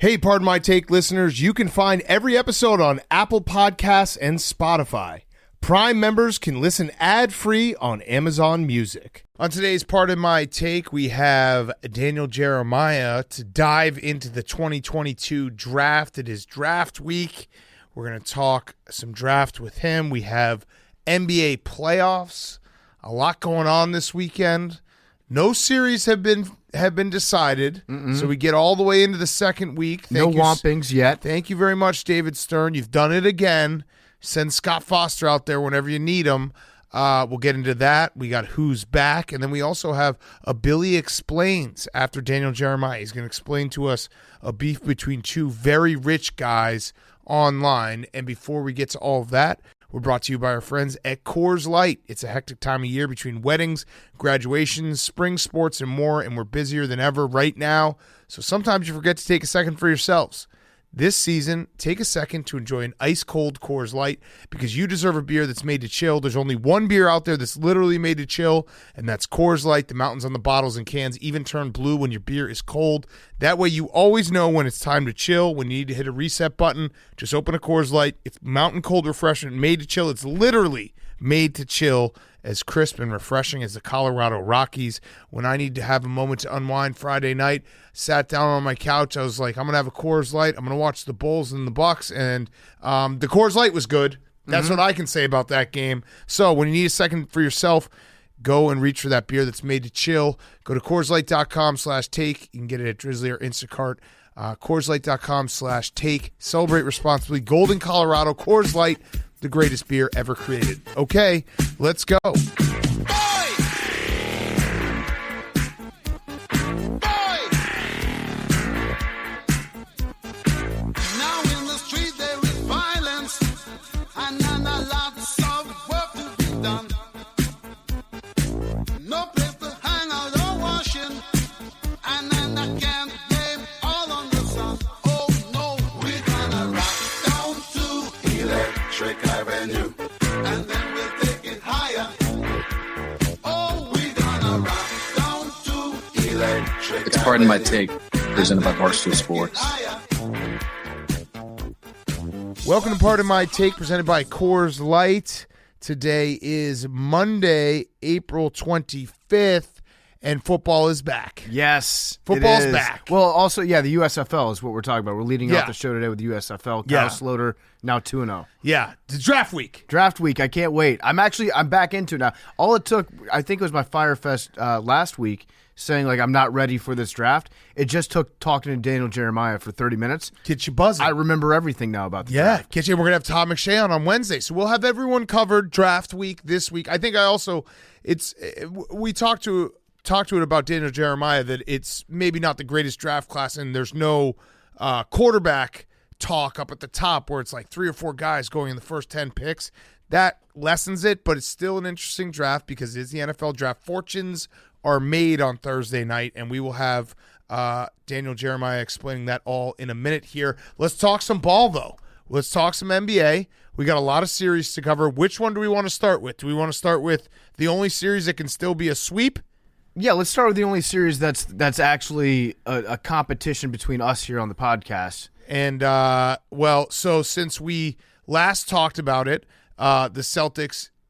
Hey, Pardon My Take listeners, you can find every episode on Apple Podcasts and Spotify. Prime members can listen ad-free on Amazon Music. On today's Pardon My Take, we have Daniel Jeremiah to dive into the 2022 draft. It is draft week. We're going to talk some draft with him. We have NBA playoffs, a lot going on this weekend. No series have been decided, so we get all the way into the second week. No whompings yet. Thank you very much, David Stern. You've done it again. Send Scott Foster out there whenever you need him. We'll get into that. We got Who's Back, and then we also have a Billy Explains after Daniel Jeremiah. He's going to explain to us a beef between two very rich guys online. And before we get to all of that, we're brought to you by our friends at Coors Light. It's a hectic time of year between weddings, graduations, spring sports, and more, and we're busier than ever right now. So sometimes you forget to take a second for yourselves. This season, take a second to enjoy an ice-cold Coors Light because you deserve a beer that's made to chill. There's only one beer out there that's literally made to chill, and that's Coors Light. The mountains on the bottles and cans even turn blue when your beer is cold. That way you always know when it's time to chill, when you need to hit a reset button. Just open a Coors Light. It's mountain cold refreshment made to chill. It's literally made to chill, as crisp and refreshing as the Colorado Rockies. When I need to have a moment to unwind Friday night, sat down on my couch. I was like, I'm going to have a Coors Light. I'm going to watch the Bulls and the Bucks. And the Coors Light was good. That's what I can say about that game. So when you need a second for yourself, go and reach for that beer that's made to chill. Go to CoorsLight.com/take. You can get it at Drizzly or Instacart. CoorsLight.com/take. Celebrate responsibly. Golden, Colorado. Coors Light, the greatest beer ever created. Okay, let's go. It's Pardon My Take, presented by Barstool Sports. Welcome to Pardon My Take, presented by Coors Light. Today is Monday, April 25th, and football is back. Yes, football's back. Well, also, yeah, the USFL is what we're talking about. We're leading off the show today with the USFL. Kyle Sloter, now 2-0. Yeah, the draft week. Draft week, I can't wait. I'm back into it now. All it took, I think it was my Firefest last week, saying, like, I'm not ready for this draft. It just took talking to Daniel Jeremiah for 30 minutes. Get you buzzing. I remember everything now about the draft. We're going to have Todd McShay on Wednesday. So we'll have everyone covered draft week this week. I think we talked to it about Daniel Jeremiah that it's maybe not the greatest draft class, and there's no quarterback talk up at the top where it's like 3 or 4 guys going in the first 10 picks. That lessens it, but it's still an interesting draft because it's the NFL draft. Fortunes are made on Thursday night, and we will have Daniel Jeremiah explaining that all in a minute here. Let's talk some ball, though. Let's talk some NBA. We got a lot of series to cover. Which one do we want to start with? Do we want to start with the only series that can still be a sweep? Yeah, let's start with the only series that's actually a competition between us here on the podcast. And, so since we last talked about it, the Celtics –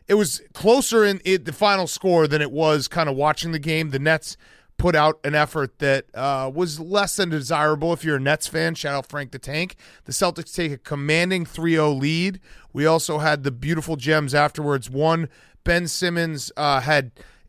it was closer in the final score than it was kind of watching the game. The Nets put out an effort that was less than desirable if you're a Nets fan. Shout out Frank the Tank. The Celtics take a commanding 3-0 lead. We also had the beautiful gems afterwards. One, Ben Simmons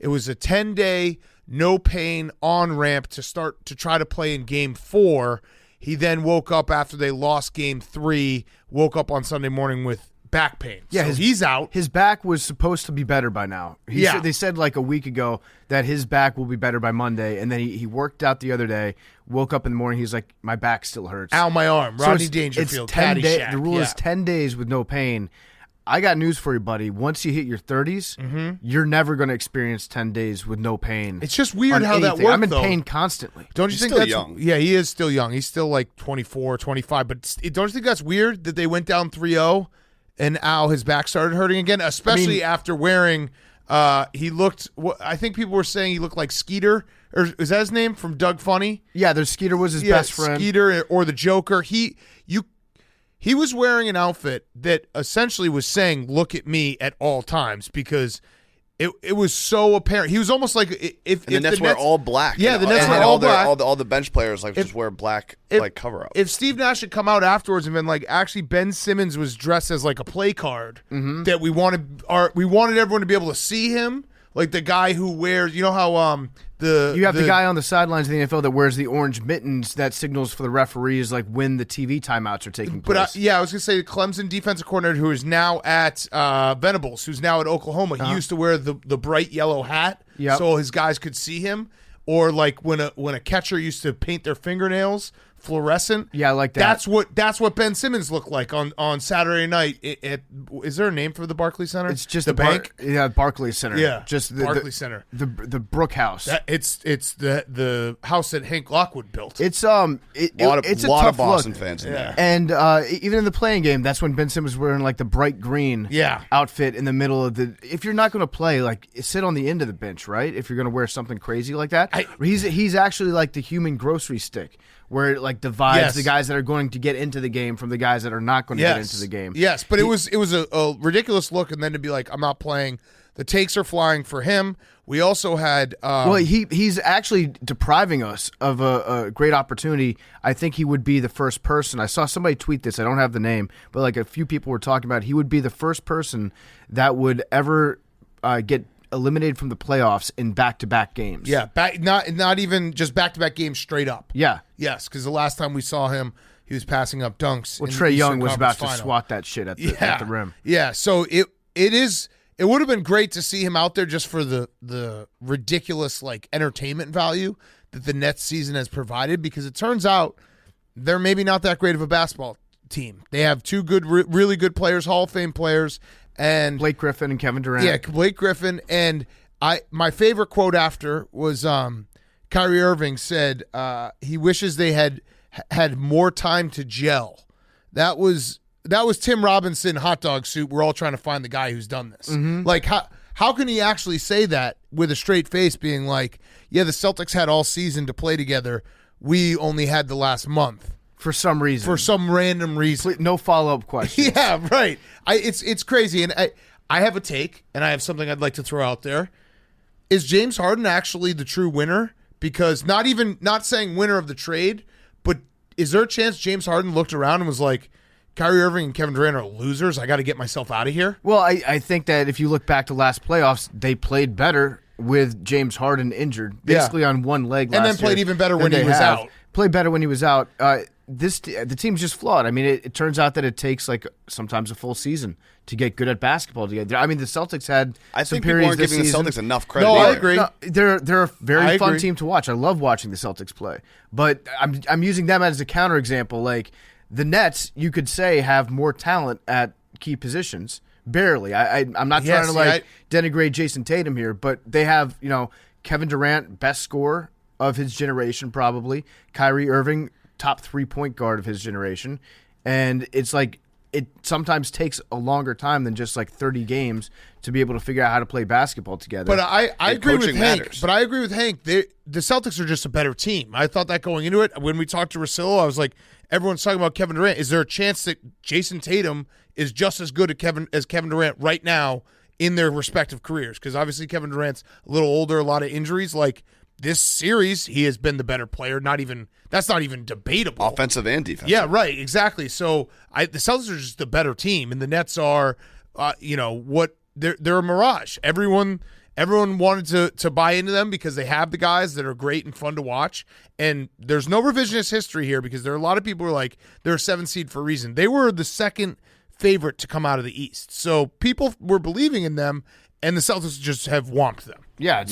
it was a 10-day no pain on-ramp to try to play in Game 4. He then woke up after they lost Game 3, woke up on Sunday morning with back pain. Yeah, so he's out. His back was supposed to be better by now. They said like a week ago that his back will be better by Monday, and then he worked out the other day, woke up in the morning, he's like, my back still hurts. Ow, my arm. Rodney Dangerfield. It's 10 days. The rule is 10 days with no pain. I got news for you, buddy. Once you hit your 30s, you're never going to experience 10 days with no pain. It's just weird how that works, I'm in pain constantly. Don't you think that's young? Yeah, he is still young. He's still like 24, 25. But don't you think that's weird that they went down 3-0 and his back started hurting again, especially after wearing He looked. I think people were saying he looked like Skeeter, or is that his name from Doug Funny? Yeah, there's Skeeter was his best friend. Skeeter or the Joker. He was wearing an outfit that essentially was saying "Look at me" at all times because it was so apparent. He was almost like if the Nets were all black. Yeah, the Nets were and all black. All the bench players just wear black cover up. If Steve Nash had come out afterwards and been like, actually Ben Simmons was dressed as like a play card that we wanted everyone to be able to see him, like the guy who wears, you know how the guy on the sidelines of the NFL that wears the orange mittens that signals for the referees like when the TV timeouts are taking place. But I was gonna say the Clemson defensive coordinator who is now at Venables, who's now at Oklahoma. He used to wear the bright yellow hat, so his guys could see him. Or like when a catcher used to paint their fingernails fluorescent. Yeah, I like that. That's what Ben Simmons looked like on Saturday night. Is there a name for the Barclays Center? It's just the bank. Barclays Center. Yeah, just Barclays Center. The Brook House. It's the house that Hank Lockwood built. It's it's a lot tough of Boston look. fans in there. And even in the playing game, that's when Ben Simmons was wearing like the bright green outfit in the middle of the. If you're not going to play, like sit on the end of the bench, right? If you're going to wear something crazy like that, he's actually like the human grocery stick, where it like divides the guys that are going to get into the game from the guys that are not going to get into the game. Yes, but it was a ridiculous look, and then to be like, I'm not playing. The takes are flying for him. We also had he's actually depriving us of a great opportunity. I think he would be the first person. I saw somebody tweet this. I don't have the name, but like a few people were talking about it. He would be the first person that would ever get eliminated from the playoffs in back-to-back games. Yeah, not even just back-to-back games straight up. Yeah. Yes, because the last time we saw him, he was passing up dunks. Well, Trae Young was about to swat that shit at the rim. Yeah, so it would have been great to see him out there just for the ridiculous like entertainment value that the Nets season has provided, because it turns out they're maybe not that great of a basketball team. They have two really good players, Hall of Fame players, and Blake Griffin and Kevin Durant. Yeah, Blake Griffin. And my favorite quote after was Kyrie Irving said he wishes they had more time to gel. That was Tim Robinson hot dog soup. We're all trying to find the guy who's done this. Like how can he actually say that with a straight face, being like, yeah, the Celtics had all season to play together. We only had the last month. For some reason. For some random reason. No follow-up questions. Yeah, right. It's crazy. And I have a take, and I have something I'd like to throw out there. Is James Harden actually the true winner? Because not saying winner of the trade, but is there a chance James Harden looked around and was like, Kyrie Irving and Kevin Durant are losers. I got to get myself out of here. Well, I think that if you look back to last playoffs, they played better with James Harden injured, basically on one leg last year. And then played even better when he was out. Played better when he was out. The team's just flawed. I mean, it turns out that it takes like sometimes a full season to get good at basketball together. I mean, the Celtics had some periods this season. I think people aren't giving the Celtics enough credit. No, I agree. No, they're a very fun team to watch. I love watching the Celtics play. But I'm using them as a counterexample. Like the Nets, you could say, have more talent at key positions. Barely. I'm not trying to denigrate Jason Tatum here, but they have, Kevin Durant, best scorer of his generation probably. Kyrie Irving, top 3-point guard of his generation. And it's like it sometimes takes a longer time than just like 30 games to be able to figure out how to play basketball together. But I agree with Hank. Matters. But I agree with Hank. The Celtics are just a better team. I thought that going into it. When we talked to Russillo, I was like, everyone's talking about Kevin Durant. Is there a chance that Jason Tatum is just as good as Kevin Durant right now in their respective careers? Because obviously Kevin Durant's a little older, a lot of injuries. Like this series, he has been the better player. That's not even debatable. Offensive and defensive. Yeah, right, exactly. So the Celtics are just a better team, and the Nets are, they're a mirage. Everyone wanted to buy into them because they have the guys that are great and fun to watch. And there's no revisionist history here because there are a lot of people who are like, they're a 7th seed for a reason. They were the second favorite to come out of the East. So people were believing in them, and the Celtics just have whomped them. Yeah, it's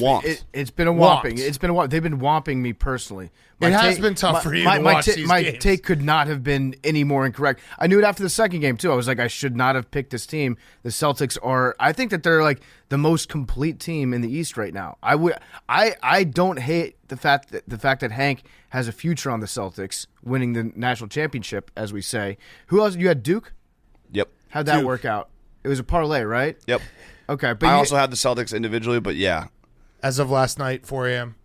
been a whomping. It's been a whomping. They've been whomping me personally. It has been tough for you to watch these games. My take could not have been any more incorrect. I knew it after the second game, too. I was like, I should not have picked this team. The Celtics I think that they're like the most complete team in the East right now. I don't hate the fact that Hank has a future on the Celtics, winning the national championship, as we say. Who else? You had Duke? Yep. How'd that work out? It was a parlay, right? Yep. Okay, but I also have the Celtics individually, but yeah. As of last night, 4 a.m.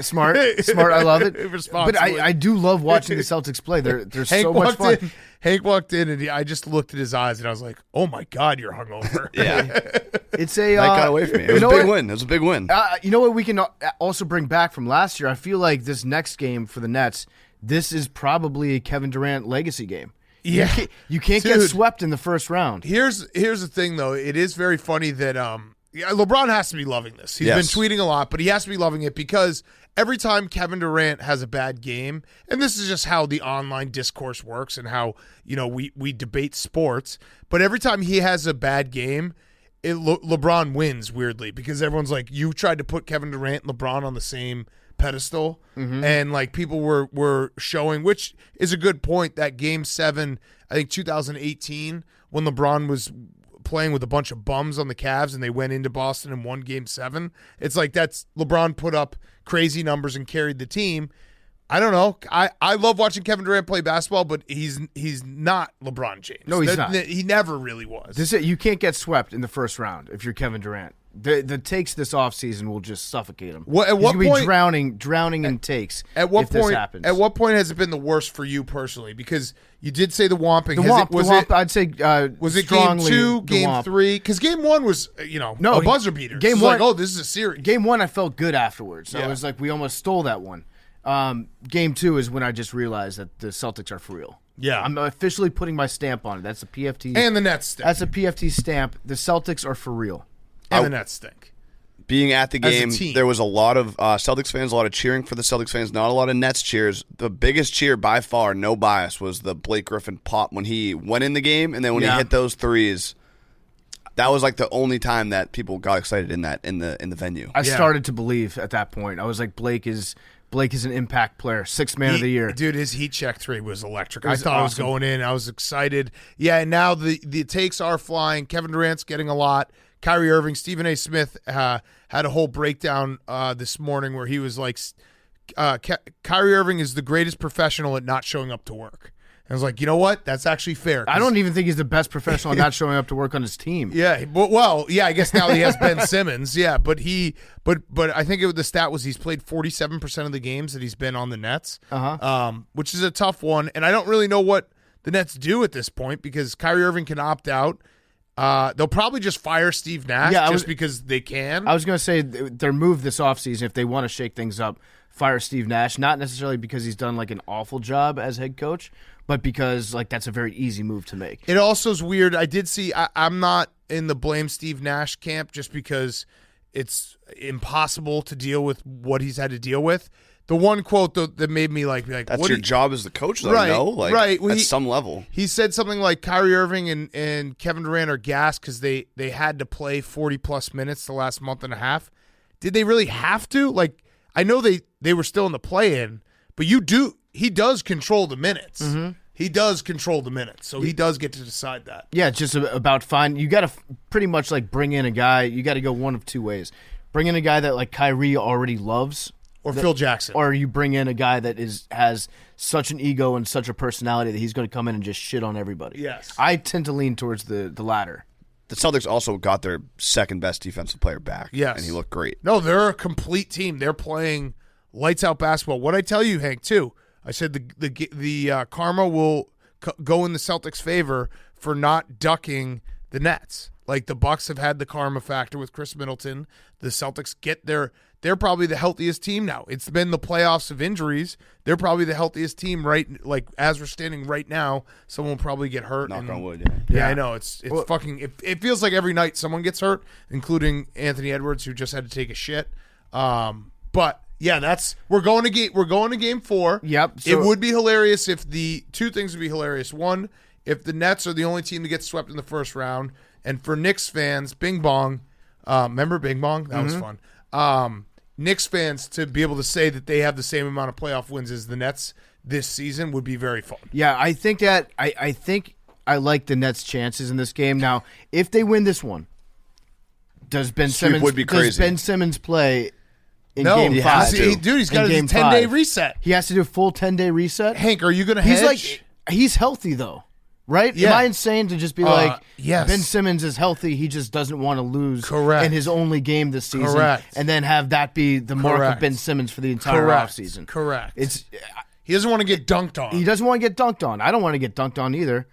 Smart. I love it. But I do love watching the Celtics play. They're so much fun. Hank walked in, and I just looked at his eyes, and I was like, "Oh my God, you're hungover." Yeah, it's a that got away from me. It was a big win. It was a big win. You know what we can also bring back from last year? I feel like this next game for the Nets, this is probably a Kevin Durant legacy game. Yeah, you can't get swept in the first round. Here's the thing, though. It is very funny that LeBron has to be loving this. He's been tweeting a lot, but he has to be loving it because every time Kevin Durant has a bad game, and this is just how the online discourse works and how we debate sports, but every time he has a bad game, LeBron wins weirdly because everyone's like, you tried to put Kevin Durant and LeBron on the same pedestal, and like people were showing, which is a good point, that Game 7, I think 2018, when LeBron was playing with a bunch of bums on the Cavs and they went into Boston and won Game 7. It's like that's LeBron put up crazy numbers and carried the team. I don't know. I love watching Kevin Durant play basketball, but he's not LeBron James. No, he's not. He never really was. You can't get swept in the first round if you're Kevin Durant. The takes this offseason will just suffocate him. At what point? Be drowning in takes. At what point? This happens. At what point has it been the worst for you personally? Because you did say the whomping. I'd say was it Game 2, Game 3? Because Game 1 was a buzzer beater. Game 1, like, this is a series. Game 1, I felt good afterwards. I was like, we almost stole that one. Game 2 is when I just realized that the Celtics are for real. Yeah, I'm officially putting my stamp on it. That's a PFT and the Nets stamp. That's a PFT stamp. The Celtics are for real. And the Nets stink. Being at the game, there was a lot of Celtics fans, a lot of cheering for the Celtics fans, not a lot of Nets cheers. The biggest cheer by far, no bias, was the Blake Griffin pop when he went in the game, and then when he hit those threes. That was like the only time that people got excited in the venue. I started to believe at that point. I was like, Blake is an impact player, sixth man of the year. Dude, his heat check 3 was electric. I thought it was going in. I was excited. Yeah, and now the takes are flying. Kevin Durant's getting a lot. Kyrie Irving, Stephen A. Smith had a whole breakdown this morning where he was like, Kyrie Irving is the greatest professional at not showing up to work. And I was like, you know what? That's actually fair. I don't even think he's the best professional at not showing up to work on his team. Yeah, I guess now he has Ben Simmons. Yeah, but I think the stat was he's played 47% of the games that he's been on the Nets, which is a tough one. And I don't really know what the Nets do at this point because Kyrie Irving can opt out. They'll probably just fire Steve Nash because they can. I was going to say their move this offseason, if they want to shake things up, fire Steve Nash, not necessarily because he's done like an awful job as head coach, but because like that's a very easy move to make. It also is weird. I did see I'm not in the blame Steve Nash camp just because it's impossible to deal with what he's had to deal with. The one quote that made me like that's your job as the coach, though. Right, no, like right. Well, at some level, he said something like Kyrie Irving and Kevin Durant are gassed because they had to play 40+ minutes the last month and a half. Did they really have to? Like, I know they were still in the play-in, but he does control the minutes. Mm-hmm. He does control the minutes, so he does get to decide that. Yeah, it's just about you got to pretty much like bring in a guy. You got to go one of two ways: bring in a guy that like Kyrie already loves. Or Phil Jackson. Or you bring in a guy that has such an ego and such a personality that he's going to come in and just shit on everybody. Yes. I tend to lean towards the latter. The Celtics also got their second best defensive player back. Yes. And he looked great. No, they're a complete team. They're playing lights out basketball. What I tell you, Hank, too, I said the karma will go in the Celtics' favor for not ducking the Nets. Like the Bucks have had the karma factor with Chris Middleton. The Celtics they're probably the healthiest team now. It's been the playoffs of injuries. They're probably the healthiest team like as we're standing right now. Someone will probably get hurt. Knock on wood. Yeah, I know. It feels like every night someone gets hurt, including Anthony Edwards, who just had to take a shit. But yeah, we're going to game 4. Yep. It would be hilarious if the two things would be hilarious. One, if the Nets are the only team to get swept in the first round, and for Knicks fans, Bing Bong, remember Bing Bong? That was fun. Knicks fans to be able to say that they have the same amount of playoff wins as the Nets this season would be very fun. Yeah, I think that I think I like the Nets' chances in this game. Now, if they win this one, does Ben Simmons play in Game 5? He's got a 10-day reset. He has to do a full 10-day reset? Hank, are you going to hedge? He's healthy, though. Right? Yeah. Am I insane to just be like, yes. Ben Simmons is healthy, he just doesn't want to lose Correct. in his only game this season. Correct. And then have that be the mark Correct. of Ben Simmons for the entire Correct. offseason. Correct. It's He doesn't want to get dunked on. He doesn't want to get dunked on. I don't want to get dunked on either.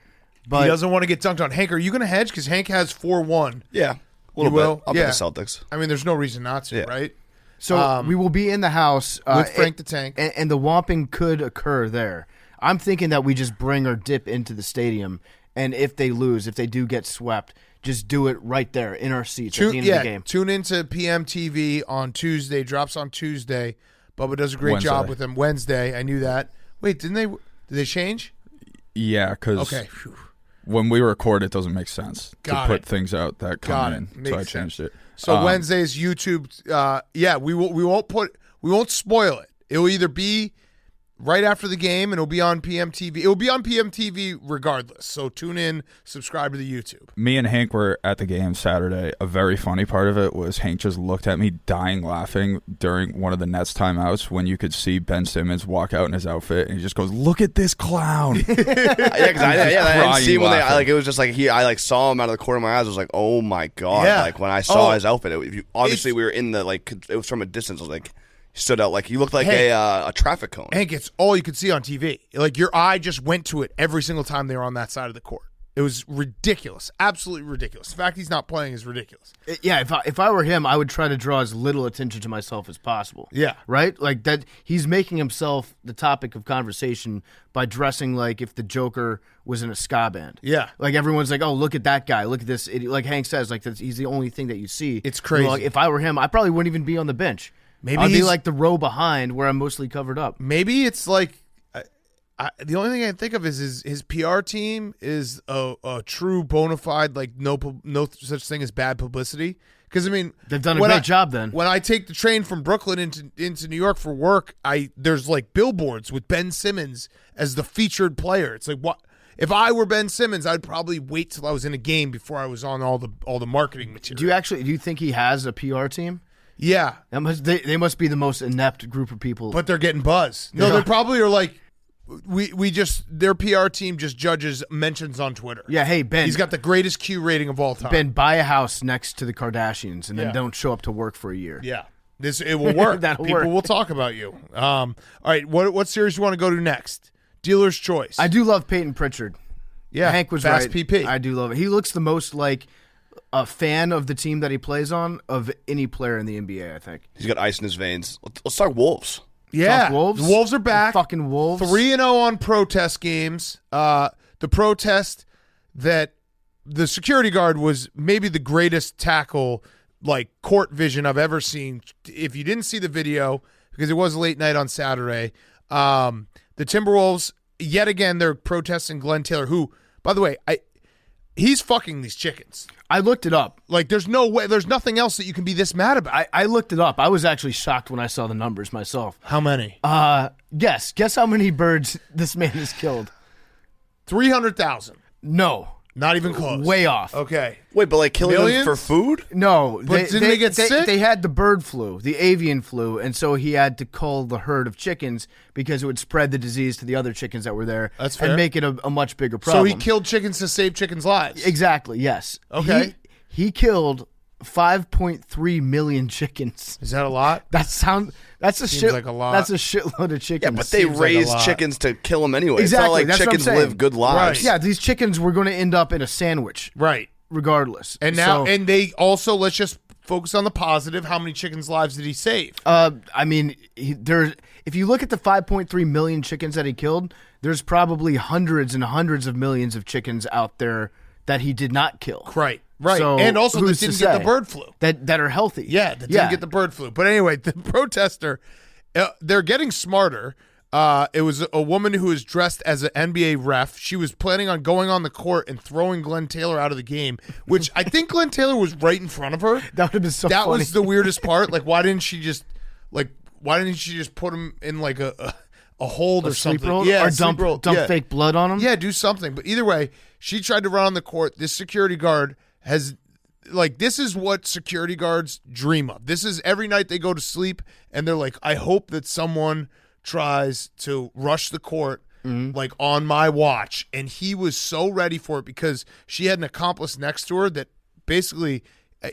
But He doesn't want to get dunked on. Hank, are you going to hedge? Because Hank has 4-1. Yeah, a little will? bit. I'll bet the Celtics. I mean, there's no reason not to, right? So we will be in the house. With Frank the Tank. And the whomping could occur there. I'm thinking that we just bring our dip into the stadium, and if they lose, if they do get swept, just do it right there in our seats at the end of the game. Tune into PM TV on Tuesday. Drops on Tuesday. Bubba does a great job with them. Wednesday. I knew that. Wait, did they change? Yeah, because when we record, it doesn't make sense to put things out that come in. So I changed it. So Wednesday's YouTube. We won't spoil it. It will either be right after the game, and it'll be on PM TV. It will be on PM TV regardless. So tune in, subscribe to the YouTube. Me and Hank were at the game Saturday. A very funny part of it was Hank just looked at me dying laughing during one of the Nets timeouts when you could see Ben Simmons walk out in his outfit, and he just goes, "Look at this clown!" I didn't see when it was just like I saw him out of the corner of my eyes. I was like, "Oh my god!" Yeah. Like when I saw his outfit, obviously we were in the it was from a distance. I was like. Stood out like he looked like a traffic cone. Hank, it's all you could see on TV. Like your eye just went to it every single time they were on that side of the court. It was ridiculous, absolutely ridiculous. The fact he's not playing is ridiculous. Yeah, if I were him, I would try to draw as little attention to myself as possible. Yeah, right. Like that, he's making himself the topic of conversation by dressing like if the Joker was in a ska band. Yeah, like everyone's like, "Oh, look at that guy! Look at this!" Like Hank says, like he's the only thing that you see. It's crazy. Like, if I were him, I probably wouldn't even be on the bench. Maybe I'd be like the row behind where I'm mostly covered up. Maybe it's like the only thing I can think of is his PR team is a true bona fide like no such thing as bad publicity. Because I mean they've done a great job. Then when I take the train from Brooklyn into New York for work, there's like billboards with Ben Simmons as the featured player. It's like what. If I were Ben Simmons, I'd probably wait till I was in a game before I was on all the marketing material. Do you think he has a PR team? Yeah. They must be the most inept group of people. But they're getting buzz. No, they probably are like, their PR team just judges mentions on Twitter. Yeah, hey, Ben. He's got the greatest Q rating of all time. Ben, buy a house next to the Kardashians and then don't show up to work for a year. Yeah. It will work. People will talk about you. All right, what series do you want to go to next? Dealer's choice. I do love Peyton Pritchard. Yeah, Hank was fast right. PP. I do love it. He looks the most like a fan of the team that he plays on of any player in the NBA, I think. He's got ice in his veins. Let's talk Wolves. Yeah, talk Wolves. The Wolves are back. The fucking Wolves. 3-0 on protest games. The protest that the security guard was maybe the greatest tackle, like court vision I've ever seen. If you didn't see the video, because it was late night on Saturday, the Timberwolves, yet again, they're protesting Glenn Taylor, who, by the way, he's fucking these chickens. I looked it up. Like, there's no way, there's nothing else that you can be this mad about. I looked it up. I was actually shocked when I saw the numbers myself. How many? Guess how many birds this man has killed. 300,000. No. Not even close. Way off. Okay. Wait, but like killing them for food? No. But didn't they get sick? They had the bird flu, the avian flu, and so he had to cull the herd of chickens because it would spread the disease to the other chickens that were there. That's fair. And make it a much bigger problem. So he killed chickens to save chickens' lives. Exactly, yes. Okay. He killed 5.3 million chickens. Is that a lot? That's a Seems like a lot. That's a shitload of chickens. Yeah, but they raise chickens to kill them anyway. Exactly. It's not like chickens live good lives. Right. Yeah, these chickens were going to end up in a sandwich. Right. Regardless. And now, and they also, let's just focus on the positive. How many chickens' lives did he save? I mean, if you look at the 5.3 million chickens that he killed, there's probably hundreds and hundreds of millions of chickens out there that he did not kill. Right. Right. So, and also that didn't get the bird flu. That are healthy. Yeah, that didn't get the bird flu. But anyway, the protester, they're getting smarter. It was a woman who was dressed as an NBA ref. She was planning on going on the court and throwing Glenn Taylor out of the game, which I think Glenn Taylor was right in front of her. That would have been so That funny. was the weirdest part. Like, why didn't she just put him in like a hold or something? Roll? Yeah, or dump fake blood on him? Yeah, do something. But either way, she tried to run on the court. This security guard has, like, this is what security guards dream of. This is every night they go to sleep and they're like, I hope that someone tries to rush the court like on my watch, and he was so ready for it because she had an accomplice next to her that basically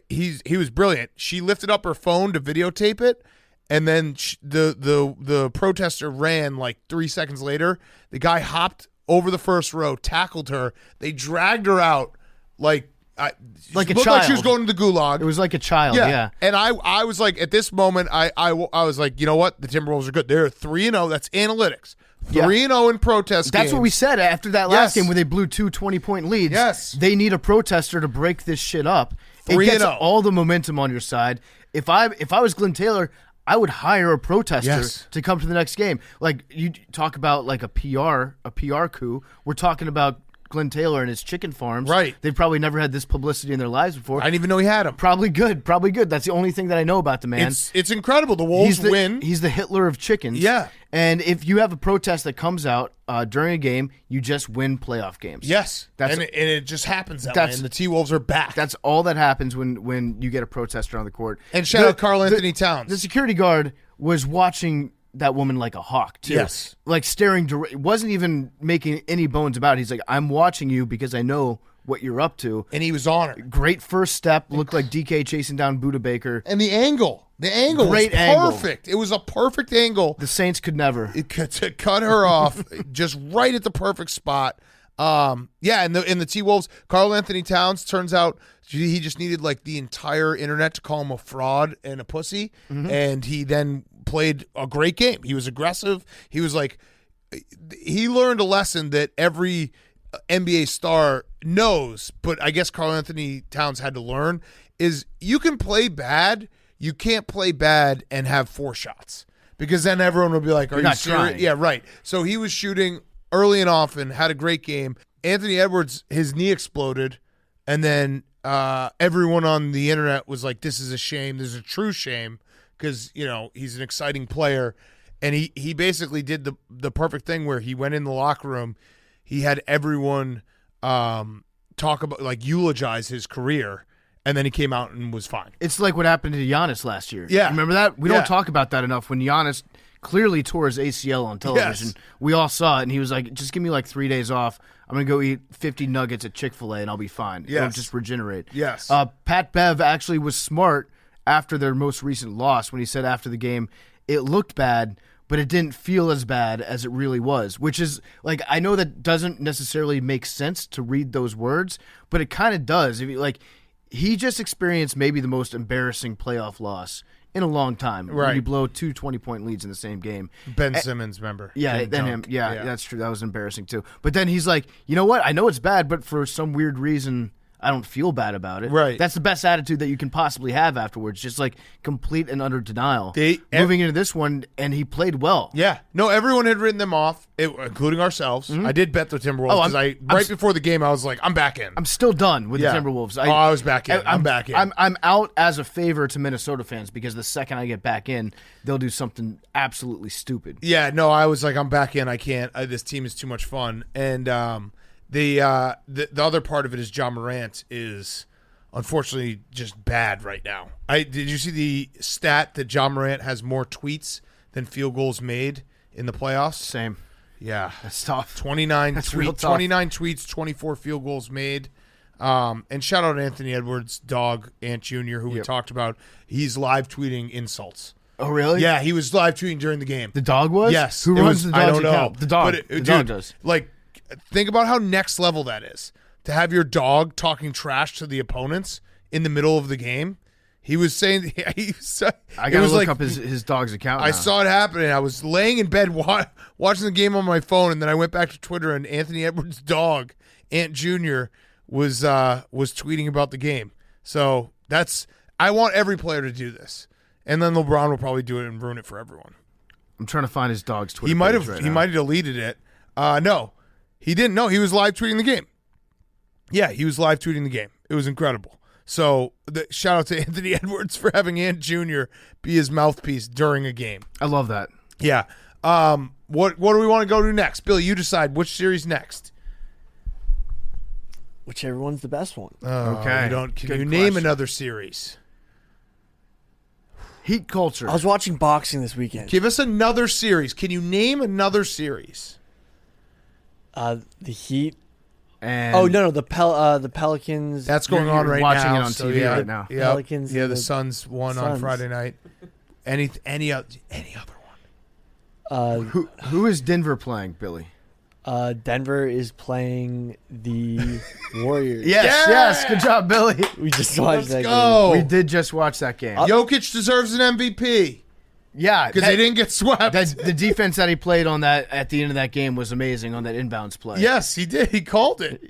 he was brilliant. She lifted up her phone to videotape it, and then the protester ran like 3 seconds later. The guy hopped over the first row, tackled her. They dragged her out like a child. Like she was going to the gulag. It was like a child, yeah. And I was like, at this moment, I was like, you know what? The Timberwolves are good. They're 3-0. That's analytics. 3-0 in protest That's games. what we said after that last game where they blew 2 20-point leads. Yes. They need a protester to break this shit up. 3-0. It gets all the momentum on your side. If I was Glenn Taylor, I would hire a protester to come to the next game. Like, you talk about like a PR coup. We're talking about Glenn Taylor and his chicken farms. Right. They've probably never had this publicity in their lives before. I didn't even know he had them. Probably good. That's the only thing that I know about the man. It's incredible. The Wolves win. He's the Hitler of chickens. Yeah. And if you have a protest that comes out during a game, you just win playoff games. Yes. And it just happens that way. And the T-Wolves are back. That's all that happens when you get a protester on the court. And shout out Karl Anthony Towns. The security guard was watching that woman like a hawk, too. Yes. Like staring, wasn't even making any bones about it. He's like, I'm watching you because I know what you're up to. And he was on it. Great first step. Looked like DK chasing down Buda Baker. And the angle. Great was angle. Perfect. It was a perfect angle. The Saints could never. To cut her off just right at the perfect spot. In the T-Wolves, Karl Anthony Towns, turns out he just needed like the entire internet to call him a fraud and a pussy. Mm-hmm. And he then played a great game. He was aggressive. He was like, he learned a lesson that every NBA star knows, but I guess Karl Anthony Towns had to learn, is you can play bad. You can't play bad and have 4 shots, because then everyone will be like, are you serious? Trying. Yeah, right. So he was shooting early and often, had a great game. Anthony Edwards, his knee exploded, and then everyone on the internet was like, this is a shame. This is a true shame, because, he's an exciting player. And he basically did the perfect thing where he went in the locker room. He had everyone talk about, like, eulogize his career, and then he came out and was fine. It's like what happened to Giannis last year. Yeah. Remember that? We don't talk about that enough. When Giannis clearly tore his ACL on television, Yes. we all saw it, and he was like, just give me like 3 days off. I'm going to go eat 50 nuggets at Chick-fil-A, and I'll be fine. Yes. It'll just regenerate. Yes. Pat Bev actually was smart after their most recent loss when he said after the game, it looked bad, but it didn't feel as bad as it really was, which is, like, I know that doesn't necessarily make sense to read those words, but it kind of does. If you, like, he just experienced maybe the most embarrassing playoff loss in a long time. Right. When you blow 2 20-point leads in the same game. Ben Simmons, remember? Yeah, then him. Yeah, that's true. That was embarrassing too. But then he's like, you know what? I know it's bad, but for some weird reason, I don't feel bad about it. Right. That's the best attitude that you can possibly have afterwards. Just like complete and utter denial. Moving into this one, and he played well. Yeah. No, everyone had written them off, including ourselves. Mm-hmm. I did bet the Timberwolves because before the game I was like, I'm back in. I'm still done with the Timberwolves. I was back in. I'm back in. I'm out as a favor to Minnesota fans because the second I get back in, they'll do something absolutely stupid. Yeah. No, I was like, I'm back in. I can't. This team is too much fun. And the other part of it is John Morant is unfortunately just bad right now. Did you see the stat that John Morant has more tweets than field goals made in the playoffs? Same. Yeah. That's tough. 29 That's tweets, real tough. 29 tweets, 24 field goals made. And shout out Anthony Edwards' dog, Ant Jr., who we talked about. He's live tweeting insults. Oh, really? Yeah, he was live tweeting during the game. The dog was? Yes. Who runs the dog's I don't know. account? The dog. The dog does. Like, think about how next level that is. To have your dog talking trash to the opponents in the middle of the game. He was saying, I gotta look up his dog's account. I saw it happening. I was laying in bed watching the game on my phone, and then I went back to Twitter, and Anthony Edwards' dog, Ant Jr., was tweeting about the game. So I want every player to do this, and then LeBron will probably do it and ruin it for everyone. I'm trying to find his dog's Twitter. He might have deleted it. No, he didn't. No, he was live tweeting the game. Yeah, he was live tweeting the game. It was incredible. So shout out to Anthony Edwards for having Ant Jr. be his mouthpiece during a game. I love that. Yeah. What do we want to go to next? Billy, you decide which series next. Whichever one's the best one. Okay. Can you name another series? Heat culture. I was watching boxing this weekend. Give us another series. Can you name another series? The Heat. And the Pelicans. That's going on right watching now. it on TV right now. Yep. Pelicans. Yeah, the Suns won on Friday night. Any other one? Who is Denver playing, Billy? Denver is playing the Warriors. Yes. Good job, Billy. We just watched that Go. We did just watch that game. Jokic deserves an MVP. Yeah, Because they didn't get swept. the defense that he played on that at the end of that game was amazing on that inbounds play. Yes, he did. He called it.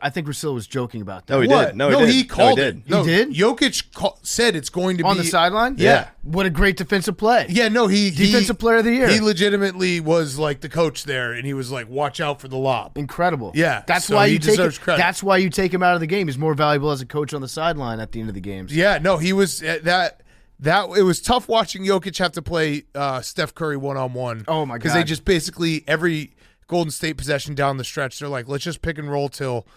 I think Russillo was joking about that. No, he What? did. No, he called it. it. No, He did? Jokic said it's going to On be the sideline? Yeah. What a great defensive play. Yeah, no, Defensive player of the year. He legitimately was like the coach there, and he was like, "Watch out for the lob." Incredible. Yeah, That's so why he you take deserves credit. That's why you take him out of the game. He's more valuable as a coach on the sideline at the end of the games. Yeah, no, he was that it was tough watching Jokic have to play Steph Curry 1-on-1. Oh, my Because God. they just basically every Golden State possession down the stretch, they're like, let's just pick and roll till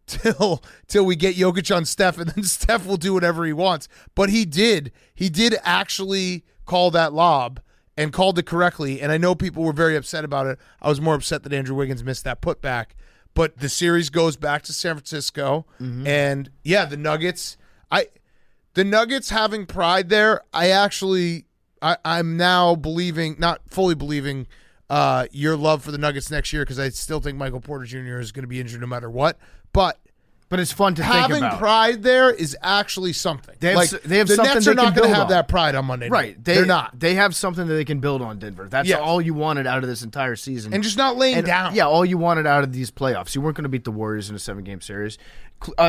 we get Jokic on Steph, and then Steph will do whatever he wants. But he did actually call that lob and called it correctly. And I know people were very upset about it. I was more upset that Andrew Wiggins missed that putback. But the series goes back to San Francisco, and yeah, the Nuggets. The Nuggets having pride there, I'm now believing, not fully believing, your love for the Nuggets next year, because I still think Michael Porter Jr. is going to be injured no matter what. But it's fun to think about. Having pride there is actually something. They have the something Nets they are not can going to build have on. that pride on Monday night. Right. They're not. They have something that they can build on, Denver. That's Yes. all you wanted out of this entire season. And just not laying down. Yeah, all you wanted out of these playoffs. You weren't going to beat the Warriors in a 7-game series.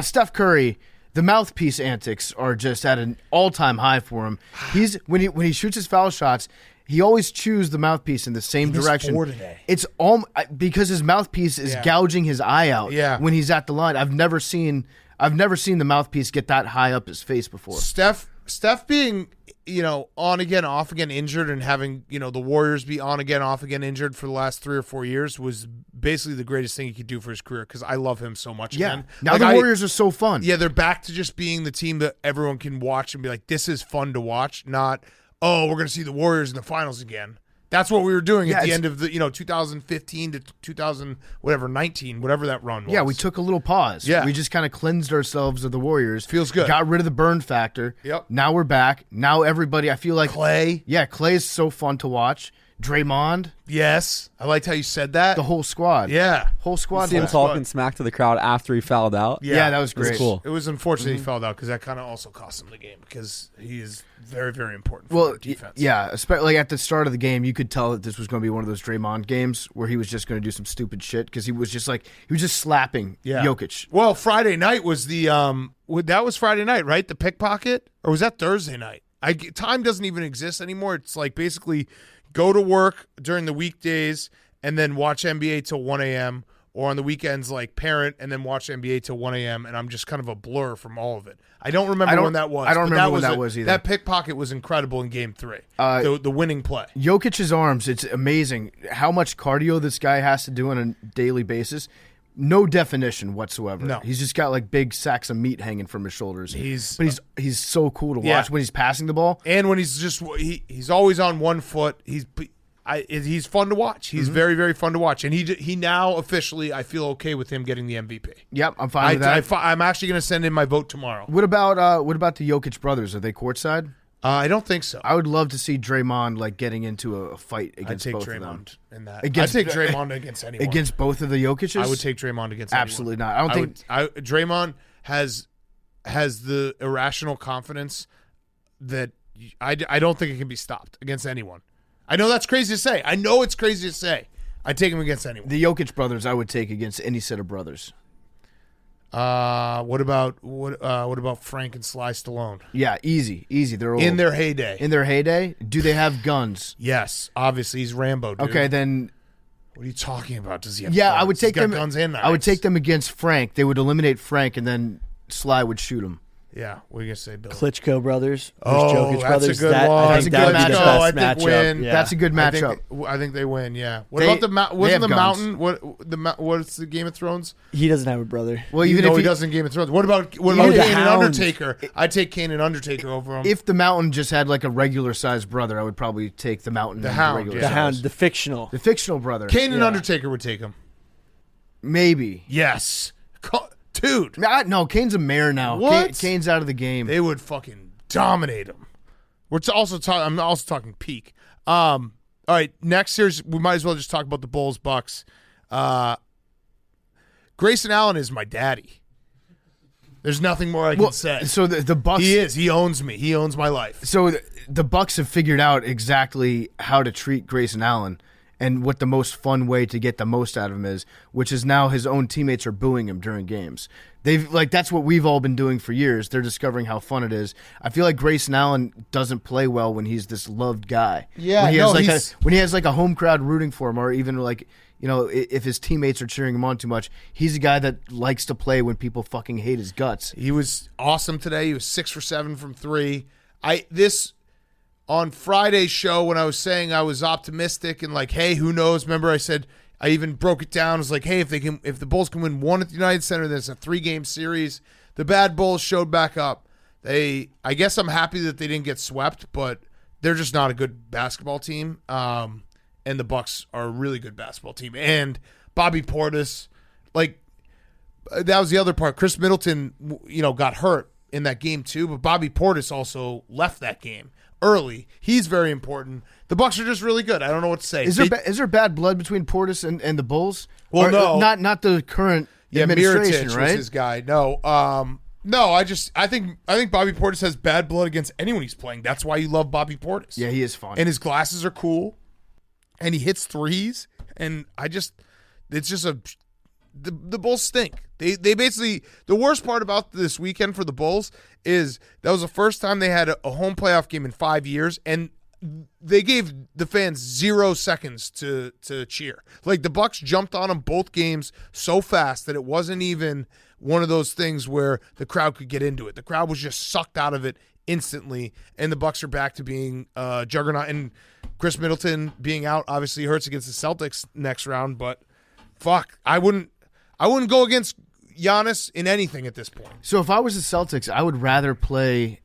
Steph Curry, the mouthpiece antics are just at an all-time high for him. When he shoots his foul shots, he always chews the mouthpiece in the same direction. 4 today. It's all because his mouthpiece is gouging his eye out when he's at the line. I've never seen the mouthpiece get that high up his face before. Steph being, on again, off again, injured, and having, the Warriors be on again, off again, injured for the last 3 or 4 years was basically the greatest thing he could do for his career, because I love him so much again. Now the Warriors are so fun. Yeah, they're back to just being the team that everyone can watch and be like, this is fun to watch, not, oh, we're going to see the Warriors in the finals again. That's what we were doing at the end of the 2015 to 19, whatever that run was. Yeah, we took a little pause. Yeah. We just kind of cleansed ourselves of the Warriors. Feels good. Got rid of the burn factor. Yep. Now we're back. Now everybody, I feel like Clay. Yeah, Clay is so fun to watch. Draymond. Yes, I liked how you said that. The whole squad. Yeah. Whole squad. See him talking smack to the crowd after he fouled out. Yeah, that was great. It was cool. It was unfortunate he fouled out, because that kind of also cost him the game, because he is very, very important for their defense. Yeah, especially at the start of the game, you could tell that this was going to be one of those Draymond games where he was just going to do some stupid shit, because he was just slapping Jokic. Well, Friday night was that was Friday night, right? The pickpocket? Or was that Thursday night? Time doesn't even exist anymore. It's like basically go to work during the weekdays and then watch NBA till 1 a.m., or on the weekends, like parent and then watch NBA till 1 a.m., and I'm just kind of a blur from all of it. I don't remember when that was. I don't remember when that was either. That pickpocket was incredible in Game 3. The winning play. Jokic's arms, it's amazing how much cardio this guy has to do on a daily basis. No definition whatsoever. No. He's just got like big sacks of meat hanging from his shoulders. He's so cool to watch when he's passing the ball. And when he's he's always on one foot. He's fun to watch. He's very, very fun to watch. And he now officially, I feel okay with him getting the MVP. Yep, I'm fine with that. I'm actually going to send in my vote tomorrow. What about the Jokic brothers? Are they courtside? I don't think so. I would love to see Draymond getting into a fight against both of them. I'd take Draymond in that. I'd take Draymond against anyone. Against both of the Jokic's? I would take Draymond against Absolutely anyone. not. I don't think Draymond has the irrational confidence that I don't think it can be stopped against anyone. I know that's crazy to say. I know it's crazy to say. I'd take him against anyone. The Jokic brothers I would take against any set of brothers. What about Frank and Sly Stallone? Yeah, easy. They're old. In their heyday. In their heyday? Do they have guns? Yes, obviously he's Rambo, dude. Okay, then. What are you talking about? Does he have Yeah, guns? I would take He's got them. guns and knives. I would take them against Frank. They would eliminate Frank, and then Sly would shoot him. Yeah, what are you gonna say, Bill? Klitschko brothers. Jokic brothers. That's a good one. I think that would be the best I think matchup. win. Yeah. That's a good matchup. I think they win. Yeah. What They- about the mountain? Wasn't they the have mountain? What's the Game of Thrones? He doesn't have a brother. Well, Even even if he doesn't Game of Thrones. What about the Kane and Hound. Undertaker? I'd take Kane and Undertaker over him. If the Mountain just had like a regular sized brother, I would probably take the Mountain. The and Hound, regular yeah. The size. Hound, the fictional. The fictional brother. Kane and Undertaker would take him. Maybe. Yes. Dude. No, Kane's a mayor now. What? Kane's out of the game. They would fucking dominate him. I'm also talking peak. All right, next series, we might as well just talk about the Bulls Bucks. Grayson Allen is my daddy. There's nothing more I can say. So the Bucks, he owns me. He owns my life. So the Bucks have figured out exactly how to treat Grayson Allen and what the most fun way to get the most out of him is, which is now his own teammates are booing him during games. That's what we've all been doing for years. They're discovering how fun it is. I feel like Grayson Allen doesn't play well when he's this loved guy. Yeah, when he has like a home crowd rooting for him, or even like, you know, if his teammates are cheering him on too much, he's a guy that likes to play when people fucking hate his guts. He was awesome today. He was 6 for 7 from 3. On Friday's show when I was saying I was optimistic and like, hey, who knows? Remember I said I even broke it down. I was like, hey, if the Bulls can win one at the United Center, then it's a 3-game series. The bad Bulls showed back up. I guess I'm happy that they didn't get swept, but they're just not a good basketball team. And the Bucks are a really good basketball team. And Bobby Portis, like, that was the other part. Chris Middleton, got hurt in that game too, but Bobby Portis also left that game early. He's very important. The Bucks are just really good. I don't know what to say. Is there bad blood between Portis and the Bulls? Well, no, not the current administration, Mirotic right? was his guy. No, I think Bobby Portis has bad blood against anyone he's playing. That's why you love Bobby Portis. Yeah, he is fun, and his glasses are cool, and he hits threes. And the Bulls stink. They basically, the worst part about this weekend for the Bulls is that was the first time they had a home playoff game in 5 years, and they gave the fans 0 seconds to cheer. Like, the Bucks jumped on them both games so fast that it wasn't even one of those things where the crowd could get into it. The crowd was just sucked out of it instantly, and the Bucks are back to being juggernaut. And Chris Middleton being out obviously hurts against the Celtics next round, but fuck, I wouldn't go against Giannis in anything at this point. So if I was the Celtics, I would rather play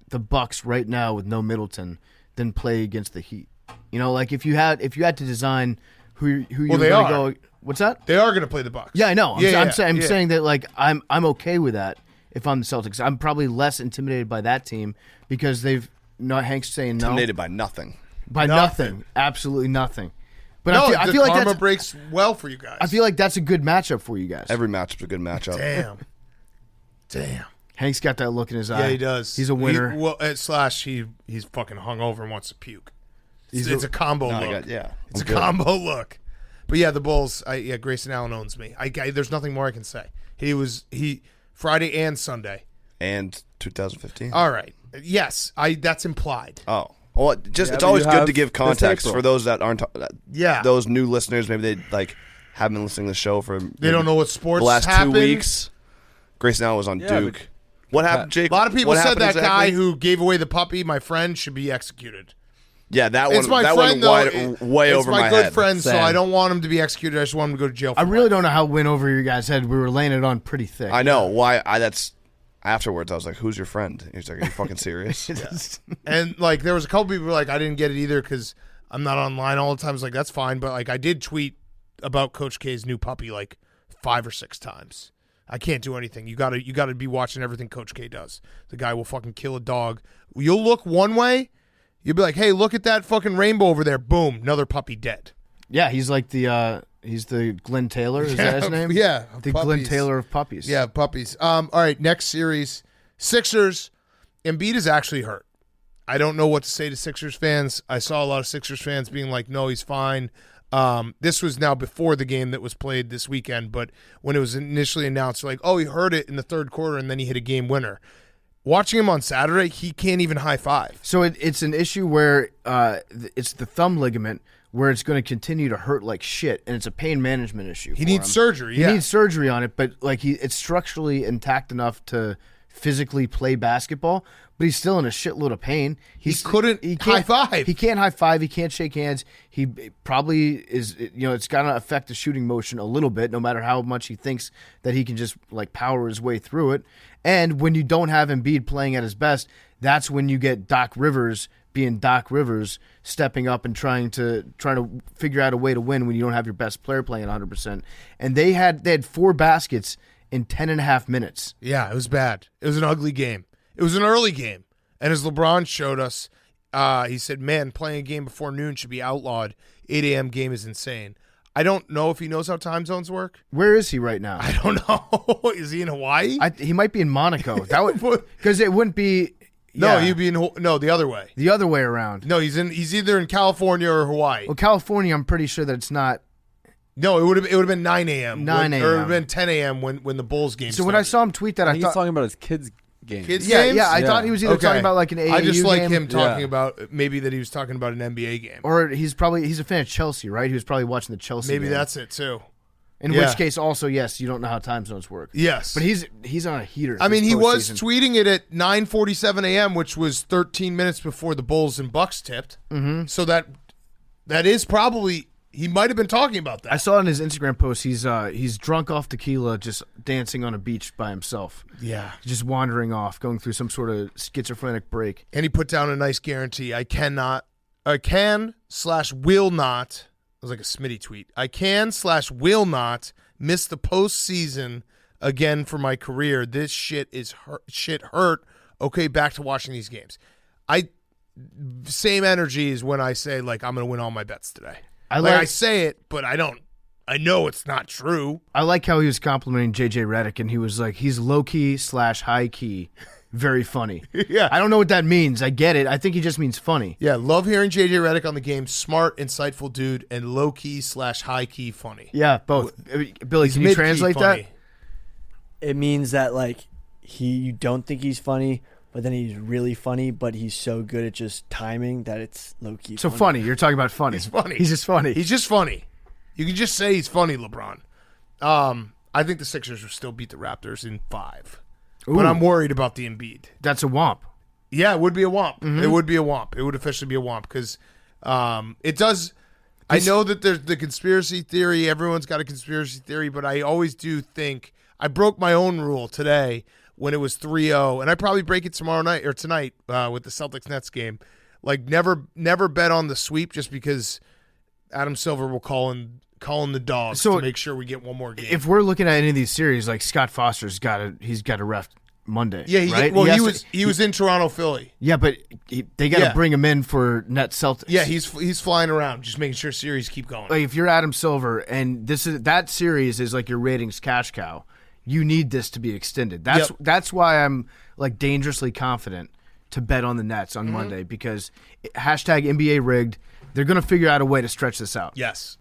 the Bucks right now with no Middleton than play against the Heat. You know, like if you had to design who you're going to go. What's that? They are going to play the Bucks. Yeah, I know. I'm saying that, like, I'm okay with that. If I'm the Celtics, I'm probably less intimidated by that team because they've not Hank's saying no. Intimidated by nothing. By nothing. Absolutely nothing. But no, I feel like karma breaks well for you guys. I feel like that's a good matchup for you guys. Every matchup's a good matchup. Damn. Hank's got that look in his eye. Yeah, he does. He's a winner. He's fucking hungover and wants to puke. It's a combo look. It's a combo look. But yeah, the Bulls. Grayson Allen owns me. There's nothing more I can say. He Friday and Sunday and 2015. All right. Yes, that's implied. Oh. Well, it's always good to give context for those that aren't. Those new listeners, maybe they haven't been listening to the show for. They don't know what sports the last happened. 2 weeks. Grayson Allen was on Duke. What happened, Jake? A lot of people said that exactly? guy who gave away the puppy, my friend, should be executed. Yeah, that it's one. My that friend, went way over my head. It's my good friend, so I don't want him to be executed. I just want him to go to jail. I really don't know how it went over your guys' head. We were laying it on pretty thick. I know why. Afterwards, I was like, "Who's your friend?" He's like, "Are you fucking serious?" And like, there was a couple people who were like, "I didn't get it either because I'm not online all the time." I was like, "That's fine," but like, I did tweet about Coach K's new puppy like 5 or 6 times. I can't do anything. You gotta be watching everything Coach K does. The guy will fucking kill a dog. You'll look one way, you'll be like, "Hey, look at that fucking rainbow over there!" Boom, another puppy dead. Yeah, he's like he's the Glenn Taylor. Is that his name? Yeah, the puppies. Glenn Taylor of puppies. Yeah, puppies. All right, next series, Sixers. Embiid is actually hurt. I don't know what to say to Sixers fans. I saw a lot of Sixers fans being like, "No, he's fine." This was now before the game that was played this weekend, but when it was initially announced, like, "Oh, he hurt it in the third quarter, and then he hit a game winner." Watching him on Saturday, he can't even high five. So it's an issue where it's the thumb ligament where it's going to continue to hurt like shit, and it's a pain management issue. He needs surgery. He needs surgery on it, but like it's structurally intact enough to physically play basketball, but he's still in a shitload of pain. He can't high five. He can't high five. He can't shake hands. He probably is. It's going to affect the shooting motion a little bit, no matter how much he thinks that he can just like power his way through it. And when you don't have Embiid playing at his best, that's when you get Doc Rivers being Doc Rivers, stepping up and trying to figure out a way to win when you don't have your best player playing 100%. And they had 4 baskets in 10.5 minutes. Yeah, it was bad. It was an ugly game. It was an early game. And as LeBron showed us, he said, man, playing a game before noon should be outlawed. 8 a.m. game is insane. I don't know if he knows how time zones work. Where is he right now? I don't know. Is he in Hawaii? He might be in Monaco. That would, because it wouldn't be. No, Yeah. he'd be in the other way. The other way around. No, he's either in California or Hawaii. Well, California, I'm pretty sure that it's not. No, it would have been 9 a.m. 9 a.m. Or it would have been 10 a.m. when the Bulls game So started. when I saw him tweet that, I I think thought he's talking about his kids' game. Kids yeah, games? yeah. I thought he was either talking about like an AAU I just like game, him talking about maybe that he was talking about an NBA game. or he's a fan of Chelsea, right? He was probably watching the Chelsea. Maybe game. that's it too. In which case, also yes, you don't know how time zones work. Yes, But he's on a heater. I mean, this he was postseason. tweeting it at 9:47 a.m., which was 13 minutes before the Bulls and Bucks tipped. Mm-hmm. So that is probably he might have been talking about that. I saw in his Instagram post he's drunk off tequila, just dancing on a beach by himself. Yeah, Just wandering off, going through some sort of schizophrenic break. and he put down a nice guarantee. I can/will not. It was like a Smitty tweet. I can/will not miss the postseason again for my career. This shit hurt. Okay, back to watching these games. Same energy as when I say like I'm gonna win all my bets today. I say it, but I don't. I know it's not true. I like how he was complimenting JJ Redick, and he was like, he's low key / high key, very funny. Yeah. I don't know what that means. I get it. I think he just means funny. Yeah, love hearing JJ Redick on the game. Smart, insightful dude, and low key / high key funny. Yeah, both. Billy, He's can you mid-key translate funny. that? It means that like you don't think he's funny, but then he's really funny, but he's so good at just timing that it's low key. So funny. You're talking about funny. He's funny. He's just funny. He's just funny. You can just say he's funny, LeBron. I think the Sixers will still beat the Raptors in 5. Ooh. But I'm worried about the Embiid. That's a womp. Yeah, it would be a womp. Mm-hmm. It would be a womp. It would officially be a womp because it does. I know that there's the conspiracy theory. Everyone's got a conspiracy theory, but I always do think I broke my own rule today when it was 3-0, and I probably break it tomorrow night or tonight with the Celtics Nets game. Like never bet on the sweep just because Adam Silver will call in the dogs to make sure we get one more game. If we're looking at any of these series, like Scott Foster's got to ref Monday. Yeah, right? he was in Toronto, Philly. Yeah, but they got to bring him in for Nets Celtics. Yeah, he's flying around, just making sure series keep going. Like if you're Adam Silver and that series is like your ratings cash cow, you need this to be extended. That's why I'm like dangerously confident to bet on the Nets on Monday because #NBA rigged. They're going to figure out a way to stretch this out. Yes.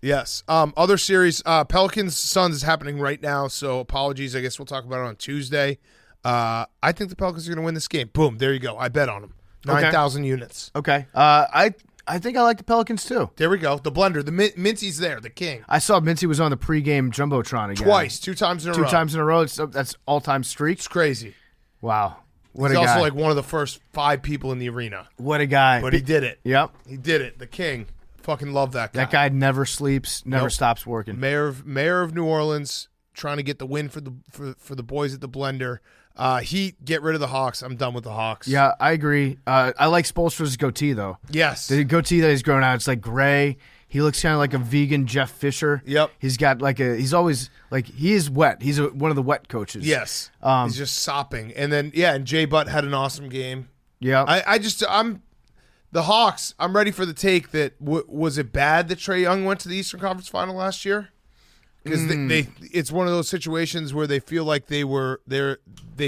Other series, Pelicans Suns is happening right now, so apologies. I guess we'll talk about it on Tuesday. I think the Pelicans are going to win this game. Boom, there you go. I bet on them. 9,000 units. Okay. I think I like the Pelicans too. There we go. The blender. The Mincy's there. The king. I saw Mincy was on the pregame Jumbotron again. Twice. 2 times in a row. 2 times in a row. That's all-time streak. It's crazy. Wow. What He's a guy. also like one of the first 5 people in the arena. What a guy. But he did it. Yep. He did it. The king. Fucking love that guy. That guy never sleeps, never stops working. Mayor of New Orleans, trying to get the win for the boys at the blender. Heat, get rid of the Hawks. I'm done with the Hawks. Yeah, I agree. I like Spoelstra's goatee though. Yes. The goatee that he's grown out, it's like gray. He looks kind of like a vegan Jeff Fisher. Yep. He's got like he's always like, he is wet. He's one of the wet coaches. Yes. He's just sopping. And then, and Jay Butt had an awesome game. Yeah. I'm the Hawks, I'm ready for the take that was it bad that Trae Young went to the Eastern Conference Final last year? Because it's one of those situations where they feel like their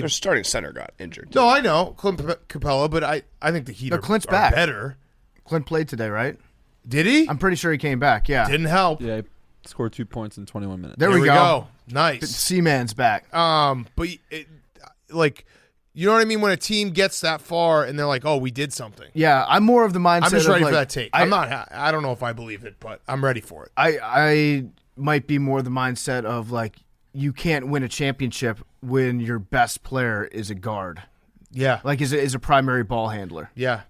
starting center got injured. No, I know, Clint Capella, but I think the Heat Clint's are back. better. Clint played today, right? Did he? I'm pretty sure he came back, yeah. Didn't help. Yeah, he scored 2 points in 21 minutes. There we go. Nice. C-Man's back. But you know what I mean? When a team gets that far and they're like, oh, we did something. Yeah, I'm more of the mindset I'm just ready of for that take. I don't know if I believe it, but I'm ready for it. I might be more the mindset of like, you can't win a championship when your best player is a guard. Yeah. Like is a primary ball handler. Yeah.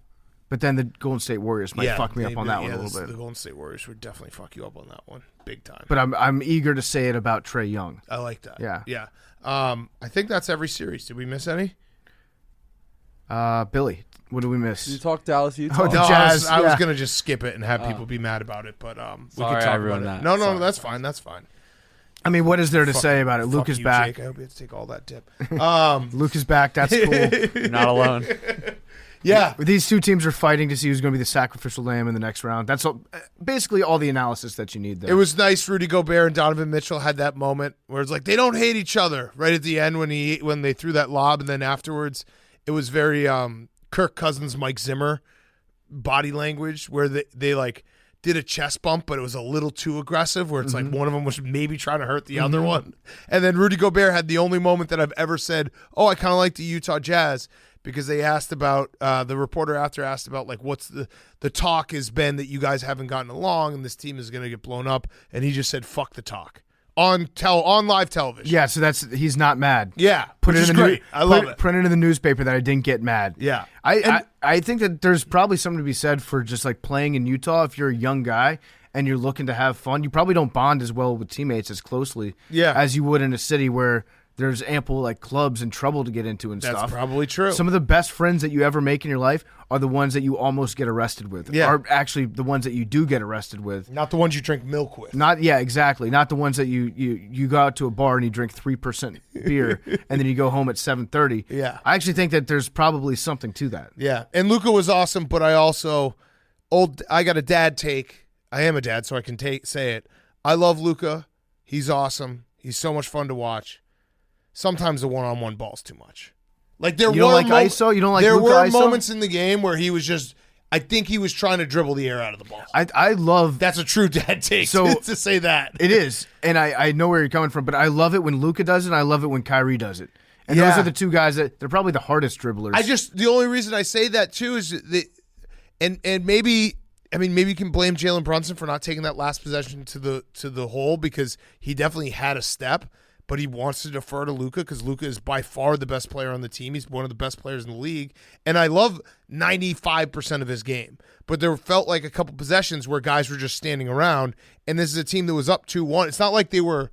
But then the Golden State Warriors might fuck me up on that one a little bit. The Golden State Warriors would definitely fuck you up on that one, big time. But I'm eager to say it about Trae Young. I like that. Yeah. Yeah. I think that's every series. Did we miss any? Billy, What did we miss? You talk Dallas, Utah. Oh, the No, Jazz. I was yeah. gonna just skip it and have people be mad about it, but we Sorry, could talk everyone, about it. that. No, Sorry. that's fine. That's fine. I mean, what is there to Fuck- say about it? fuck Luke is you, back. Jake. I hope you have to take all that dip. Luke is back. That's cool. You're not alone. Yeah. These two teams are fighting to see who's going to be the sacrificial lamb in the next round. That's basically all the analysis that you need there. It was nice. Rudy Gobert and Donovan Mitchell had that moment where it's like they don't hate each other right at the end when they threw that lob, and then afterwards it was very Kirk Cousins, Mike Zimmer body language where they like did a chest bump, but it was a little too aggressive where it's like one of them was maybe trying to hurt the other one. And then Rudy Gobert had the only moment that I've ever said, oh, I kind of like the Utah Jazz, because they asked about, the reporter after asked about like what's the talk has been that you guys haven't gotten along and this team is going to get blown up. And he just said, fuck the talk on live television. Yeah, so he's not mad. Yeah. Put which it is in the great. I love it. Print it in the newspaper that I didn't get mad. Yeah. I think that there's probably something to be said for just like playing in Utah. If you're a young guy and you're looking to have fun, you probably don't bond as well with teammates as closely as you would in a city where there's ample like clubs and trouble to get into and stuff. That's probably true. Some of the best friends that you ever make in your life are the ones that you almost get arrested with. Yeah. Are actually the ones that you do get arrested with. Not the ones you drink milk with. Exactly. Not the ones that you go out to a bar and you drink 3% beer and then you go home at 7:30. Yeah. I actually think that there's probably something to that. Yeah. And Luka was awesome, but I also I got a dad take. I am a dad, so I can say it. I love Luka. He's awesome. He's so much fun to watch. Sometimes the one-on-one ball's too much. Like there You don't were like ISO? You don't like there Luka were ISO? moments in the game where he was just. I think he was trying to dribble the air out of the ball. I love That's a true dad take So- to say that. it is, and I know where you're coming from, but I love it when Luka does it. And I love it when Kyrie does it, and those Yeah. are the two guys that they're probably the hardest dribblers. The only reason I say that too is that, and maybe. I mean, maybe you can blame Jalen Brunson for not taking that last possession to the hole because he definitely had a step, but he wants to defer to Luka because Luka is by far the best player on the team. He's one of the best players in the league, and I love 95% of his game. But there felt like a couple possessions where guys were just standing around, and this is a team that was up 2-1. It's not like they were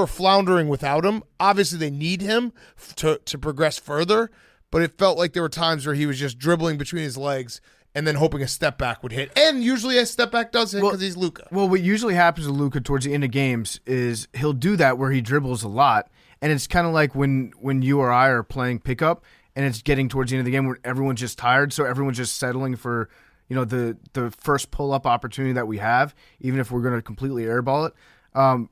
floundering without him. Obviously, they need him to progress further, but it felt like there were times where he was just dribbling between his legs and then hoping a step back would hit. And usually a step back does hit because he's Luka. Well, what usually happens to Luka towards the end of games is he'll do that where he dribbles a lot, and it's kind of like when you or I are playing pickup, and it's getting towards the end of the game where everyone's just tired, so everyone's just settling for the first pull up opportunity that we have, even if we're going to completely airball it.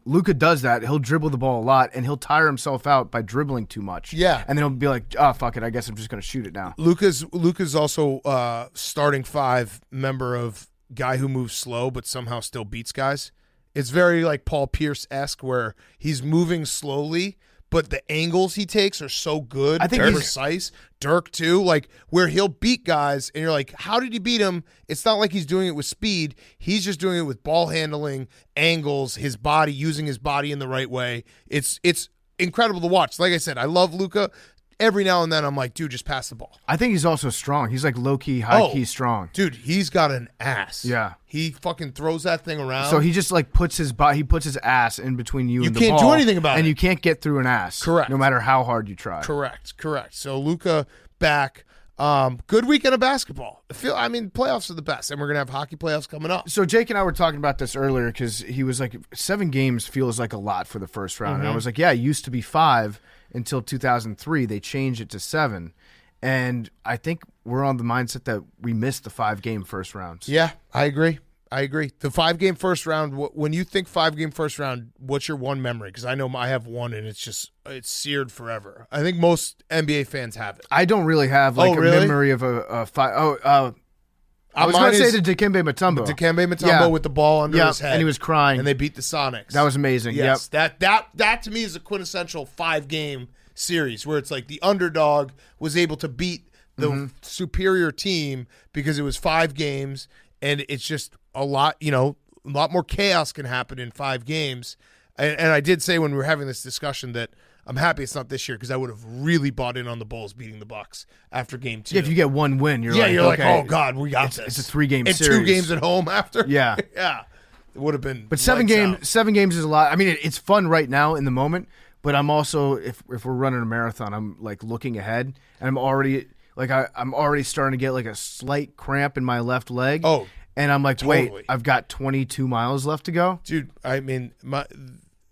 Luka does that. He'll dribble the ball a lot, and he'll tire himself out by dribbling too much. Yeah. And then he'll be like, oh, fuck it, I guess I'm just going to shoot it now. Luka's also starting five member of guy who moves slow but somehow still beats guys. It's very like Paul Pierce-esque where he's moving slowly, but the angles he takes are so good. I think and he's precise. Dirk too, like where he'll beat guys and you're like, how did he beat him? It's not like he's doing it with speed. He's just doing it with ball handling, angles, his body, using his body in the right way. It's incredible to watch. Like I said, I love Luka. Every now and then I'm like, dude, just pass the ball. I think he's also strong. He's like low-key, high-key strong. Dude, he's got an ass. Yeah. He fucking throws that thing around. So he just like puts his ass in between you and the ball. You can't do anything about it. And you can't get through an ass. Correct. No matter how hard you try. Correct. So Luka back. Good weekend of basketball. Playoffs are the best, and we're gonna have hockey playoffs coming up. So Jake and I were talking about this earlier because he was like, 7 games feels like a lot for the first round. And I was like, yeah, it used to be 5 until 2003. They changed it to 7. And I think we're on the mindset that we missed the 5-game first rounds. Yeah, I agree. The 5-game first round, when you think 5-game first round, what's your one memory? Because I know I have one, and it's seared forever. I think most NBA fans have it. I don't really have a memory of a 5. I was going to say the Dikembe Mutombo. With the ball under his head. And he was crying. And they beat the Sonics. That was amazing. Yes, that to me is a quintessential 5-game series where it's like the underdog was able to beat the superior team because it was 5 games, and it's just a lot more chaos can happen in 5 games. And I did say when we were having this discussion that I'm happy it's not this year because I would have really bought in on the Bulls beating the Bucks after game 2. Yeah, if you get one win, you're like, okay, oh God, we got this. It's a 3-game and series. 2 games at home after. Yeah, yeah, it would have been. But 7 games is a lot. I mean, it's fun right now in the moment. But I'm also, if we're running a marathon, I'm like looking ahead, and I'm already Like I'm already starting to get like a slight cramp in my left leg. Oh, and I'm like, totally. wait, I've got 22 miles left to go. Dude, I mean, I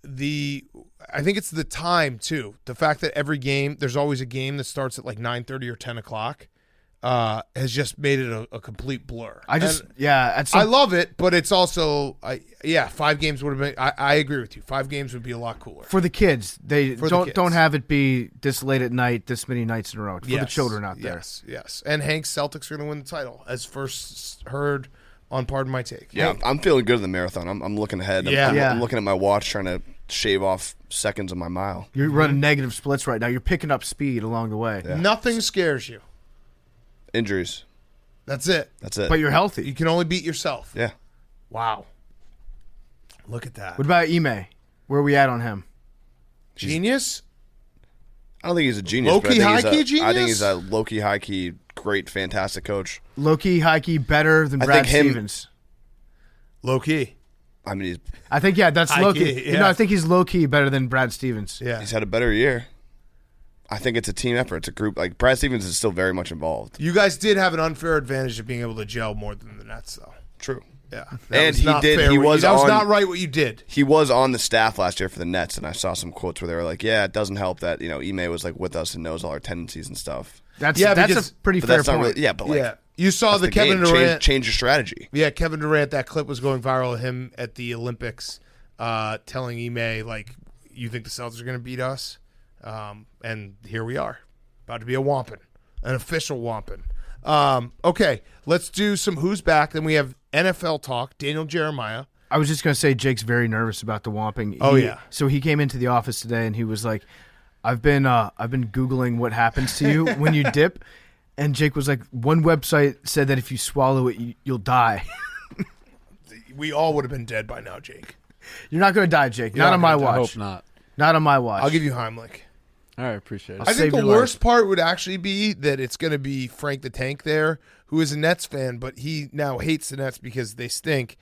think it's the time too. The fact that every game, there's always a game that starts at like 9:30 or 10 o'clock. Has just made it a complete blur. I love it, but it's also 5 games would have been. I agree with you. 5 games would be a lot cooler for the kids. Don't have it be this late at night, this many nights in a row for the children out there. Yes. And Hank's Celtics are going to win the title, as first heard on Pardon My Take. Yeah, Hank. I'm feeling good in the marathon. I'm looking ahead. I'm looking at my watch, trying to shave off seconds of my mile. You're running negative splits right now. You're picking up speed along the way. Yeah. Nothing scares you. Injuries. That's it. But you're healthy. You can only beat yourself. Yeah. Wow. Look at that. What about Ime? Where are we at on him? Genius? I don't think he's a genius. Low-key, high-key genius? I think he's a low-key, high-key, great, fantastic coach. Low-key, high-key better than Brad Stevens. Low-key. I mean, I think, that's low-key. Yeah. No, I think he's low-key better than Brad Stevens. Yeah. He's had a better year. I think it's a team effort. It's a group. Like, Brad Stevens is still very much involved. You guys did have an unfair advantage of being able to gel more than the Nets, though. True. Yeah. And he did. That was on, not right what you did. He was on the staff last year for the Nets, and I saw some quotes where they were like, "Yeah, it doesn't help that Ime was like with us and knows all our tendencies and stuff." That's a pretty fair point. Really, you saw the Kevin Durant change your strategy. Yeah, Kevin Durant. That clip was going viral of him at the Olympics, telling Ime like, "You think the Celtics are going to beat us?" And here we are, about to be a whomping, an official whomping. Okay, let's do some Who's Back. Then we have NFL talk. Daniel Jeremiah. I was just going to say Jake's very nervous about the whomping. Yeah. So he came into the office today and he was like, I've been Googling what happens to you when you dip. And Jake was like, one website said that if you swallow it, you'll die. We all would have been dead by now, Jake. You're not going to die, Jake. Not on my watch. I hope not. Not on my watch. I'll give you Heimlich. All right, appreciate it. I think the worst part would actually be that it's going to be Frank the Tank there, who is a Nets fan, but he now hates the Nets because they stink,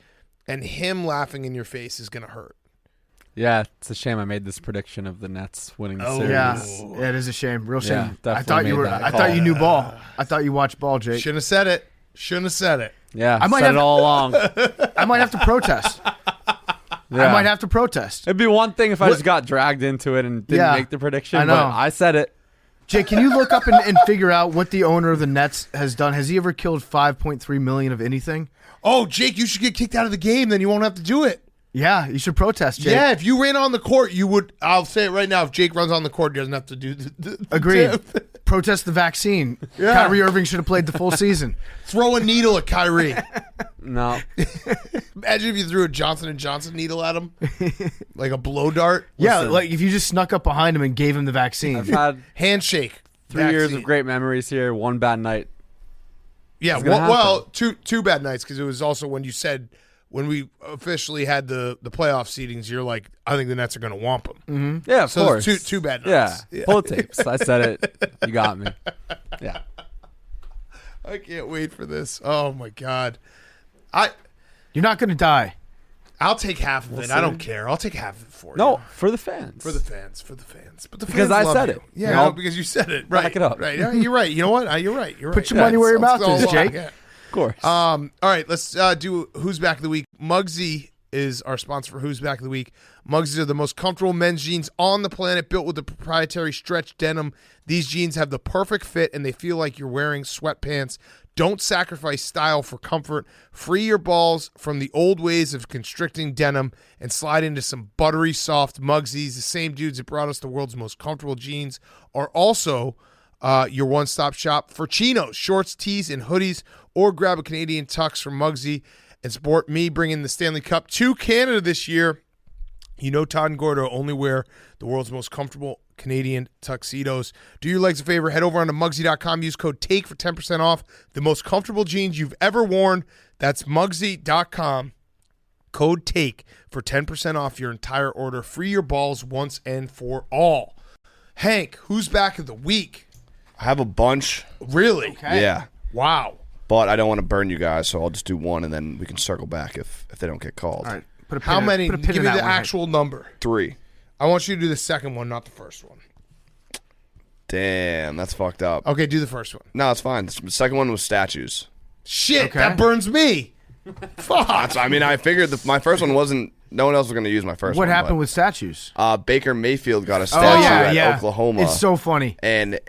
and him laughing in your face is going to hurt. Yeah, it's a shame I made this prediction of the Nets winning the series. Yeah, it is a shame. Real shame. Yeah, I thought you knew ball. I thought you watched ball, Jake. Shouldn't have said it. Yeah, I said it all along. I might have to protest. Yeah. I might have to protest. It'd be one thing if I just got dragged into it and didn't make the prediction, I know. but I said it. Jake, can you look up and figure out what the owner of the Nets has done? Has he ever killed $5.3 million of anything? Oh, Jake, you should get kicked out of the game. Then you won't have to do it. Yeah, you should protest, Jake. Yeah, if you ran on the court, you would. I'll say it right now. If Jake runs on the court, he doesn't have to do the Agreed. Protest the vaccine. Yeah. Kyrie Irving should have played the full season. Throw a needle at Kyrie. No. Imagine if you threw a Johnson & Johnson needle at him. Like a blow dart. Yeah, like if you just snuck up behind him and gave him the vaccine. I've had handshake. 3 years of great memories here. One bad night. Yeah, well, two bad nights, because it was also when you said, when we officially had the playoff seedings, you're like, I think the Nets are going to whomp them. Mm-hmm. Yeah, of course. Two bad nights. Yeah, pull the tapes. I said it. You got me. Yeah. I can't wait for this. Oh, my God. You're not going to die. I'll take half of it. I don't care. I'll take half of it for you. No, for the fans. For the fans. But the because fans I said you. it. Yeah, no, because you said it. Right. Back it up. Right. Yeah, you're right. You know what? You're right. Put your money where your mouth is, Jake. Yeah. Of course. All right, let's do Who's Back of the Week. Muggsy is our sponsor for Who's Back of the Week. Muggsies are the most comfortable men's jeans on the planet, built with the proprietary stretch denim. These jeans have the perfect fit, and they feel like you're wearing sweatpants. Don't sacrifice style for comfort. Free your balls from the old ways of constricting denim and slide into some buttery soft Muggsies. The same dudes that brought us the world's most comfortable jeans are also your one-stop shop for chinos, shorts, tees, and hoodies, or grab a Canadian tux from Muggsy and support me bringing the Stanley Cup to Canada this year. You know Todd and Gordo only wear the world's most comfortable Canadian tuxedos. Do your legs a favor. Head over onto Muggsy.com. Use code TAKE for 10% off the most comfortable jeans you've ever worn. That's Muggsy.com. Code TAKE for 10% off your entire order. Free your balls once and for all. Hank, Who's Back of the Week? I have a bunch. Really? Okay. Yeah. Wow. But I don't want to burn you guys, so I'll just do one, and then we can circle back if they don't get called. All right. How many? Give me the actual number. 3. I want you to do the second one, not the first one. Damn, that's fucked up. Okay, do the first one. No, it's fine. The second one was statues. Shit, that burns me. Fuck. I mean, I figured my first one wasn't. No one else was going to use my first one. What happened with statues? Baker Mayfield got a statue at Oklahoma. It's so funny. And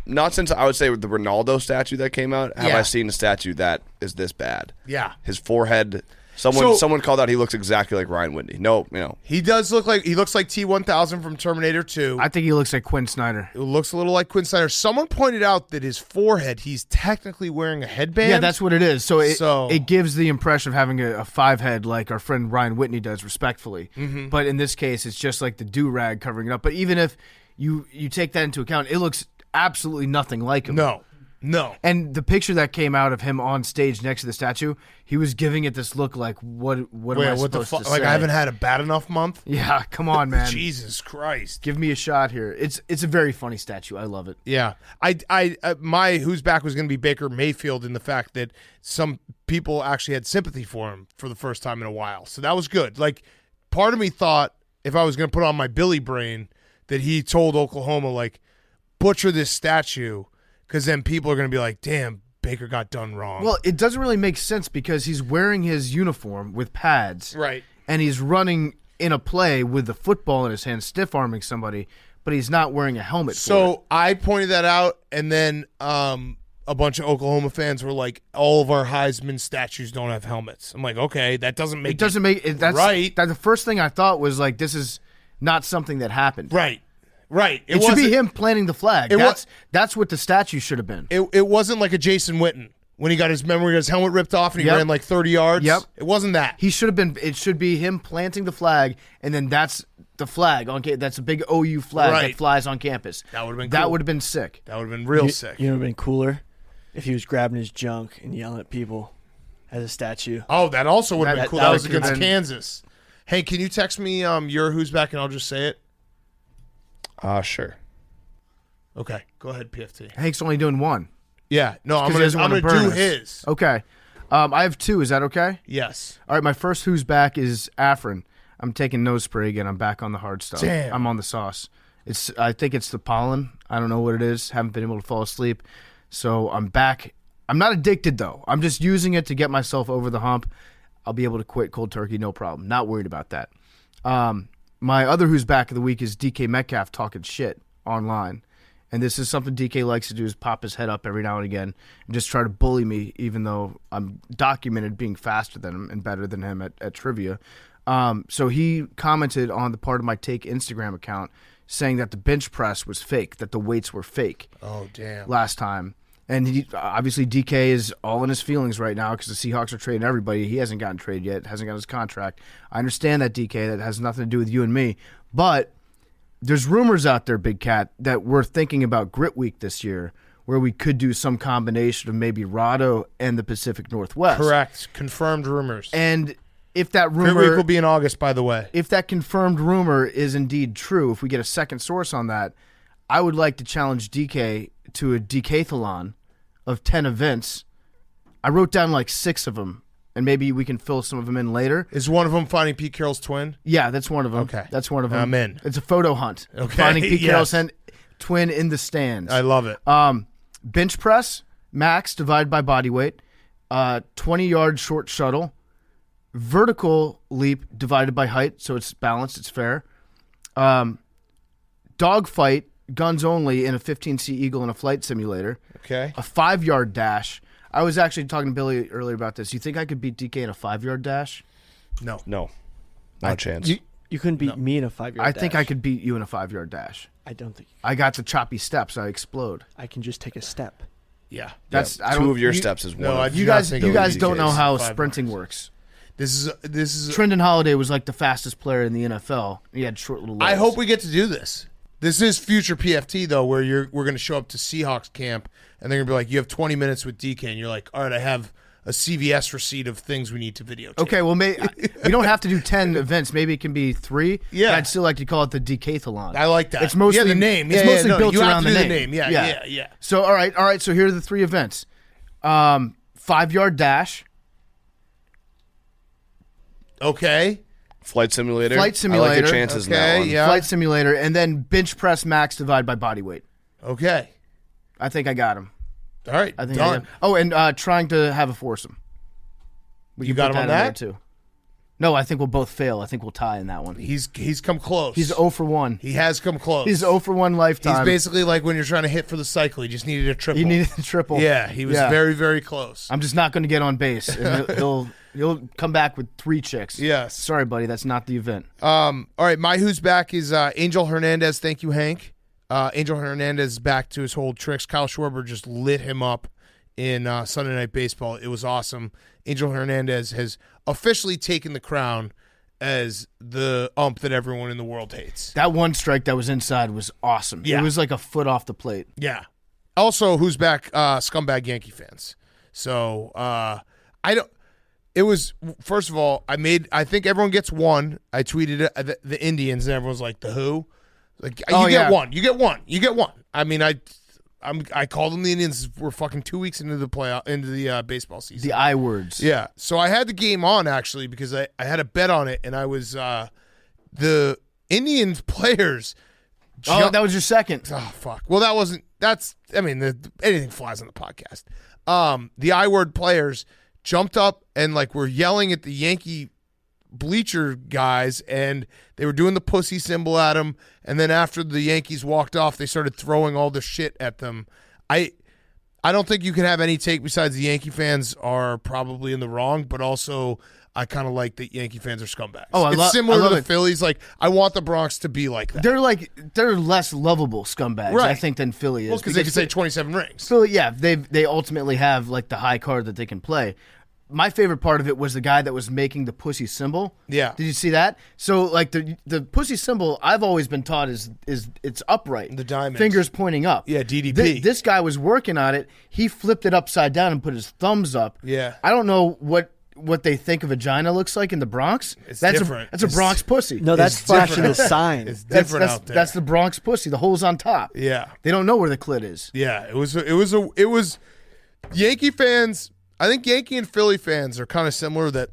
not since I would say the Ronaldo statue that came out have I seen a statue that is this bad. Yeah. His forehead. Someone called out he looks exactly like Ryan Whitney. No, he does look like T-1000 from Terminator 2. I think he looks like Quinn Snyder. It looks a little like Quinn Snyder. Someone pointed out that his forehead, he's technically wearing a headband. Yeah, that's what it is. So it gives the impression of having a five head like our friend Ryan Whitney does, respectfully. Mm-hmm. But in this case, it's just like the do-rag covering it up. But even if you take that into account, it looks absolutely nothing like him. No. And the picture that came out of him on stage next to the statue, he was giving it this look like, what am I supposed to say? Like, I haven't had a bad enough month? Yeah, come on, man. Jesus Christ. Give me a shot here. It's a very funny statue. I love it. Yeah. My who's back was going to be Baker Mayfield in the fact that some people actually had sympathy for him for the first time in a while. So that was good. Like, part of me thought, if I was going to put on my Billy brain, that he told Oklahoma, like, butcher this statue, because then people are going to be like, damn, Baker got done wrong. Well, it doesn't really make sense because he's wearing his uniform with pads. Right. And he's running in a play with the football in his hand, stiff-arming somebody, but he's not wearing a helmet for it. I pointed that out, and then a bunch of Oklahoma fans were like, all of our Heisman statues don't have helmets. I'm like, okay, that doesn't make that's right. The first thing I thought was, like, this is not something that happened. Right. It should be him planting the flag. That's what the statue should have been. It wasn't like a Jason Witten when he got his helmet ripped off and he ran like 30 yards. Yep. It wasn't that. He should have been. It should be him planting the flag, and then that's the flag on. That's a big OU flag that flies on campus. That would have been. That would have been sick. That would have been real sick. You know, would have been cooler if he was grabbing his junk and yelling at people as a statue. Oh, that also would have been cool. That was against been Kansas. Hey, can you text me your who's back and I'll just say it? Sure. Okay, go ahead, PFT. Hank's only doing one. Yeah, no, I'm gonna do his. Okay, I have two. Is that okay? Yes. All right, my first who's back is Afrin. I'm taking nose spray again. I'm back on the hard stuff. Damn. I'm on the sauce. I think it's the pollen. I don't know what it is. Haven't been able to fall asleep, so I'm back. I'm not addicted though. I'm just using it to get myself over the hump. I'll be able to quit cold turkey, no problem. Not worried about that. My other who's back of the week is DK Metcalf talking shit online. And this is something DK likes to do, is pop his head up every now and again and just try to bully me, even though I'm documented being faster than him and better than him at trivia. So he commented on the Part of My Take Instagram account saying that the bench press was fake, that the weights were fake. Oh, damn. Last time. And obviously DK is all in his feelings right now because the Seahawks are trading everybody. He hasn't gotten traded yet, hasn't got his contract. I understand that, DK. That has nothing to do with you and me. But there's rumors out there, Big Cat, that we're thinking about Grit Week this year where we could do some combination of maybe Rado and the Pacific Northwest. Correct. Confirmed rumors. And if that rumor... Grit Week will be in August, by the way. If that confirmed rumor is indeed true, if we get a second source on that, I would like to challenge DK to a decathlon of 10 events. I wrote down like 6 of them, and maybe we can fill some of them in later. Is one of them finding Pete Carroll's twin? Yeah, that's one of them. Okay. That's one of them. I'm in. It's a photo hunt. Okay. Finding Pete Carroll's twin in the stands. I love it. Bench press, max divided by body weight, 20-yard short shuttle, vertical leap divided by height, so it's balanced, it's fair. Dog fight, guns only, in a 15-seat Eagle in a flight simulator. Okay. A 5-yard dash. I was actually talking to Billy earlier about this. You think I could beat DK in a 5-yard dash? No. Not a chance. You couldn't beat me in a 5-yard dash. I think I could beat you in a 5-yard dash. I don't think. I got the choppy steps. I explode. I can just take a step. Yeah. That's two of your steps is one. No, You guys don't know how sprinting works. This is Trendon Holiday was like the fastest player in the NFL. He had short little legs. I hope we get to do this. This is future PFT though, where we're going to show up to Seahawks camp and they're going to be like, you have 20 minutes with DK, and you're like, all right, I have a CVS receipt of things we need to videotape. Okay, well, we don't have to do 10 events. Maybe it can be 3. Yeah, I'd still like to call it the Decathlon. I like that. It's mostly the name. It's mostly built around the name. Yeah. So all right. So here are the 3 events: 5-yard dash. Okay. Flight simulator. I like your chances now. Yeah. Flight simulator, and then bench press max divided by body weight. Okay. I think I got him. All right. I think done. and trying to have a foursome. You got him on that too. No, I think we'll both fail. I think we'll tie in that one. He's come close. He's 0 for 1. He has come close. He's 0 for 1 lifetime. He's basically like when you're trying to hit for the cycle. He just needed a triple. He needed a triple. Yeah, he was very, very close. I'm just not going to get on base. And he'll come back with 3 chicks. Yes. Sorry, buddy. That's not the event. All right, my who's back is Angel Hernandez. Thank you, Hank. Angel Hernandez is back to his old tricks. Kyle Schwarber just lit him up in Sunday Night Baseball. It was awesome. Angel Hernandez has officially taken the crown as the ump that everyone in the world hates. That one strike that was inside was awesome. Yeah. It was like a foot off the plate. Yeah. Also, who's back? Scumbag Yankee fans. So it was, first of all, I think everyone gets one. I tweeted it, the Indians, and everyone's like, the who? Like, you get one. You get one. You get one. I mean, I called them the Indians. We're fucking 2 weeks into the baseball season. The I words. Yeah. So I had the game on, actually, because I had a bet on it, and I was the Indians players. That was your second. Oh, fuck. Well, anything flies on the podcast. The I word players jumped up and were yelling at the Yankee bleacher guys, and they were doing the pussy symbol at him, and then after the Yankees walked off, they started throwing all the shit at them. I don't think you can have any take besides the Yankee fans are probably in the wrong, but also I kind of like that Yankee fans are scumbags. It's similar to the Phillies. I want the Bronx to be like that. They're less lovable scumbags, right, I think, than Philly is. Well, because they can say 27 rings. Philly, yeah, they ultimately have the high card that they can play. My favorite part of it was the guy that was making the pussy symbol. Yeah. Did you see that? So the pussy symbol, I've always been taught is it's upright. The diamond. Fingers pointing up. Yeah, DDP. This guy was working on it. He flipped it upside down and put his thumbs up. Yeah. I don't know what they think a vagina looks like in the Bronx. That's different. That's a Bronx pussy. No, that's flashing a sign. It's different out there. That's the Bronx pussy. The hole's on top. Yeah. They don't know where the clit is. Yeah. It was Yankee fans. I think Yankee and Philly fans are kind of similar, that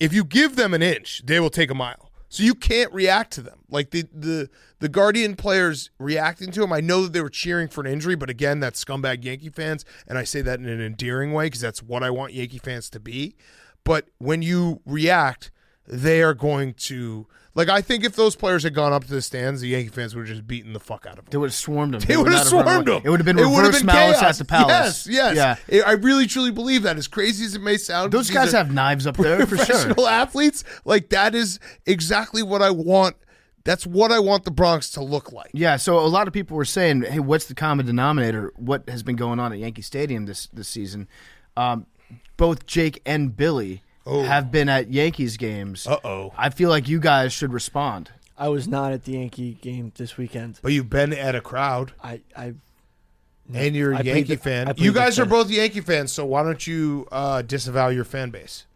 if you give them an inch, they will take a mile. So you can't react to them. Like the Guardian players reacting to him, I know that they were cheering for an injury, but again, that's scumbag Yankee fans, and I say that in an endearing way because that's what I want Yankee fans to be. But when you react, they are going to... I think if those players had gone up to the stands, the Yankee fans would have just beaten the fuck out of them. They would have swarmed them. They would have swarmed them. It would have been reverse malice chaos at the Palace. Yes. Yeah. I really, truly believe that. As crazy as it may sound. Those guys have knives up there, for sure. Professional athletes, that is exactly what I want. That's what I want the Bronx to look like. Yeah, so a lot of people were saying, hey, what's the common denominator? What has been going on at Yankee Stadium this season? Both Jake and Billy have been at Yankees games. Uh-oh. I feel like you guys should respond. I was not at the Yankee game this weekend. But you've been at a crowd. And you're a Yankee fan. You guys are both Yankee fans, so why don't you disavow your fan base?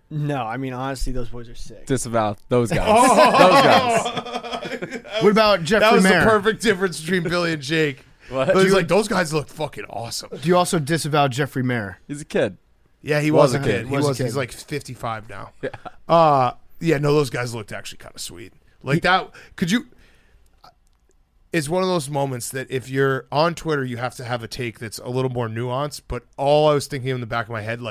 No, I mean, honestly, those boys are sick. Disavow those guys. Those guys. What about Jeffrey That was Mayer? the perfect difference between Billy and Jake. What? But he's those guys look fucking awesome. Do you also disavow Jeffrey Mayer? He's a kid. Yeah, he was a kid. He's He's 55 now. Yeah. No, those guys looked actually kind of sweet. That. Could you? It's one of those moments that if you're on Twitter, you have to have a take that's a little more nuanced. But all I was thinking in the back of my head,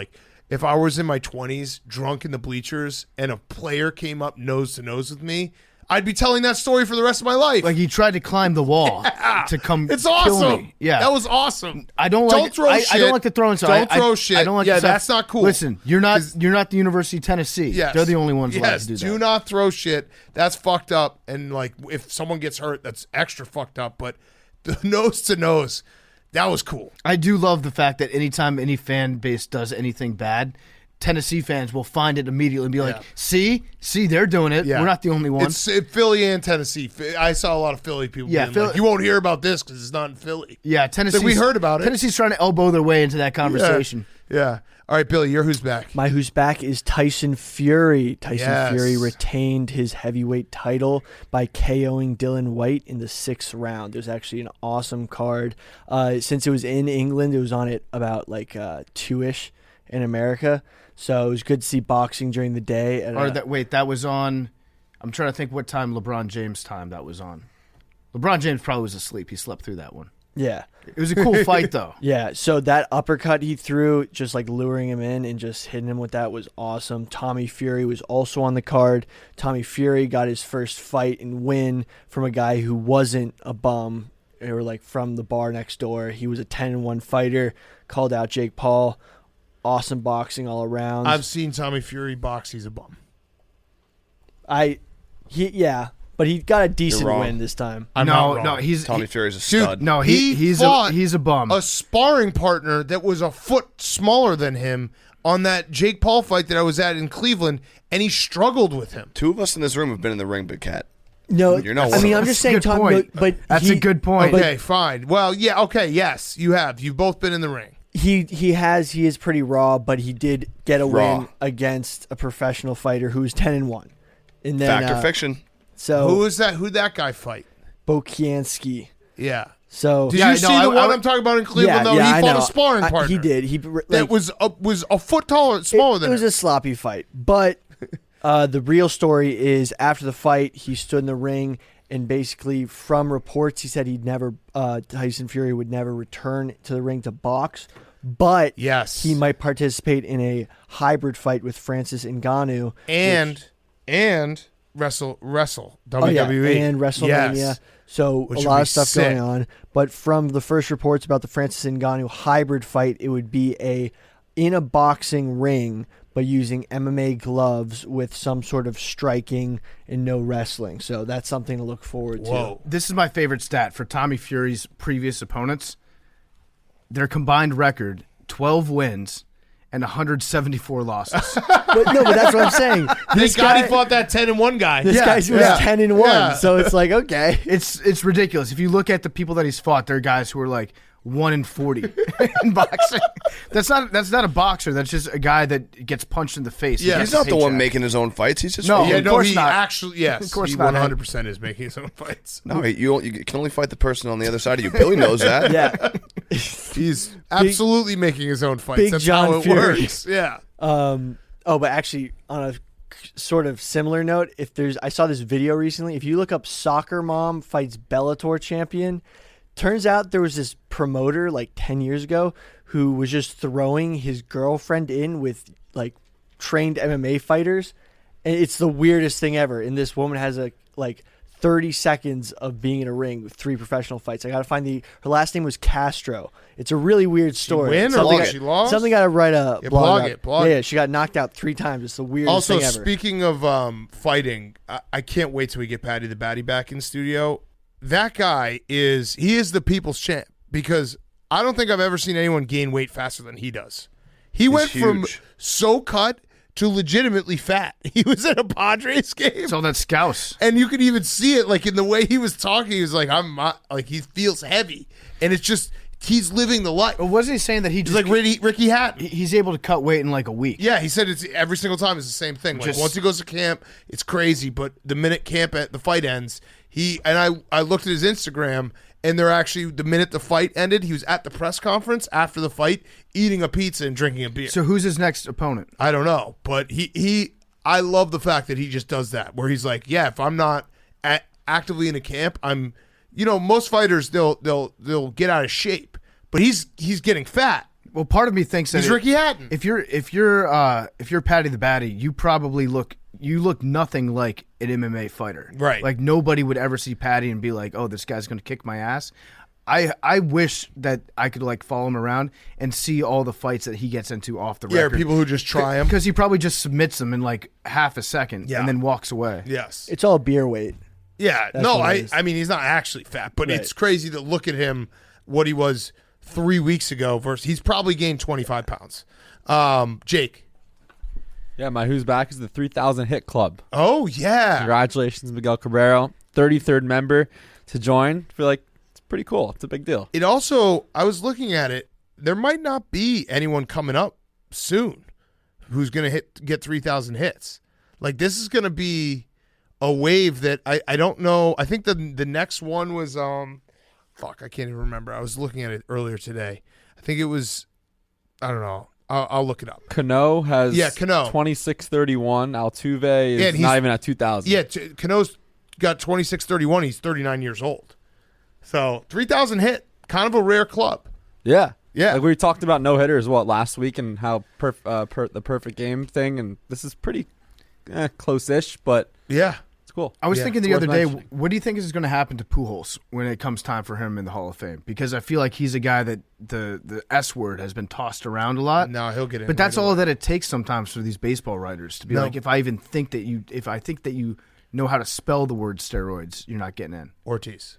if I was in my 20s, drunk in the bleachers, and a player came up nose to nose with me, I'd be telling that story for the rest of my life. He tried to climb the wall to come. It's awesome. Kill me. Yeah, that was awesome. I don't throw shit. I don't like the throwing. So don't throw shit. I don't like. Yeah, that's not cool. Listen, you're not the University of Tennessee. Yes. They're the only ones allowed to do that. Do not throw shit. That's fucked up. And if someone gets hurt, that's extra fucked up. But the nose to nose, that was cool. I do love the fact that anytime any fan base does anything bad, Tennessee fans will find it immediately and be like, see, they're doing it. Yeah. We're not the only one. It's Philly and Tennessee. I saw a lot of Philly people being you won't hear about this because it's not in Philly. Yeah, Tennessee. We heard about it. Tennessee's trying to elbow their way into that conversation. Yeah. All right, Billy, who's back? My who's back is Tyson Fury. Yes. Fury retained his heavyweight title by KOing Dylan White in the 6th round. It was actually an awesome card. Since it was in England, it was on at about 2-ish in America. So it was good to see boxing during the day. That was on. I'm trying to think what time LeBron James time that was on. LeBron James probably was asleep. He slept through that one. Yeah. It was a cool fight, though. Yeah, so that uppercut he threw, just like luring him in and just hitting him with that was awesome. Tommy Fury was also on the card. Tommy Fury got his first fight and win from a guy who wasn't a bum, or like from the bar next door. He was a 10-1 fighter, called out Jake Paul. Awesome boxing all around. I've seen Tommy Fury box. He's a bum. But he got a decent win this time. No, Tommy Fury's a stud. No, he's a bum. A sparring partner that was a foot smaller than him on that Jake Paul fight that I was at in Cleveland, and he struggled with him. 2 of us in this room have been in the ring, Big Cat. No, You're not. I'm just saying, Tom. But that's a good point. Okay, fine. Well, yeah, okay, yes, you have. You've both been in the ring. He is pretty raw, but he did get a win against a professional fighter who's 10-1. And then Fact or fiction? So who'd that guy fight? Bokianski. Yeah. So did you see the one I'm talking about in Cleveland? He fought a sparring partner. He did. That was a foot smaller than him. It was a sloppy fight, but the real story is after the fight, he stood in the ring and basically, from reports, he said Tyson Fury would never return to the ring to box, but he might participate in a hybrid fight with Francis Ngannou and wrestle WWE and WrestleMania. Yes. So a lot of stuff going on. But from the first reports about the Francis Ngannou hybrid fight, it would be in a boxing ring, but using MMA gloves with some sort of striking and no wrestling. So that's something to look forward to. This is my favorite stat for Tommy Fury's previous opponents. Their combined record, 12 wins and 174 losses. but that's what I'm saying. Thank God he fought that 10-1 guy. This guy was 10-1, yeah. So it's like, okay. It's ridiculous. If you look at the people that he's fought, they're guys who are like 1-40 in boxing. That's not a boxer. That's just a guy that gets punched in the face. Yeah, he's not the one making his own fights. He's just of course he not. Actually, yes, of course he 100% is making his own fights. No, you can only fight the person on the other side of you. Billy knows that. Yeah, he's absolutely making his own fights. Big That's John how it Fury. works. Yeah. But actually, on a sort of similar note, I saw this video recently. If you look up "Soccer Mom Fights Bellator Champion," turns out there was this promoter like 10 years ago who was just throwing his girlfriend in with like trained MMA fighters. And it's the weirdest thing ever. And this woman has 30 seconds of being in a ring with 3 professional fights. I got to find her last name was Castro. It's a really weird story. She win or she lost? Something got to write a blog. Blog it. She got knocked out 3 times. It's the weirdest thing ever. Also, speaking of fighting, I can't wait till we get Patty the Batty back in studio. That guy is the people's champ because I don't think I've ever seen anyone gain weight faster than he does. He went from so cut to legitimately fat. He was at a Padres game. It's all that scouse. And you could even see it like in the way he was talking. He was like, he feels heavy. And it's just, he's living the life. Well, wasn't he saying that he's like Ricky Hatton? He's able to cut weight in like a week. Yeah, he said it's every single time is the same thing. Like once he goes to camp, it's crazy. But the minute the fight ends, I looked at his Instagram, and the minute the fight ended, he was at the press conference after the fight, eating a pizza and drinking a beer. So who's his next opponent? I don't know, but I love the fact that he just does that, where he's like, yeah, if I'm not actively in a camp, I'm, most fighters they'll get out of shape, but he's getting fat. Well, part of me thinks that he's Ricky Hatton. If you're Patty the Batty, you probably look nothing like an MMA fighter. Right. Like nobody would ever see Patty and be like, "Oh, this guy's going to kick my ass." I wish that I could like follow him around and see all the fights that he gets into off the record. Yeah, people who just try him because he probably just submits them in like half a second and then walks away. Yes. It's all beer weight. Yeah. I mean he's not actually fat, but it's crazy to look at him what he was 3 weeks ago versus he's probably gained 25 pounds. Jake. Yeah, my who's back is the 3,000 Hit Club. Oh, yeah. Congratulations, Miguel Cabrero. 33rd member to join. I feel like it's pretty cool. It's a big deal. It also, I was looking at it, there might not be anyone coming up soon who's going to get 3,000 hits. Like, this is going to be a wave that I don't know. I think the next one was, I can't even remember. I was looking at it earlier today. I think it was, I don't know. I'll look it up. Cano has 2631. Altuve is not even at 2,000. Yeah, Cano's got 2631. He's 39 years old. So 3,000 hit. kind of a rare club. Yeah. Yeah. Like we talked about no-hitters, last week and how the perfect game thing, and this is pretty close-ish, but yeah. it's cool. I was thinking the other day, mentioning. what do you think is going to happen to Pujols when it comes time for him in the Hall of Fame? Because I feel like he's a guy that the S word has been tossed around a lot. No, he'll get in. But that's all that it takes sometimes for these baseball writers to be like, if I think that you know how to spell the word steroids, you're not getting in. Ortiz.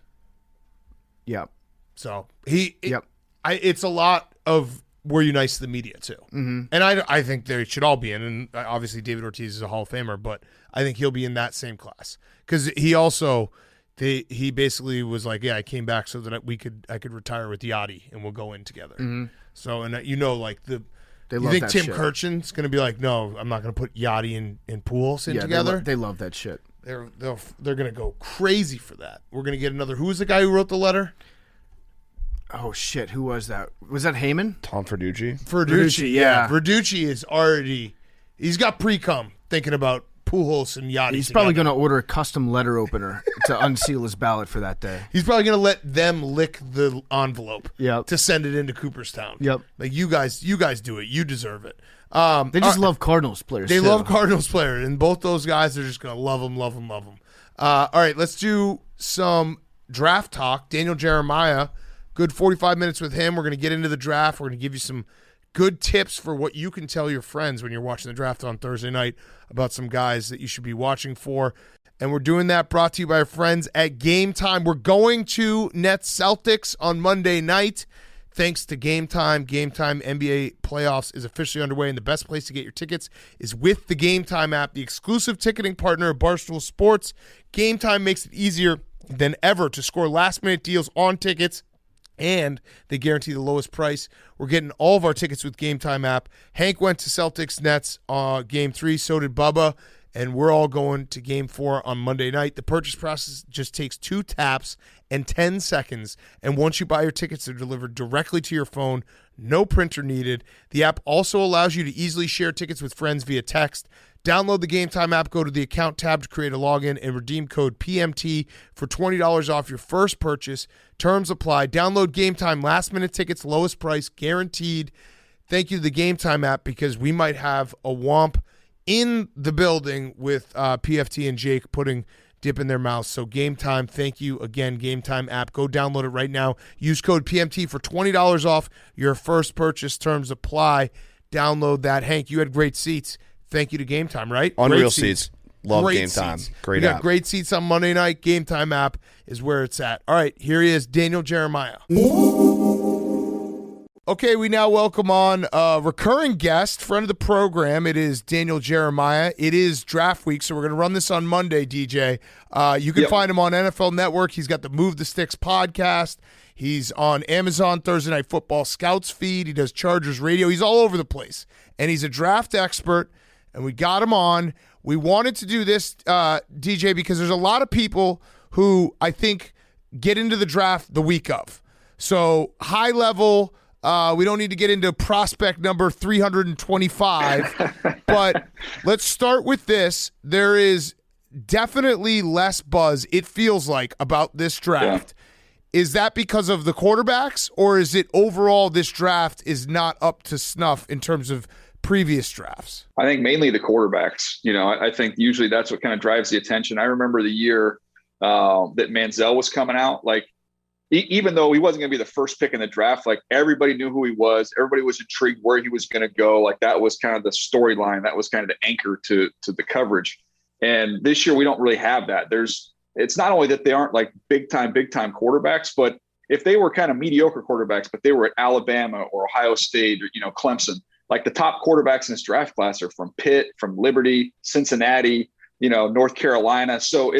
Yep. So Yep. It's a lot of were you nice to the media too, and I think they should all be in. And obviously David Ortiz is a Hall of Famer, but I think he'll be in that same class because he also he basically was like, yeah, I came back so that I could retire with Yachty and we'll go in together. So and like you think Tim Kirchin's going to be like, no, I'm not going to put Yachty and Pujols in together. They love that shit. They're going to go crazy for that. We're going to get another. Who was the guy who wrote the letter? Oh shit! Who was that? Was that Heyman? Tom Verducci. Verducci, yeah. Verducci is already. He's got pre-cum thinking about Pujols and Yachty. He's probably going to order a custom letter opener to unseal his ballot for that day. He's probably going to let them lick the envelope to send it into Cooperstown. Yep. Like you guys do it. You deserve it. They just love Cardinals players. They too. love Cardinals players, and both those guys are just going to love them. All right, let's do some draft talk. Daniel Jeremiah. Good 45 minutes with him. We're going to get into the draft. We're going to give you some good tips for what you can tell your friends when you're watching the draft on Thursday night about some guys that you should be watching for. And we're doing that brought to you by our friends at Game Time. We're going to Nets Celtics on Monday night. Thanks to Game Time. Game Time NBA playoffs is officially underway, and the best place to get your tickets is with the Game Time app, the exclusive ticketing partner of Barstool Sports. Game Time makes it easier than ever to score last-minute deals on tickets, and they guarantee the lowest price. We're getting all of our tickets with Game Time app. Hank went to Celtics Nets Game 3. So did Bubba. And we're all going to Game 4 on Monday night. The purchase process just takes 2 taps and 10 seconds. And once you buy your tickets, they're delivered directly to your phone. No printer needed. The app also allows you to easily share tickets with friends via text. Download the Game Time app, go to the account tab to create a login, and redeem code PMT for $20 off your first purchase. Terms apply. Download Game Time, last-minute tickets, lowest price, guaranteed. Thank you to the Game Time app because we might have a womp in the building with PFT and Jake putting dip in their mouths. So Game Time, thank you again, Game Time app. Go download it right now. Use code PMT for $20 off your first purchase. Terms apply. Download that. Hank, you had great seats. Thank you to Game Time, right? Unreal seats. Love Great Game Time. Seats. Great we app. got great seats on Monday night. Game Time app is where it's at. All right, here he is, Daniel Jeremiah. Okay, we now welcome on a recurring guest, friend of the program. It is Daniel Jeremiah. It is draft week, so we're going to run this on Monday, DJ. You can find him on NFL Network. He's got the Move the Sticks podcast. He's on Amazon Thursday Night Football Scouts feed. He does Chargers radio. He's all over the place, and he's a draft expert. And we got him on. We wanted to do this, DJ, because there's a lot of people who I think get into the draft the week of. So high level, we don't need to get into prospect number 325, but let's start with this. There is definitely less buzz, it feels like, about this draft. Yeah. Is that because of the quarterbacks, or is it overall this draft is not up to snuff in terms of previous drafts? I think mainly the quarterbacks. I think usually that's what kind of drives the attention. I remember the year that Manziel was coming out. Like, even though he wasn't going to be the first pick in the draft, like everybody knew who he was. Everybody was intrigued where he was going to go. Like that was kind of the storyline. That was kind of the anchor to the coverage. And this year we don't really have that. It's not only that they aren't like big time quarterbacks, but if they were kind of mediocre quarterbacks, but they were at Alabama or Ohio State or, Clemson, like the top quarterbacks in this draft class are from Pitt, from Liberty, Cincinnati, North Carolina. So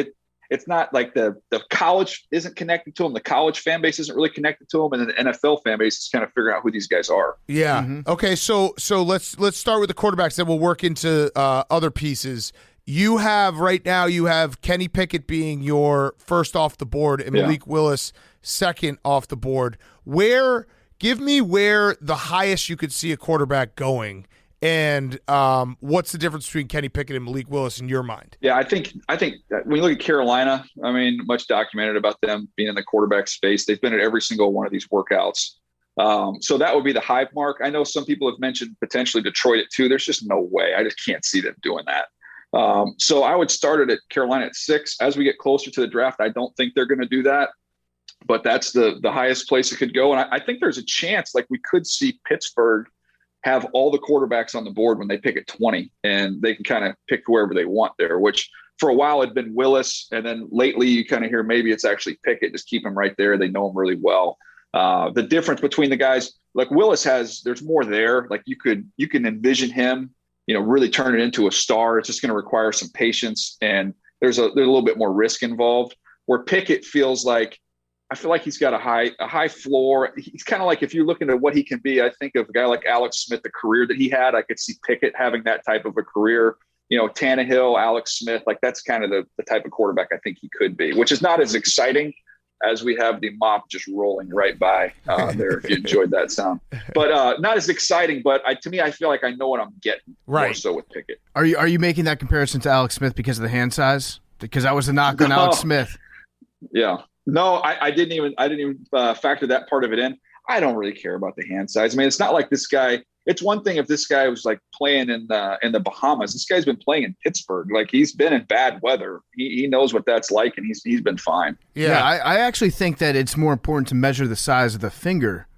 it's not like the college isn't connected to them. The college fan base isn't really connected to them. And then the NFL fan base is kind of figuring out who these guys are. Yeah. Mm-hmm. Okay. So let's start with the quarterbacks, then we'll work into other pieces. You have Kenny Pickett being your first off the board and Malik Willis second off the board. Give me where the highest you could see a quarterback going And what's the difference between Kenny Pickett and Malik Willis in your mind? Yeah, I think that when you look at Carolina, I mean, much documented about them being in the quarterback space. They've been at every single one of these workouts. So that would be the high mark. I know some people have mentioned potentially Detroit at 2. There's just no way. I just can't see them doing that. So I would start it at Carolina at 6. As we get closer to the draft, I don't think they're going to do that. But that's the highest place it could go. And I think there's a chance like we could see Pittsburgh have all the quarterbacks on the board when they pick at 20, and they can kind of pick whoever they want there, which for a while had been Willis. And then lately you kind of hear maybe it's actually Pickett, just keep him right there. They know him really well. The difference between the guys like Willis there's more there. Like you can envision him, really turn it into a star. It's just going to require some patience, and there's a little bit more risk involved, where Pickett feels like, I feel like he's got a high floor. He's kind of like, if you're looking at what he can be, I think of a guy like Alex Smith, the career that he had. I could see Pickett having that type of a career. Tannehill, Alex Smith, like that's kind of the type of quarterback I think he could be, which is not as exciting as we have the mop just rolling right by there. If you enjoyed that sound, but not as exciting. But to me, I feel like I know what I'm getting. Right. More so with Pickett. Are you making that comparison to Alex Smith because of the hand size? Because that was a knock on Alex Smith. Yeah. No, I didn't even factor that part of it in. I don't really care about the hand size. I mean, it's not like this guy. It's one thing if this guy was like playing in the Bahamas. This guy's been playing in Pittsburgh. Like he's been in bad weather. He knows what that's like, and he's been fine. Yeah, I actually think that it's more important to measure the size of the finger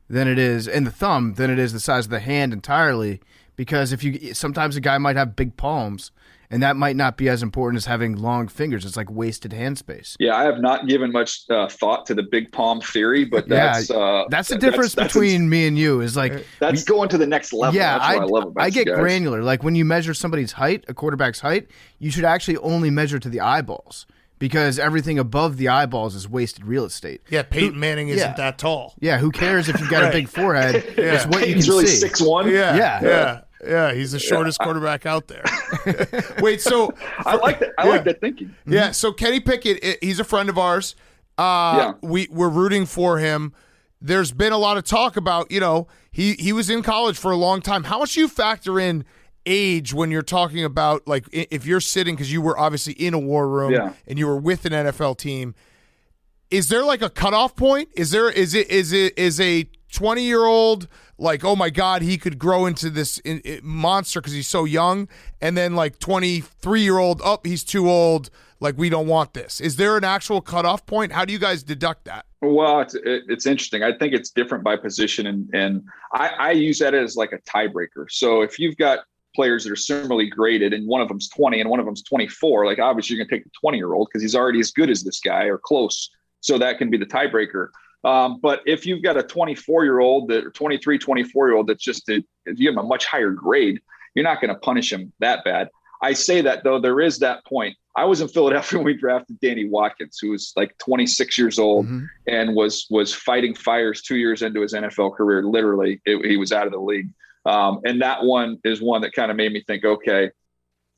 than it is, and the thumb, than it is the size of the hand entirely. Because sometimes a guy might have big palms, and that might not be as important as having long fingers. It's like wasted hand space. Yeah, I have not given much thought to the big palm theory, but that's the difference between me and you. Is like that's going to the next level. Yeah, that's what I love about I get guys. granular. Like when you measure somebody's height, a quarterback's height, you should actually only measure to the eyeballs, because everything above the eyeballs is wasted real estate. Yeah, Peyton Manning isn't that tall. Yeah, who cares if you've got a big forehead? It's what you can He's really see. 6'1". Yeah, he's the shortest quarterback out there. Wait, so I like that. I like that thinking. Yeah, so Kenny Pickett, he's a friend of ours. We're rooting for him. There's been a lot of talk about, he was in college for a long time. How much do you factor in age when you're talking about, like, if you're sitting, because you were obviously in a war room and you were with an NFL team, is there like a cutoff point? Is a 20-year-old like, oh my God, he could grow into this monster because he's so young, and then like 23-year-old, he's too old, like we don't want this? Is there an actual cutoff point? How do you guys deduct that? Well, it's interesting. I think it's different by position, and I use that as like a tiebreaker. So if you've got players that are similarly graded and one of them's 20 and one of them's 24, like obviously you're going to take the 20-year-old because he's already as good as this guy or close. So that can be the tiebreaker. But if you've got a 24-year-old or 23, 24-year-old that's just you give him a much higher grade, you're not going to punish him that bad. I say that, though, there is that point. I was in Philadelphia when we drafted Danny Watkins, who was like 26 years old and was fighting fires 2 years into his NFL career. Literally, he was out of the league. And that one is one that kind of made me think, okay,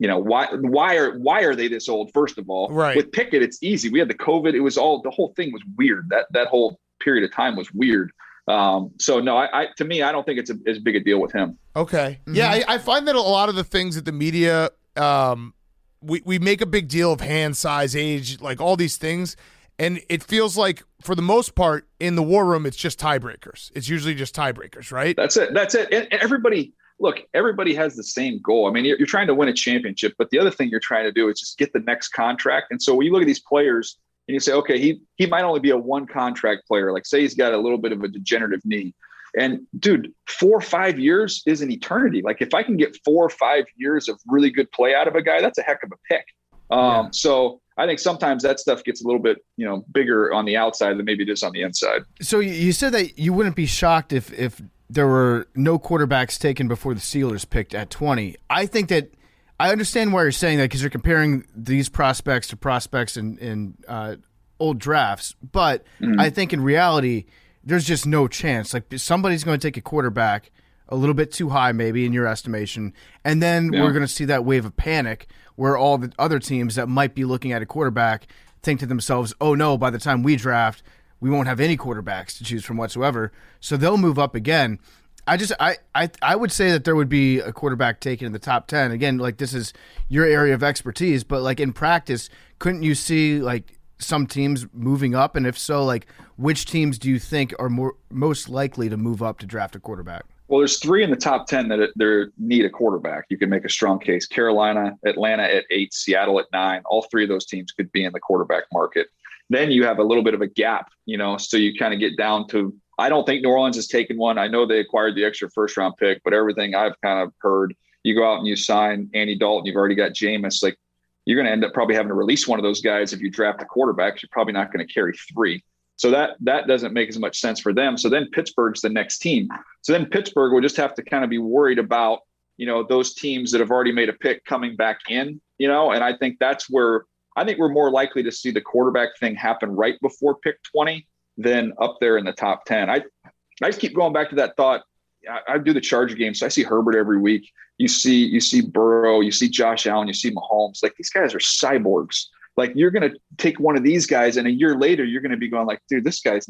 why are they this old? First of all, right. With Pickett, it's easy. We had the COVID. It was the whole thing was weird. That whole period of time was weird. So no, to me, I don't think it's as big a deal with him. Okay. Yeah. I find that a lot of the things that the media, we make a big deal of hand size, age, like all these things. And it feels like, for the most part, in the war room, it's just tiebreakers. It's usually just tiebreakers, right? That's it. And everybody has the same goal. I mean, you're trying to win a championship, but the other thing you're trying to do is just get the next contract. And so when you look at these players and you say, okay, he might only be a one contract player. Like, say he's got a little bit of a degenerative knee. And dude, 4 or 5 years is an eternity. Like, if I can get 4 or 5 years of really good play out of a guy, that's a heck of a pick. So I think sometimes that stuff gets a little bit, bigger on the outside than maybe it is on the inside. So you said that you wouldn't be shocked if there were no quarterbacks taken before the Steelers picked at 20. I think that I understand why you're saying that, because you're comparing these prospects to prospects in old drafts. But I think in reality, there's just no chance. Like, somebody's going to take a quarterback a little bit too high, maybe in your estimation, and then we're going to see that wave of panic where all the other teams that might be looking at a quarterback think to themselves, oh no, by the time we draft, we won't have any quarterbacks to choose from whatsoever. So they'll move up again. I would say that there would be a quarterback taken in the top 10. Again, like this is your area of expertise, but like in practice, couldn't you see like some teams moving up? And if so, like which teams do you think are most likely to move up to draft a quarterback? Well, there's 3 in the top 10 that need a quarterback. You can make a strong case. Carolina, Atlanta at 8, Seattle at 9. All 3 of those teams could be in the quarterback market. Then you have a little bit of a gap, so you kind of get down to, I don't think New Orleans has taken one. I know they acquired the extra first-round pick, but everything I've kind of heard, you go out and you sign Andy Dalton, you've already got Jameis. Like, you're going to end up probably having to release one of those guys if you draft a quarterback. You're probably not going to carry 3. So that doesn't make as much sense for them. So then Pittsburgh's the next team. So then Pittsburgh will just have to kind of be worried about, those teams that have already made a pick coming back in, and I think that's where I think we're more likely to see the quarterback thing happen right before pick 20 than up there in the top 10. I just keep going back to that thought. I do the Charger game, so I see Herbert every week. You see Burrow, you see Josh Allen, you see Mahomes. Like, these guys are cyborgs. Like, you're going to take one of these guys, and a year later, you're going to be going like, dude, this guy's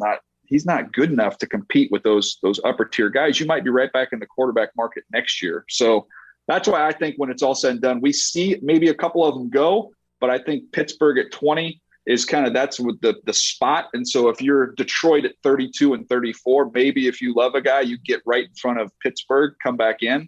he's not good enough to compete with those upper tier guys. You might be right back in the quarterback market next year. So that's why I think when it's all said and done, we see maybe a couple of them go, but I think Pittsburgh at 20 is kind of, that's with the spot. And so if you're Detroit at 32 and 34, maybe if you love a guy, you get right in front of Pittsburgh, come back in.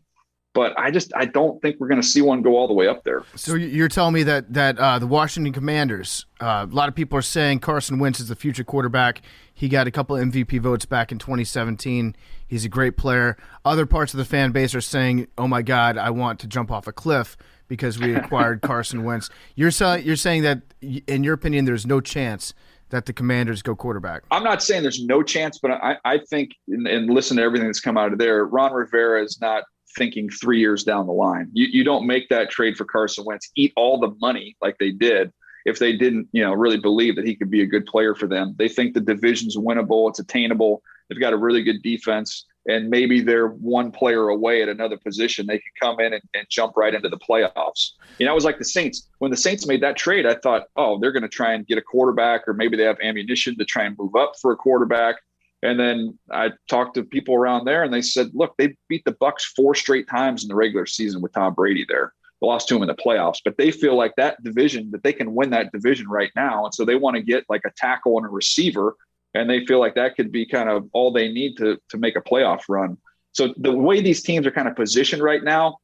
But I don't think we're going to see one go all the way up there. So you're telling me that the Washington Commanders, a lot of people are saying Carson Wentz is the future quarterback. He got a couple of MVP votes back in 2017. He's a great player. Other parts of the fan base are saying, oh, my God, I want to jump off a cliff because we acquired Carson Wentz. You're saying that, in your opinion, there's no chance that the Commanders go quarterback. I'm not saying there's no chance, but I think, and listen to everything that's come out of there, Ron Rivera is not thinking 3 years down the line. You don't make that trade for Carson Wentz, eat all the money like they did if they didn't, really believe that he could be a good player for them. They think the division's winnable, it's attainable. They've got a really good defense, and maybe they're one player away at another position. They could come in and jump right into the playoffs. It was like the Saints. When the Saints made that trade, I thought, oh, they're going to try and get a quarterback, or maybe they have ammunition to try and move up for a quarterback. And then I talked to people around there, and they said, look, they beat the Bucs 4 straight times in the regular season with Tom Brady there. They lost to him in the playoffs, but they feel like that division, that they can win that division right now. And so they want to get like a tackle and a receiver, and they feel like that could be kind of all they need to make a playoff run. So the way these teams are kind of positioned right now,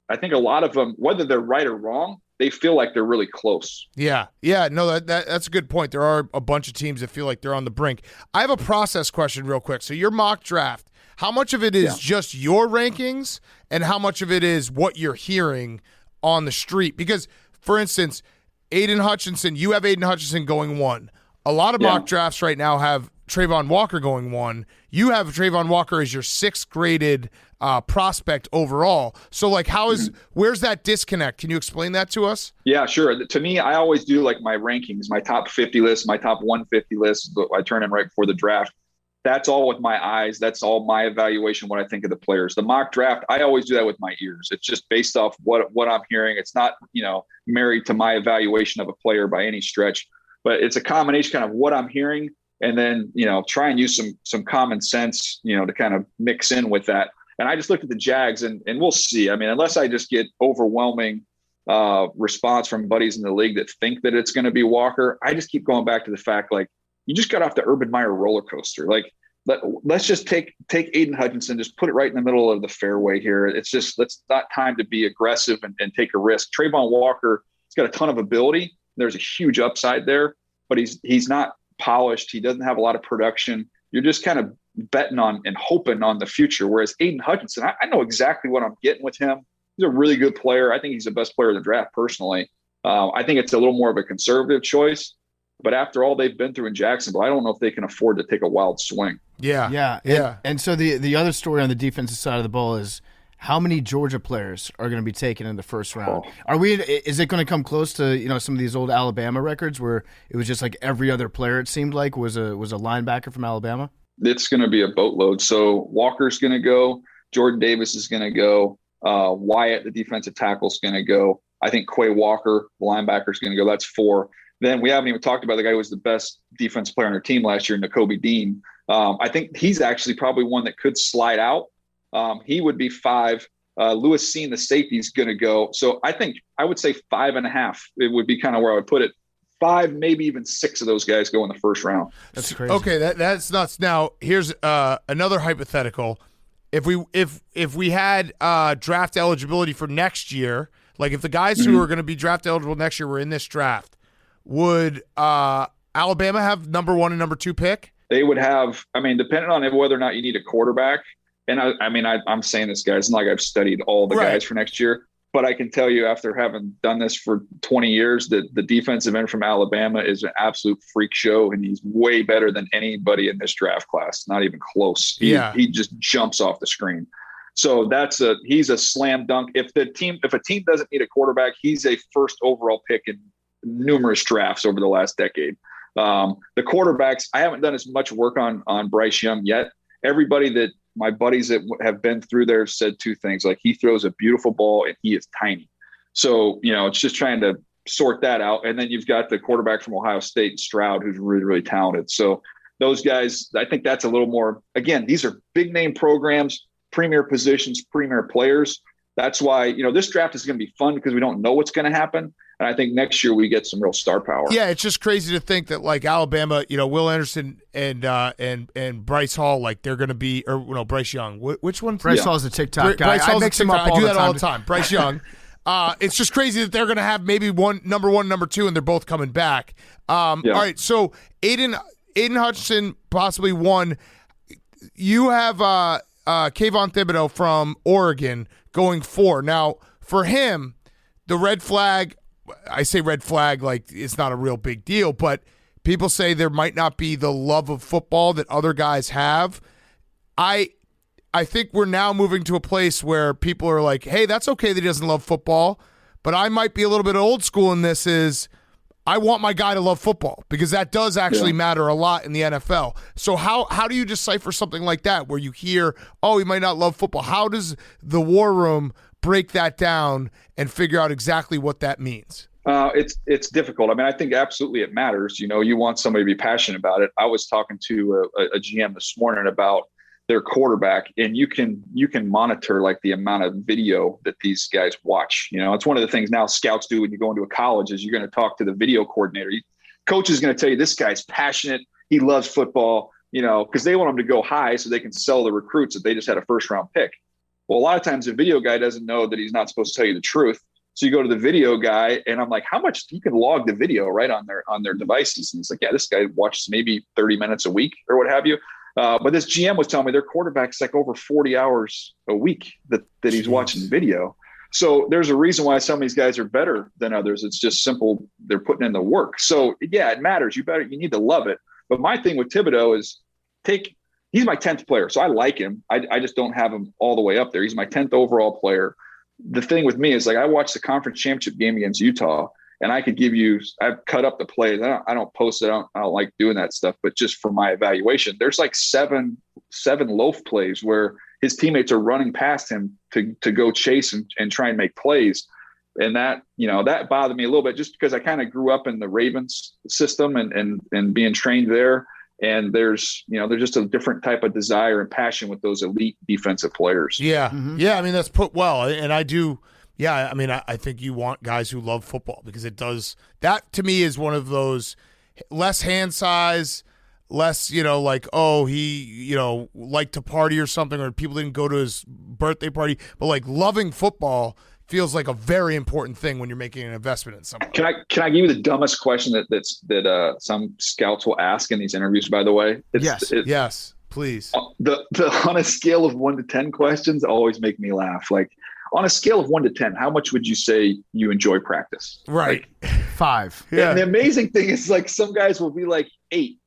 I think a lot of them, whether they're right or wrong, they feel like they're really close. Yeah. No, that's a good point. There are a bunch of teams that feel like they're on the brink. I have a process question real quick. So your mock draft, how much of it is just your rankings and how much of it is what you're hearing on the street? Because, for instance, Aiden Hutchinson, you have Aiden Hutchinson going 1. A lot of mock drafts right now have Trayvon Walker going 1. You have Trayvon Walker as your 6th graded prospect overall. So, like, where's that disconnect? Can you explain that to us? Yeah, sure. To me, I always do like my rankings, my top 50 list, my top 150 list. I turn in right before the draft. That's all with my eyes. That's all my evaluation, what I think of the players. The mock draft, I always do that with my ears. It's just based off what I'm hearing. It's not, married to my evaluation of a player by any stretch, but it's a combination kind of what I'm hearing, and then, try and use some common sense, to kind of mix in with that. And I just looked at the Jags, and we'll see. I mean, unless I just get overwhelming response from buddies in the league that think that it's going to be Walker, I just keep going back to the fact, like, you just got off the Urban Meyer roller coaster. Like, let's just take Aiden Hutchinson, just put it right in the middle of the fairway here. It's not time to be aggressive and take a risk. Trayvon Walker, he's got a ton of ability. There's a huge upside there, but he's not polished. He doesn't have a lot of production. You're just kind of betting on and hoping on the future. Whereas Aiden Hutchinson, I know exactly what I'm getting with him. He's a really good player. I think he's the best player in the draft personally. I think it's a little more of a conservative choice. But after all they've been through in Jacksonville, I don't know if they can afford to take a wild swing. Yeah. And so the other story on the defensive side of the ball is how many Georgia players are going to be taken in the first round? Is it going to come close to some of these old Alabama records where it was just like every other player it seemed like was a linebacker from Alabama? It's going to be a boatload. So Walker's going to go. Jordan Davis is going to go. Wyatt, the defensive tackle, is going to go. I think Quay Walker, the linebacker, is going to go. That's 4. Then we haven't even talked about the guy who was the best defense player on our team last year, Nakobe Dean. I think he's actually probably one that could slide out. He would be 5. Lewis Cine, the safety, is going to go. So I would say 5.5. It would be kind of where I would put it. 5, maybe even 6 of those guys go in the first round. That's crazy. Okay, that's nuts. Now here's another hypothetical. If we had draft eligibility for next year, like if the guys who are going to be draft eligible next year were in this draft, would Alabama have number 1 and number 2 pick? They would have. I mean, depending on whether or not you need a quarterback. And I'm saying this, guys, it's not like I've studied all the guys for next year, but I can tell you after having done this for 20 years that the defensive end from Alabama is an absolute freak show, and he's way better than anybody in this draft class. Not even close. He just jumps off the screen. So he's a slam dunk. If a team doesn't need a quarterback, he's a first overall pick in numerous drafts over the last decade. The quarterbacks, I haven't done as much work on Bryce Young yet. Everybody that my buddies that have been through there said 2 things. Like, he throws a beautiful ball and he is tiny. So, it's just trying to sort that out. And then you've got the quarterback from Ohio State, Stroud, who's really, really talented. So those guys, I think that's a little more, again, these are big name programs, premier positions, premier players. That's why, this draft is going to be fun because we don't know what's going to happen. And I think next year we get some real star power. Yeah, it's just crazy to think that like Alabama, Will Anderson and Bryce Hall, like they're going to be, or Bryce Young. Which one? Bryce Hall's a TikTok guy. Bryce Hall's I mix him up all do the that all the time. Bryce Young. It's just crazy that they're going to have maybe number 1, number 2, and they're both coming back. All right, so Aiden Hutchinson possibly 1. You have Kayvon Thibodeau from Oregon going 4. Now for him, the red flag. I say red flag like it's not a real big deal, but people say there might not be the love of football that other guys have. I think we're now moving to a place where people are like, hey, that's okay that he doesn't love football, but I might be a little bit old school in this is I want my guy to love football because that does actually matter a lot in the NFL. So how do you decipher something like that where you hear, oh, he might not love football? How does the war room break that down and figure out exactly what that means? It's difficult. I mean, I think absolutely it matters. You want somebody to be passionate about it. I was talking to a GM this morning about their quarterback, and you can monitor like the amount of video that these guys watch. It's one of the things now scouts do when you go into a college is you're going to talk to the video coordinator. Coach is going to tell you this guy's passionate. He loves football, because they want him to go high so they can sell the recruits that they just had a first round pick. Well, a lot of times the video guy doesn't know that he's not supposed to tell you the truth. So you go to the video guy and I'm like, how much you can log the video right on their devices? And he's like, yeah, this guy watches maybe 30 minutes a week or what have you. But this GM was telling me their quarterback's like over 40 hours a week that he's watching video. So there's a reason why some of these guys are better than others. It's just simple. They're putting in the work. So yeah, it matters. You need to love it. But my thing with Thibodeau is he's my 10th player, so I like him. I just don't have him all the way up there. He's my 10th overall player. The thing with me is like I watched the conference championship game against Utah, and I've cut up the plays. I don't post it. I don't like doing that stuff, but just for my evaluation, there's like seven loaf plays where his teammates are running past him to go chase and try and make plays. And that bothered me a little bit just because I kind of grew up in the Ravens system and being trained there. And there's just a different type of desire and passion with those elite defensive players. Yeah. Mm-hmm. Yeah. I mean, that's put well. And I do. Yeah. I mean, I think you want guys who love football because it does. That to me is one of those less hand size, less, like, oh, he, liked to party or something, or people didn't go to his birthday party, but like loving football feels like a very important thing when you're making an investment in someone. Can I give you the dumbest question that some scouts will ask in these interviews, by the way? Yes, please. The on a scale of 1 to 10 questions always make me laugh. Like on a scale of 1 to 10, how much would you say you enjoy practice? Right. Like, 5. Yeah. And the amazing thing is like some guys will be like 8.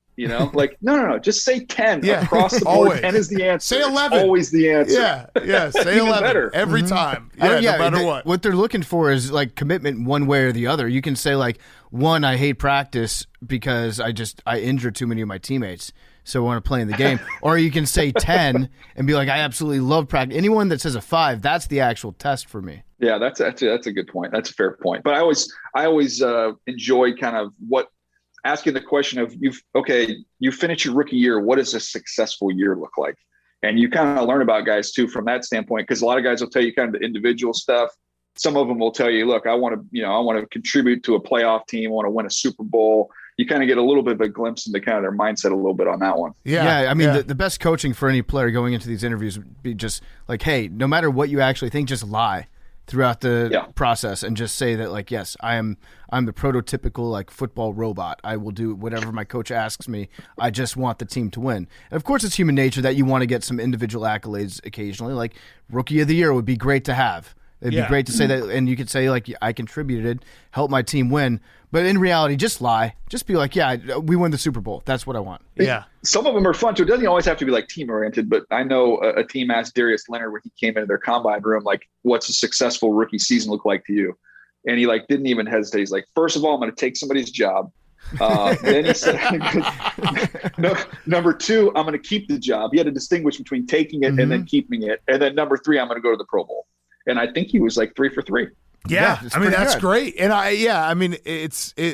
Like, no, just say 10 across the board. Always. 10 is the answer. Say 11. It's always the answer. Yeah. Say 11 better. every time. No matter what. What they're looking for is like commitment one way or the other. You can say like 1, I hate practice because I injure too many of my teammates, so I want to play in the game. Or you can say 10 and be like, I absolutely love practice. Anyone that says a 5, that's the actual test for me. Yeah, that's a good point. That's a fair point. But I always enjoy kind of asking the question of you finish your rookie year. What does a successful year look like? And you kind of learn about guys too from that standpoint, because a lot of guys will tell you kind of the individual stuff. Some of them will tell you, look, I want to contribute to a playoff team. I want to win a Super Bowl. You kind of get a little bit of a glimpse into kind of their mindset a little bit on that one. Yeah. I mean, the best coaching for any player going into these interviews would be just like, hey, no matter what you actually think, just lie throughout the process and just say that, like, yes, I'm the prototypical like football robot. I will do whatever my coach asks me. I just want the team to win. And of course, it's human nature that you want to get some individual accolades occasionally. Like Rookie of the Year would be great to have. It'd be great to say that, and you could say, like, I contributed, helped my team win. But in reality, just lie. Just be like, we won the Super Bowl. That's what I want. Yeah. Some of them are fun, too. It doesn't always have to be, like, team-oriented, but I know a team asked Darius Leonard when he came into their combine room, like, what's a successful rookie season look like to you? And he, like, didn't even hesitate. He's like, first of all, I'm going to take somebody's job. Then he said, number two, I'm going to keep the job. He had to distinguish between taking it and then keeping it. And then number three, I'm going to go to the Pro Bowl. And I think he was like 3 for 3. Yeah, I mean, that's great. And I mean,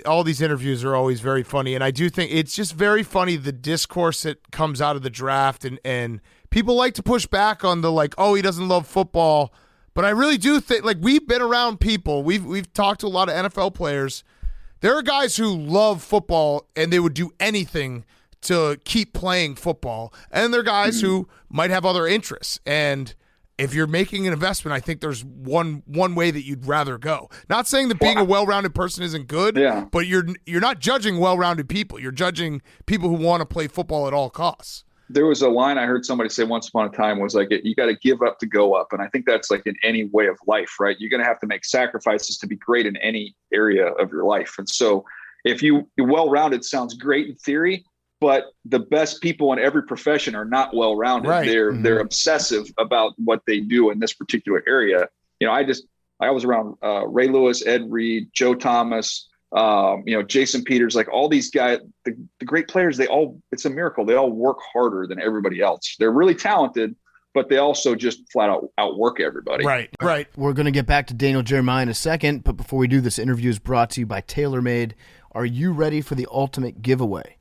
all these interviews are always very funny. And I do think it's just very funny, the discourse that comes out of the draft. And people like to push back on the, like, oh, he doesn't love football. But I really do think, like, we've been around people. We've talked to a lot of NFL players. There are guys who love football and they would do anything to keep playing football. And there are guys who might have other interests. And if you're making an investment, I think there's one way that you'd rather go. Not saying that being a well-rounded person isn't good, but you're not judging well-rounded people. You're judging people who want to play football at all costs. There was a line I heard somebody say once upon a time was like, you got to give up to go up. And I think that's like in any way of life, right? You're going to have to make sacrifices to be great in any area of your life. And so if you're well-rounded, sounds great in theory, but the best people in every profession are not well-rounded. Right. They're obsessive about what they do in this particular area. You know, I was around Ray Lewis, Ed Reed, Joe Thomas, Jason Peters, like all these guys, the great players, it's a miracle. They all work harder than everybody else. They're really talented, but they also just flat out outwork everybody. Right. We're going to get back to Daniel Jeremiah in a second, but before we do, this interview is brought to you by TaylorMade. Are you ready for the ultimate giveaway?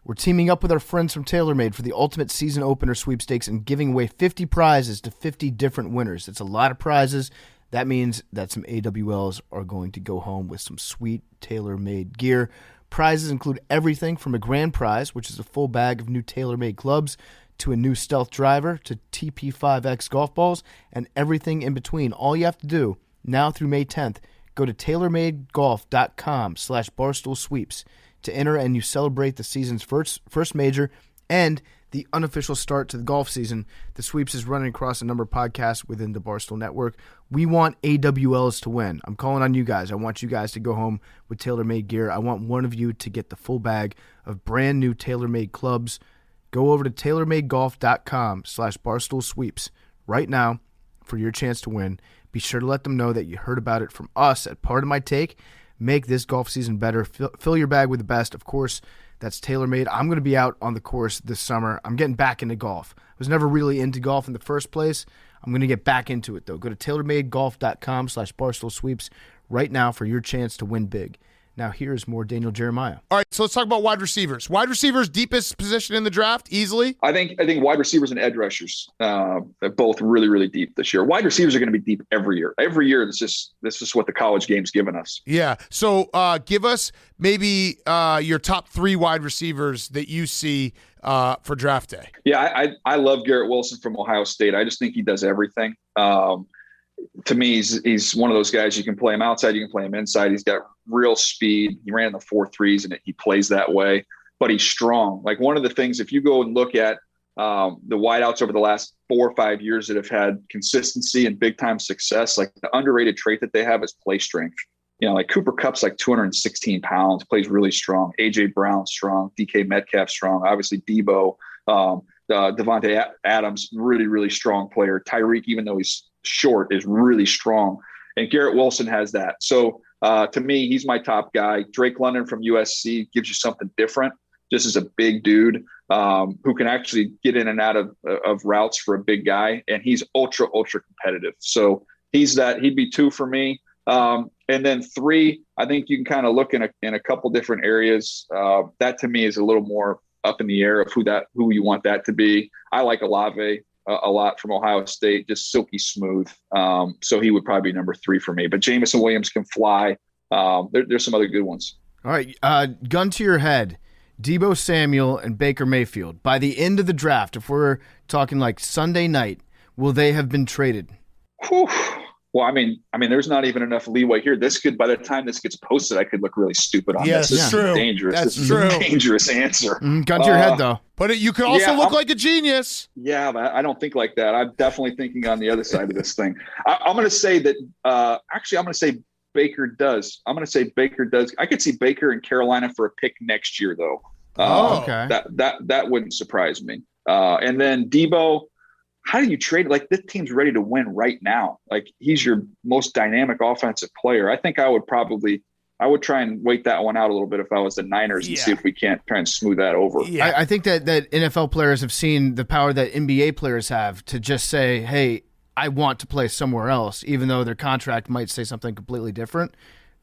We're teaming up with our friends from TaylorMade for the ultimate season opener sweepstakes and giving away 50 prizes to 50 different winners. It's a lot of prizes. That means that some AWLs are going to go home with some sweet TaylorMade gear. Prizes include everything from a grand prize, which is a full bag of new TaylorMade clubs, to a new Stealth driver, to TP5X golf balls, and everything in between. All you have to do, now through May 10th, go to TaylorMadeGolf.com/BarstoolSweeps to enter, and you celebrate the season's first major and the unofficial start to the golf season. The Sweeps is running across a number of podcasts within the Barstool Network. We want AWLs to win. I'm calling on you guys. I want you guys to go home with TaylorMade gear. I want one of you to get the full bag of brand new TaylorMade clubs. Go over to TaylorMadeGolf.com/BarstoolSweeps right now for your chance to win. Be sure to let them know that you heard about it from us at Part of My Take. Make this golf season better. Fill your bag with the best. Of course, that's TaylorMade. I'm going to be out on the course this summer. I'm getting back into golf. I was never really into golf in the first place. I'm going to get back into it, though. Go to TaylorMadeGolf.com/BarstoolSweeps right now for your chance to win big. Now here's more Daniel Jeremiah. All right, so let's talk about wide receivers. Wide receivers, deepest position in the draft, easily? I think wide receivers and edge rushers, they're both really, really deep this year. Wide receivers are going to be deep every year. Every year, this is what the college game's given us. Yeah, so give us maybe your top 3 wide receivers that you see for draft day. Yeah, I love Garrett Wilson from Ohio State. I just think he does everything. To me, he's one of those guys, you can play him outside, you can play him inside. He's got real speed. He ran in the 4.3s and he plays that way, but he's strong. Like one of the things, if you go and look at the wideouts over the last 4 or 5 years that have had consistency and big time success, like the underrated trait that they have is play strength. You know, like Cooper Kupp's like 216 pounds, plays really strong. AJ Brown strong, DK Metcalf strong, obviously Debo, Devontae Adams, really, really strong player. Tyreek, even though he's short, is really strong. And Garrett Wilson has that. So to me, he's my top guy. Drake London from USC gives you something different. Just as a big dude who can actually get in and out of routes for a big guy. And he's ultra, ultra competitive. So he'd be 2 for me. And then 3, I think you can kind of look in a couple different areas. That to me is a little more up in the air of who you want that to be. I like Olave a lot from Ohio State, just silky smooth. So he would probably be number 3 for me. But Jamison Williams can fly. There's some other good ones. All right, gun to your head. Deebo Samuel and Baker Mayfield. By the end of the draft, if we're talking like Sunday night, will they have been traded? Whew. Well, I mean, there's not even enough leeway here. By the time this gets posted, I could look really stupid on this. This is dangerous. This is a dangerous answer. Gun to your head, though. But you could also look like a genius. Yeah, but I don't think like that. I'm definitely thinking on the other side of this thing. I'm going to say that. Actually, I'm going to say Baker does. I could see Baker in Carolina for a pick next year, though. Okay. That wouldn't surprise me. And then Deebo. How do you trade? Like, this team's ready to win right now. Like, he's your most dynamic offensive player. I think I would try and wait that one out a little bit if I was the Niners and see if we can't try and smooth that over. Yeah. I think that NFL players have seen the power that NBA players have to just say, hey, I want to play somewhere else, even though their contract might say something completely different.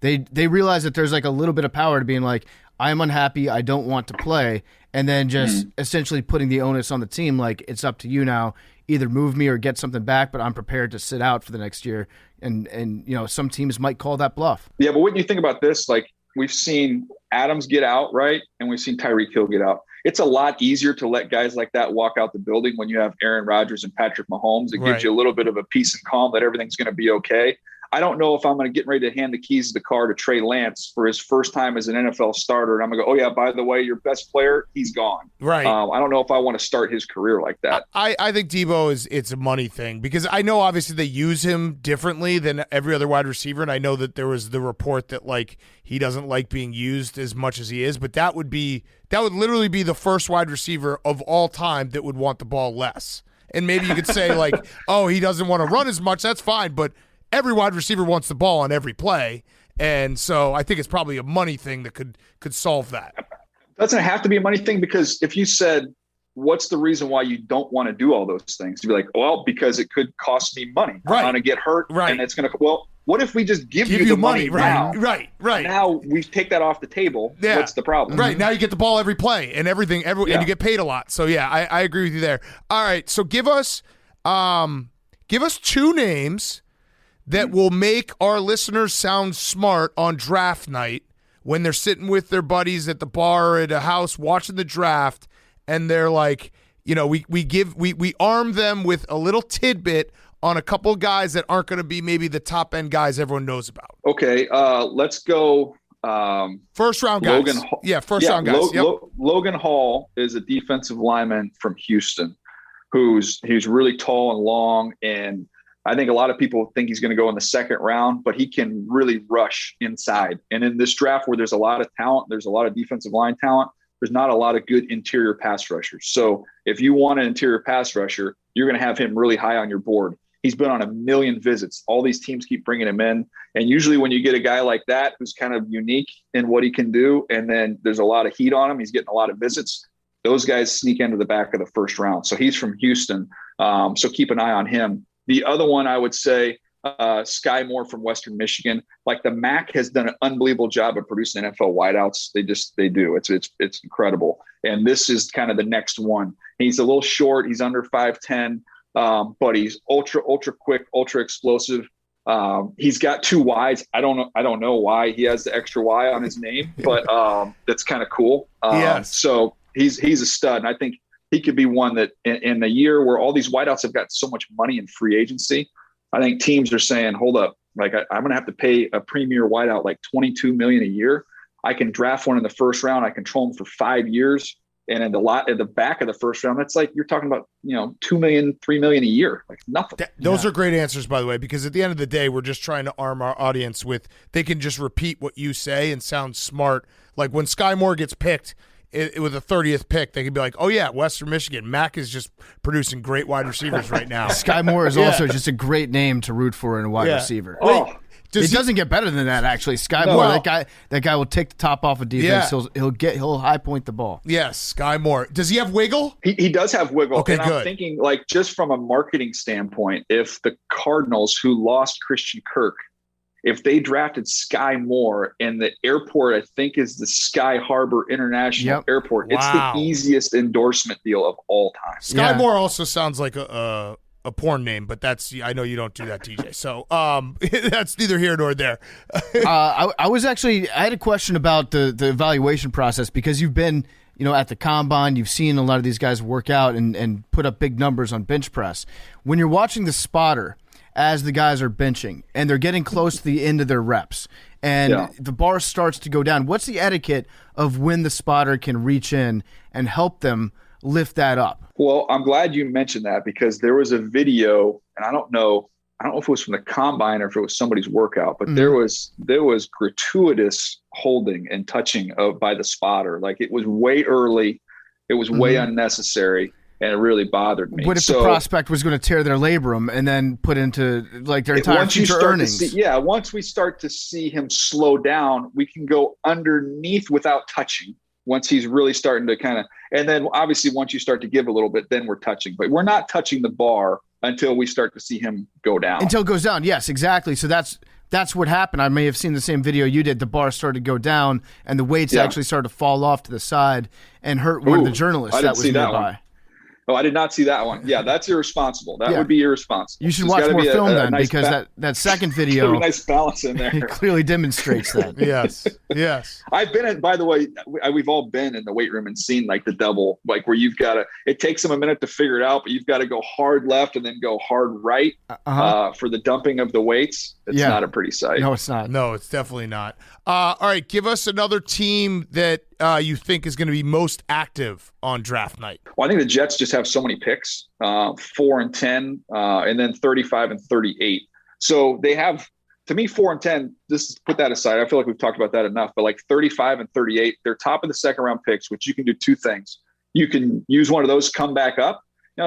They realize that there's like a little bit of power to being like, I'm unhappy, I don't want to play, and then just essentially putting the onus on the team, like, it's up to you now. Either move me or get something back, but I'm prepared to sit out for the next year. And some teams might call that bluff. Yeah, but what do you think about this? Like, we've seen Adams get out, right? And we've seen Tyreek Hill get out. It's a lot easier to let guys like that walk out the building when you have Aaron Rodgers and Patrick Mahomes. It gives you a little bit of a peace and calm that everything's going to be okay. I don't know if I'm going to get ready to hand the keys of the car to Trey Lance for his first time as an NFL starter. And I'm going to go, oh, yeah, by the way, your best player, he's gone. Right. I don't know if I want to start his career like that. I think Deebo it's a money thing because I know obviously they use him differently than every other wide receiver. And I know that there was the report that like he doesn't like being used as much as he is. But that would literally be the first wide receiver of all time that would want the ball less. And maybe you could say like, oh, he doesn't want to run as much. That's fine. But every wide receiver wants the ball on every play, and so I think it's probably a money thing that could solve that. Doesn't have to be a money thing because if you said, what's the reason why you don't want to do all those things? You'd be like, well, because it could cost me money. Right. I'm going to get hurt, and it's going to – well, what if we just give you the money right, now? Right. Now we take that off the table. Yeah. What's the problem? Right. Now you get the ball every play and everything, and you get paid a lot. So, yeah, I agree with you there. All right, so give us 2 names – that will make our listeners sound smart on draft night when they're sitting with their buddies at the bar or at a house watching the draft, and they're like, we arm them with a little tidbit on a couple of guys that aren't going to be maybe the top end guys everyone knows about. Okay, let's go. First round guys. First round guys. Logan Hall is a defensive lineman from Houston, who's really tall and long, and I think a lot of people think he's going to go in the second round, but he can really rush inside. And in this draft where there's a lot of talent, there's a lot of defensive line talent, there's not a lot of good interior pass rushers. So if you want an interior pass rusher, you're going to have him really high on your board. He's been on 1 million visits. All these teams keep bringing him in. And usually when you get a guy like that who's kind of unique in what he can do, and then there's a lot of heat on him, he's getting a lot of visits, those guys sneak into the back of the first round. So he's from Houston. So keep an eye on him. The other one I would say, Sky Moore from Western Michigan. Like the MAC has done an unbelievable job of producing NFL wideouts. They do. It's incredible. And this is kind of the next one. He's a little short. He's under 5'10", but he's ultra quick, ultra explosive. He's got 2 Ys. I don't know why he has the extra Y on his name, but that's kind of cool. Yes. So he's a stud. And I think he could be one that in a year where all these wideouts have got so much money in free agency, I think teams are saying, hold up, like I'm going to have to pay a premier wideout like $22 million a year. I can draft one in the first round. I control him for 5 years. And at the back of the first round, that's like you're talking about, $2 million, $3 million a year, like nothing. Those are great answers, by the way, because at the end of the day, we're just trying to arm our audience with they can just repeat what you say and sound smart. Like when Sky Moore gets picked, with a 30th pick, they could be like, oh, yeah, Western Michigan. Mac is just producing great wide receivers right now. Sky Moore is also just a great name to root for in a wide receiver. Oh, it doesn't get better than that, actually. Sky Moore, that guy will take the top off of defense. Yeah. He'll high point the ball. Yes, Sky Moore. Does he have wiggle? He does have wiggle. Okay, and good. I'm thinking, like, just from a marketing standpoint, if the Cardinals, who lost Christian Kirk, if they drafted Sky Moore, and the airport, I think, is the Sky Harbor International Airport. Wow. It's the easiest endorsement deal of all time. Sky Moore also sounds like a porn name, but I know you don't do that, TJ. So that's neither here nor there. I had a question about the evaluation process, because you've been, at the combine, you've seen a lot of these guys work out and put up big numbers on bench press. When you're watching the spotter as the guys are benching and they're getting close to the end of their reps and the bar starts to go down, what's the etiquette of when the spotter can reach in and help them lift that up? Well, I'm glad you mentioned that, because there was a video, and I don't know if it was from the combine or if it was somebody's workout, but there was gratuitous holding and touching by the spotter. Like, it was way early, it was way unnecessary, and it really bothered me. What if the prospect was going to tear their labrum and then put into like their entire future earnings? Once we start to see him slow down, we can go underneath without touching. Once he's really starting to kind of, and then obviously once you start to give a little bit, then we're touching. But we're not touching the bar until we start to see him go down. Until it goes down, yes, exactly. So that's what happened. I may have seen the same video you did. The bar started to go down, and the weights actually started to fall off to the side and hurt one of the journalists that was nearby. Oh, I did not see that one. Yeah, that's irresponsible. That would be irresponsible. You should watch more film then, because that second video, nice balance in there. It clearly demonstrates that. Yes. I've been in. By the way, we've all been in the weight room and seen like the double, like where you've got to. It takes them a minute to figure it out, but you've got to go hard left and then go hard right for the dumping of the weights. It's not a pretty sight. No, it's not. No, it's definitely not. All right, give us another team that you think is going to be most active on draft night. Well, I think the Jets just have so many picks, 4 and 10, and then 35 and 38. So they have, to me, 4 and 10, just put that aside. I feel like we've talked about that enough, but like 35 and 38, they're top of the second round picks, which you can do two things. You can use one of those, come back up.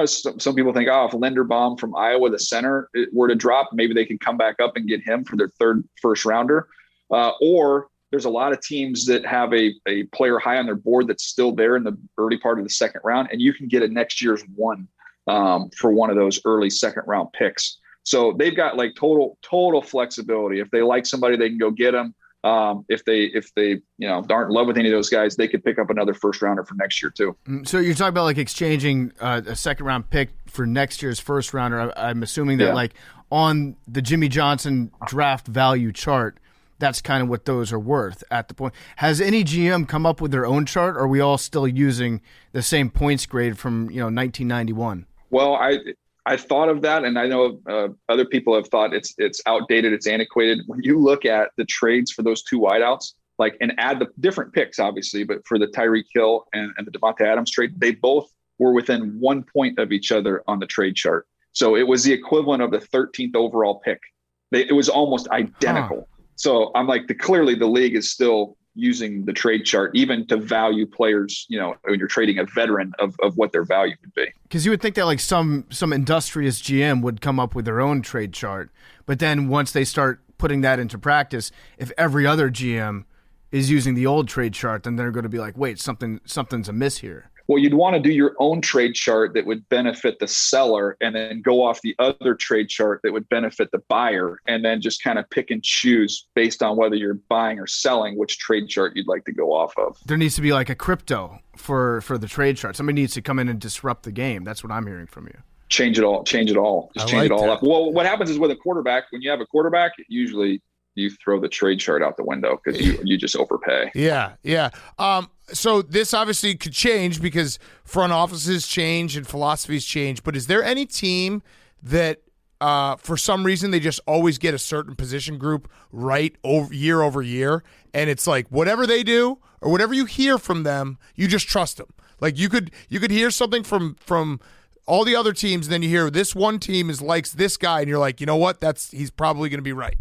Some people think, if Linderbaum from Iowa, the center, were to drop, maybe they can come back up and get him for their third first rounder. Or there's a lot of teams that have a player high on their board that's still there in the early part of the second round, and you can get a next year's one for one of those early second round picks. So they've got like total flexibility. If they like somebody, they can go get them. If they aren't in love with any of those guys, they could pick up another first rounder for next year too. So you're talking about like exchanging a second round pick for next year's first rounder. I'm assuming that like on the Jimmy Johnson draft value chart, that's kind of what those are worth at the point. Has any GM come up with their own chart, or are we all still using the same points grade from 1991? Well, I thought of that, and I know other people have thought it's outdated, it's antiquated. When you look at the trades for those two wideouts, and add the different picks, obviously, but for the Tyreek Hill and the Devontae Adams trade, they both were within 1 point of each other on the trade chart. So it was the equivalent of the 13th overall pick. It was almost identical. So I'm like, clearly the league is still using the trade chart, even to value players, when you're trading a veteran of what their value would be. Because you would think that like some industrious GM would come up with their own trade chart. But then once they start putting that into practice, if every other GM is using the old trade chart, then they're going to be like, wait, something's amiss here. Well, you'd want to do your own trade chart that would benefit the seller, and then go off the other trade chart that would benefit the buyer, and then just kind of pick and choose based on whether you're buying or selling which trade chart you'd like to go off of. There needs to be like a crypto for the trade chart. Somebody needs to come in and disrupt the game. That's what I'm hearing from you. Change it all. Just change it all up. Well, what happens is with a quarterback, when you have a quarterback, usually you throw the trade chart out the window because you just overpay. Yeah. So this obviously could change because front offices change and philosophies change. But is there any team that for some reason they just always get a certain position group right over year, and it's like whatever they do or whatever you hear from them, you just trust them? Like you could hear something from all the other teams, and then you hear this one team likes this guy, and you're like, you know what? He's probably going to be right.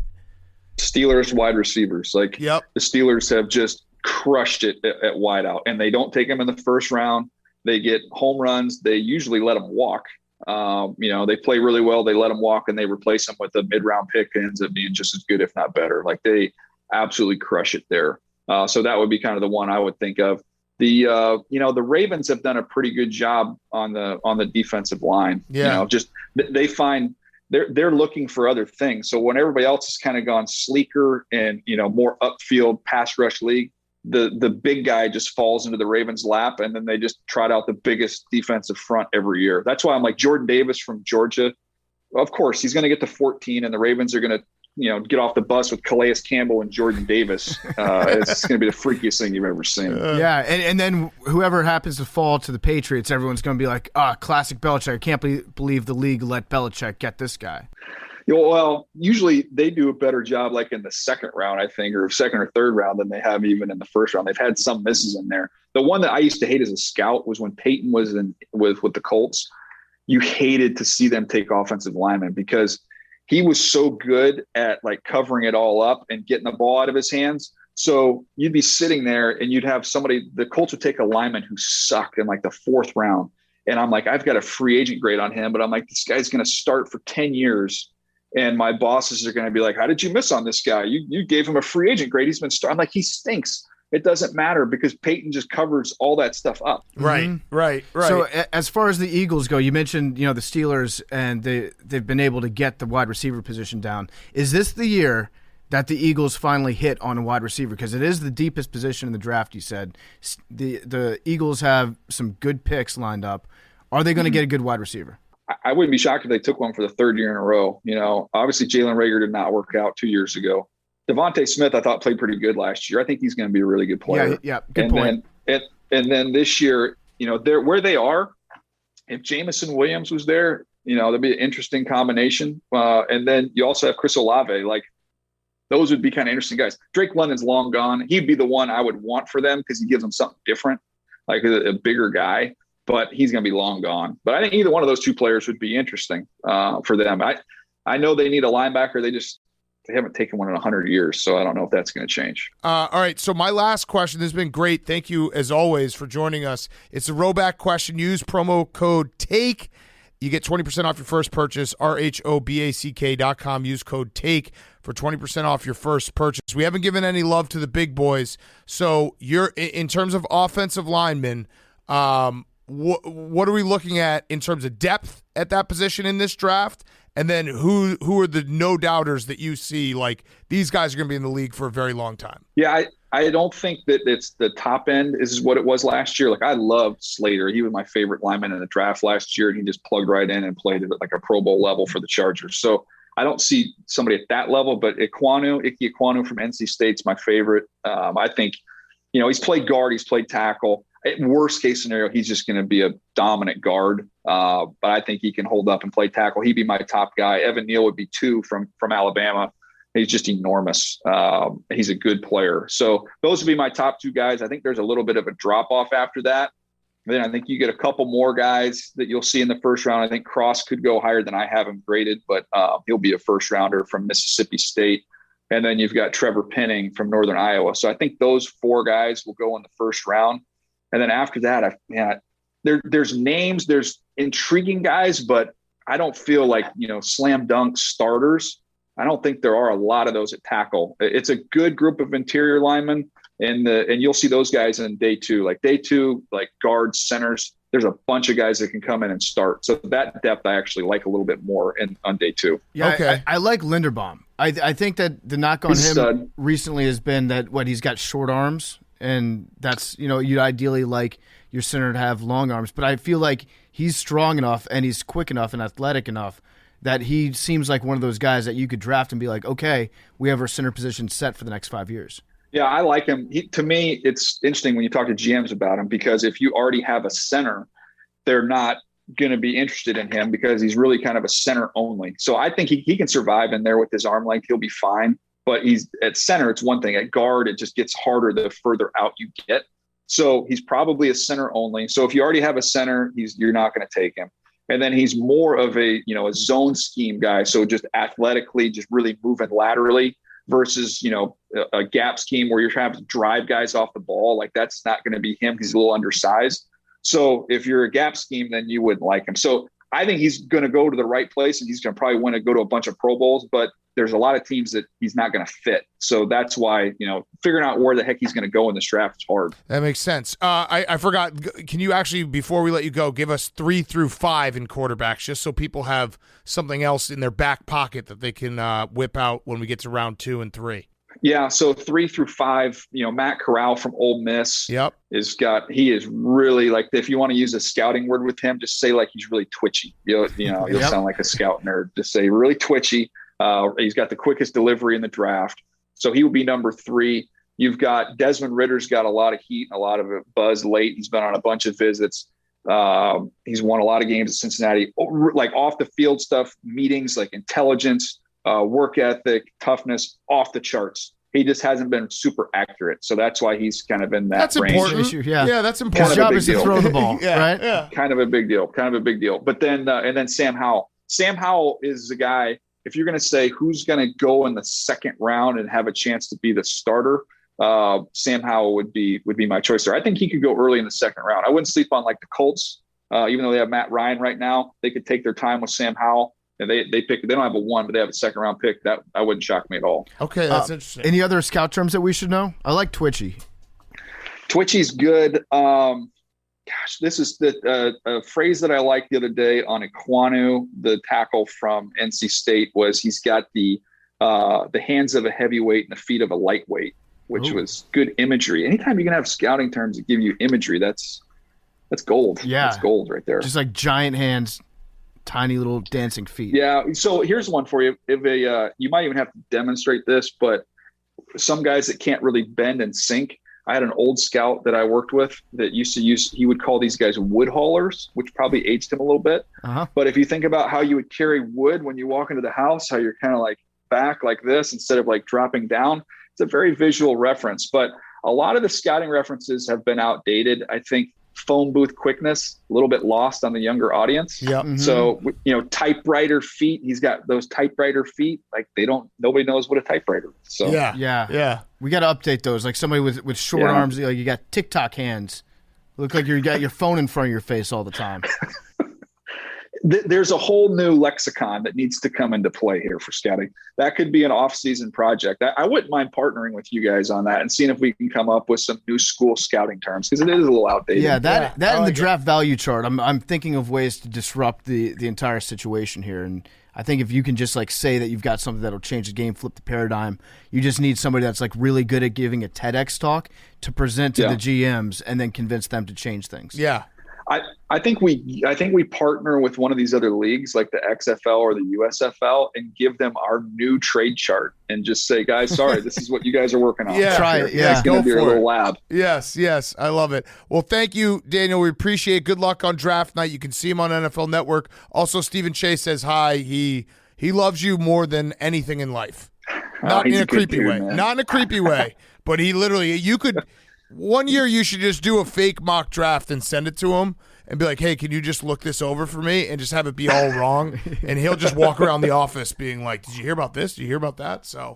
Steelers wide receivers. The Steelers have just crushed it at wideout, and they don't take them in the first round. They get home runs. They usually let them walk. They play really well. They let them walk, and they replace them with a mid-round pick that ends up being just as good, if not better. They absolutely crush it there. So that would be kind of the one I would think of. The Ravens have done a pretty good job on the defensive line. Yeah. They find they're looking for other things. So when everybody else has kind of gone sleeker and, more upfield pass rush league, the big guy just falls into the Ravens' lap, and then they just trot out the biggest defensive front every year. That's why I'm like Jordan Davis from Georgia. Of course, he's going to get to 14, and the Ravens are going to, get off the bus with Calais Campbell and Jordan Davis. It's going to be the freakiest thing you've ever seen. Yeah, and then whoever happens to fall to the Patriots, everyone's going to be like, classic Belichick. I can't believe the league let Belichick get this guy. Well, usually they do a better job like in the second round, I think, or second or third round than they have even in the first round. They've had some misses in there. The one that I used to hate as a scout was when Peyton was with the Colts. You hated to see them take offensive linemen because he was so good at like covering it all up and getting the ball out of his hands. So you'd be sitting there and you'd have the Colts would take a lineman who sucked in like the fourth round. And I'm like, I've got a free agent grade on him, but I'm like, this guy's going to start for 10 years. And my bosses are going to be like, how did you miss on this guy? You gave him a free agent grade. He's been starting. I'm like, he stinks. It doesn't matter because Peyton just covers all that stuff up. Right, right. So as far as the Eagles go, you mentioned, the Steelers, and they've been able to get the wide receiver position down. Is this the year that the Eagles finally hit on a wide receiver? Because it is the deepest position in the draft, you said. The Eagles have some good picks lined up. Are they going to get a good wide receiver? I wouldn't be shocked if they took one for the third year in a row. Obviously Jalen Reagor did not work out 2 years ago. Devontae Smith, I thought, played pretty good last year. I think he's going to be a really good player. Yeah, good point. And then this year, they're where they are. If Jamison Williams was there, that'd be an interesting combination. And then you also have Chris Olave. Like, those would be kind of interesting guys. Drake London's long gone. He'd be the one I would want for them because he gives them something different, like a bigger guy. But he's going to be long gone. But I think either one of those two players would be interesting for them. I know they need a linebacker. They haven't taken one in 100 years, so I don't know if that's going to change. All right, so my last question has been great. Thank you, as always, for joining us. It's a Roback question. Use promo code TAKE. You get 20% off your first purchase, RHOBACK.com. Use code TAKE for 20% off your first purchase. We haven't given any love to the big boys. So you're in terms of offensive linemen, what are we looking at in terms of depth at that position in this draft? And then who are the no-doubters that you see, like, these guys are going to be in the league for a very long time? Yeah, I don't think that it's the top end is what it was last year. Like, I loved Slater. He was my favorite lineman in the draft last year, and he just plugged right in and played at like a Pro Bowl level for the Chargers. So I don't see somebody at that level, but Ike Ekwonu from NC State's my favorite. I think, he's played guard, he's played tackle. At worst case scenario, he's just going to be a dominant guard. But I think he can hold up and play tackle. He'd be my top guy. Evan Neal would be 2 from Alabama. He's just enormous. He's a good player. So those would be my top 2 guys. I think there's a little bit of a drop off after that. Then I think you get a couple more guys that you'll see in the first round. I think Cross could go higher than I have him graded, but he'll be a first rounder from Mississippi State. And then you've got Trevor Penning from Northern Iowa. So I think those 4 guys will go in the first round. And then after that, there's names, there's intriguing guys, but I don't feel like, slam dunk starters. I don't think there are a lot of those at tackle. It's a good group of interior linemen, and you'll see those guys in day 2. Like day 2, like guards, centers, there's a bunch of guys that can come in and start. So that depth I actually like a little bit more on day 2. Yeah, okay. I like Linderbaum. I think that the knock on him recently has been that he's got short arms. And that's, you'd ideally like your center to have long arms. But I feel like he's strong enough and he's quick enough and athletic enough that he seems like one of those guys that you could draft and be like, okay, we have our center position set for the next 5 years. Yeah, I like him. To me, it's interesting when you talk to GMs about him because if you already have a center, they're not going to be interested in him because he's really kind of a center only. So I think he can survive in there with his arm length. He'll be fine. But he's at center, it's one thing. At guard, it just gets harder the further out you get. So he's probably a center only. So if you already have a center, you're not going to take him. And then he's more of a zone scheme guy. So just athletically, just really moving laterally versus, a gap scheme where you're trying to drive guys off the ball. Like that's not going to be him. He's a little undersized. So if you're a gap scheme, then you wouldn't like him. So I think he's going to go to the right place, and he's going to probably go to a bunch of Pro Bowls, but there's a lot of teams that he's not going to fit. So that's why, figuring out where the heck he's going to go in this draft is hard. That makes sense. I forgot. Can you actually, before we let you go, give us 3 through 5 in quarterbacks, just so people have something else in their back pocket that they can whip out when we get to round 2 and 3? Yeah, so 3 through 5, Matt Corral from Ole Miss. Yep. He is really, like, if you want to use a scouting word with him, just say like he's really twitchy. You'll sound like a scout nerd. Just say really twitchy. He's got the quickest delivery in the draft. So he would be number 3. You've got Desmond Ritter's got a lot of heat, a lot of buzz late. He's been on a bunch of visits. He's won a lot of games at Cincinnati, like off the field stuff, meetings, like intelligence, work ethic, toughness, off the charts. He just hasn't been super accurate. So that's why he's kind of in that range. Important. Yeah, that's important. His job is to throw the ball, right? Yeah. Kind of a big deal. But then, and then Sam Howell. Sam Howell is the guy, if you're going to say who's going to go in the second round and have a chance to be the starter, Sam Howell would be my choice there. I think he could go early in the second round. I wouldn't sleep on like the Colts, even though they have Matt Ryan right now. They could take their time with Sam Howell. And they don't have a 1, but they have a second round pick. That wouldn't shock me at all. Okay, that's interesting. Any other scout terms that we should know? I like twitchy. Twitchy's good. This is a phrase that I liked the other day on Ekwonu, the tackle from NC State, was he's got the hands of a heavyweight and the feet of a lightweight, which was good imagery. Anytime you can have scouting terms that give you imagery, that's gold. Yeah, that's gold right there. Just like giant hands, tiny little dancing feet. Yeah. So here's one for you. If you might even have to demonstrate this, but some guys that can't really bend and sink. I had an old scout that I worked with that used to he would call these guys wood haulers, which probably aged him a little bit. Uh-huh. But if you think about how you would carry wood when you walk into the house, how you're kind of like back like this instead of like dropping down, it's a very visual reference. But a lot of the scouting references have been outdated. I think phone booth quickness, a little bit lost on the younger audience. Yeah. Mm-hmm. So, typewriter feet, he's got those typewriter feet. Like nobody knows what a typewriter is. So yeah. We got to update those. Like somebody with short arms, like you got TikTok hands. Look like you got your phone in front of your face all the time. There's a whole new lexicon that needs to come into play here for scouting. That could be an off-season project. I wouldn't mind partnering with you guys on that and seeing if we can come up with some new school scouting terms, because it is a little outdated. Yeah, that and the draft value chart. I'm thinking of ways to disrupt the entire situation here, and I think if you can just like say that you've got something that'll change the game, flip the paradigm, you just need somebody that's like really good at giving a TEDx talk to present to the GMs and then convince them to change things. Yeah. I think we partner with one of these other leagues like the XFL or the USFL and give them our new trade chart and just say, guys, sorry, this is what you guys are working on. Yeah, try it. Yeah, it's going to be a little lab. Yes, I love it. Well, thank you, Daniel. We appreciate it. Good luck on draft night. You can see him on NFL Network. Also, Stephen Shea says hi. He loves you more than anything in life. Not in a creepy way. Man. Not in a creepy way. But he literally, you could. One year you should just do a fake mock draft and send it to him and be like, hey, can you just look this over for me and just have it be all wrong? And he'll just walk around the office being like, did you hear about this? Did you hear about that? So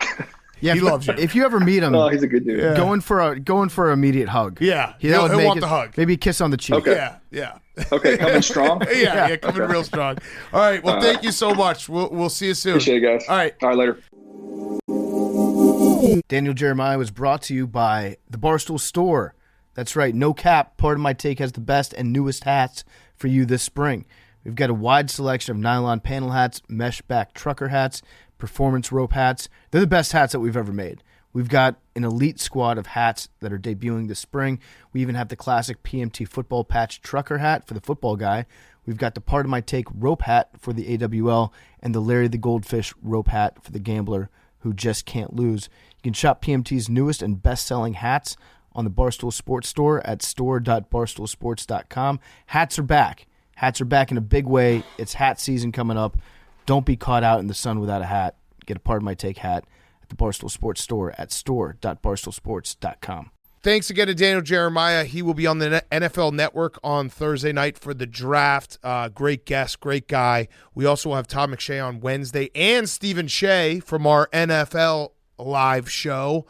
yeah, he loves you. If you ever meet him, he's a good dude. Yeah. Going for an immediate hug. Yeah, he'll want the hug. Maybe a kiss on the cheek. Okay. Yeah. Okay, coming strong. yeah, coming real strong. All right, well, thank you so much. We'll see you soon. Appreciate it, guys. All right, later. Daniel Jeremiah was brought to you by the Barstool Store. That's right, no cap. Pardon My Take has the best and newest hats for you this spring. We've got a wide selection of nylon panel hats, mesh back trucker hats, performance rope hats. They're the best hats that we've ever made. We've got an elite squad of hats that are debuting this spring. We even have the classic PMT football patch trucker hat for the football guy. We've got the Pardon My Take rope hat for the AWL and the Larry the Goldfish rope hat for the gambler who just can't lose. You can shop PMT's newest and best-selling hats on the Barstool Sports Store at store.barstoolsports.com. Hats are back. Hats are back in a big way. It's hat season coming up. Don't be caught out in the sun without a hat. Get a Pardon My Take hat at the Barstool Sports Store at store.barstoolsports.com. Thanks again to Daniel Jeremiah. He will be on the NFL Network on Thursday night for the draft. Great guest, great guy. We also have Todd McShay on Wednesday and Stephen Shea from our NFL live show.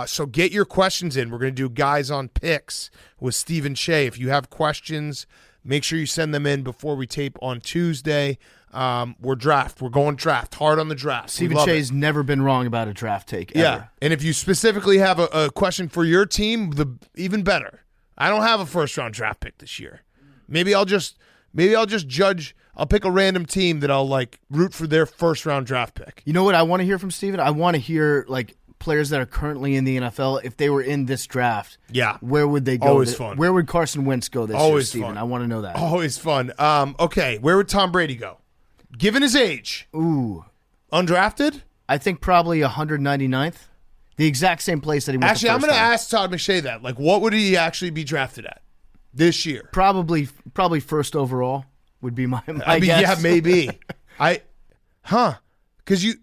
So get your questions in. We're going to do Guys on Picks with Stephen Shea. If you have questions Make sure you send them in before we tape on Tuesday. We're going draft. Hard on the draft. Stephen Shea's never been wrong about a draft take, ever. Yeah, and if you specifically have a question for your team, even better. I don't have a first-round draft pick this year. Maybe I'll just judge. I'll pick a random team that I'll root for their first-round draft pick. You know what I want to hear from Steven? I want to hear players that are currently in the NFL. If they were in this draft, where would they go? Always fun. Where would Carson Wentz go this year, Steven? Fun. I want to know that. Always fun. Okay, where would Tom Brady go? Given his age. Ooh. Undrafted? I think probably 199th. The exact same place that he went. Actually, I'm going to ask Todd McShay that. What would he actually be drafted at this year? Probably first overall would be my guess. Yeah, maybe. Because you.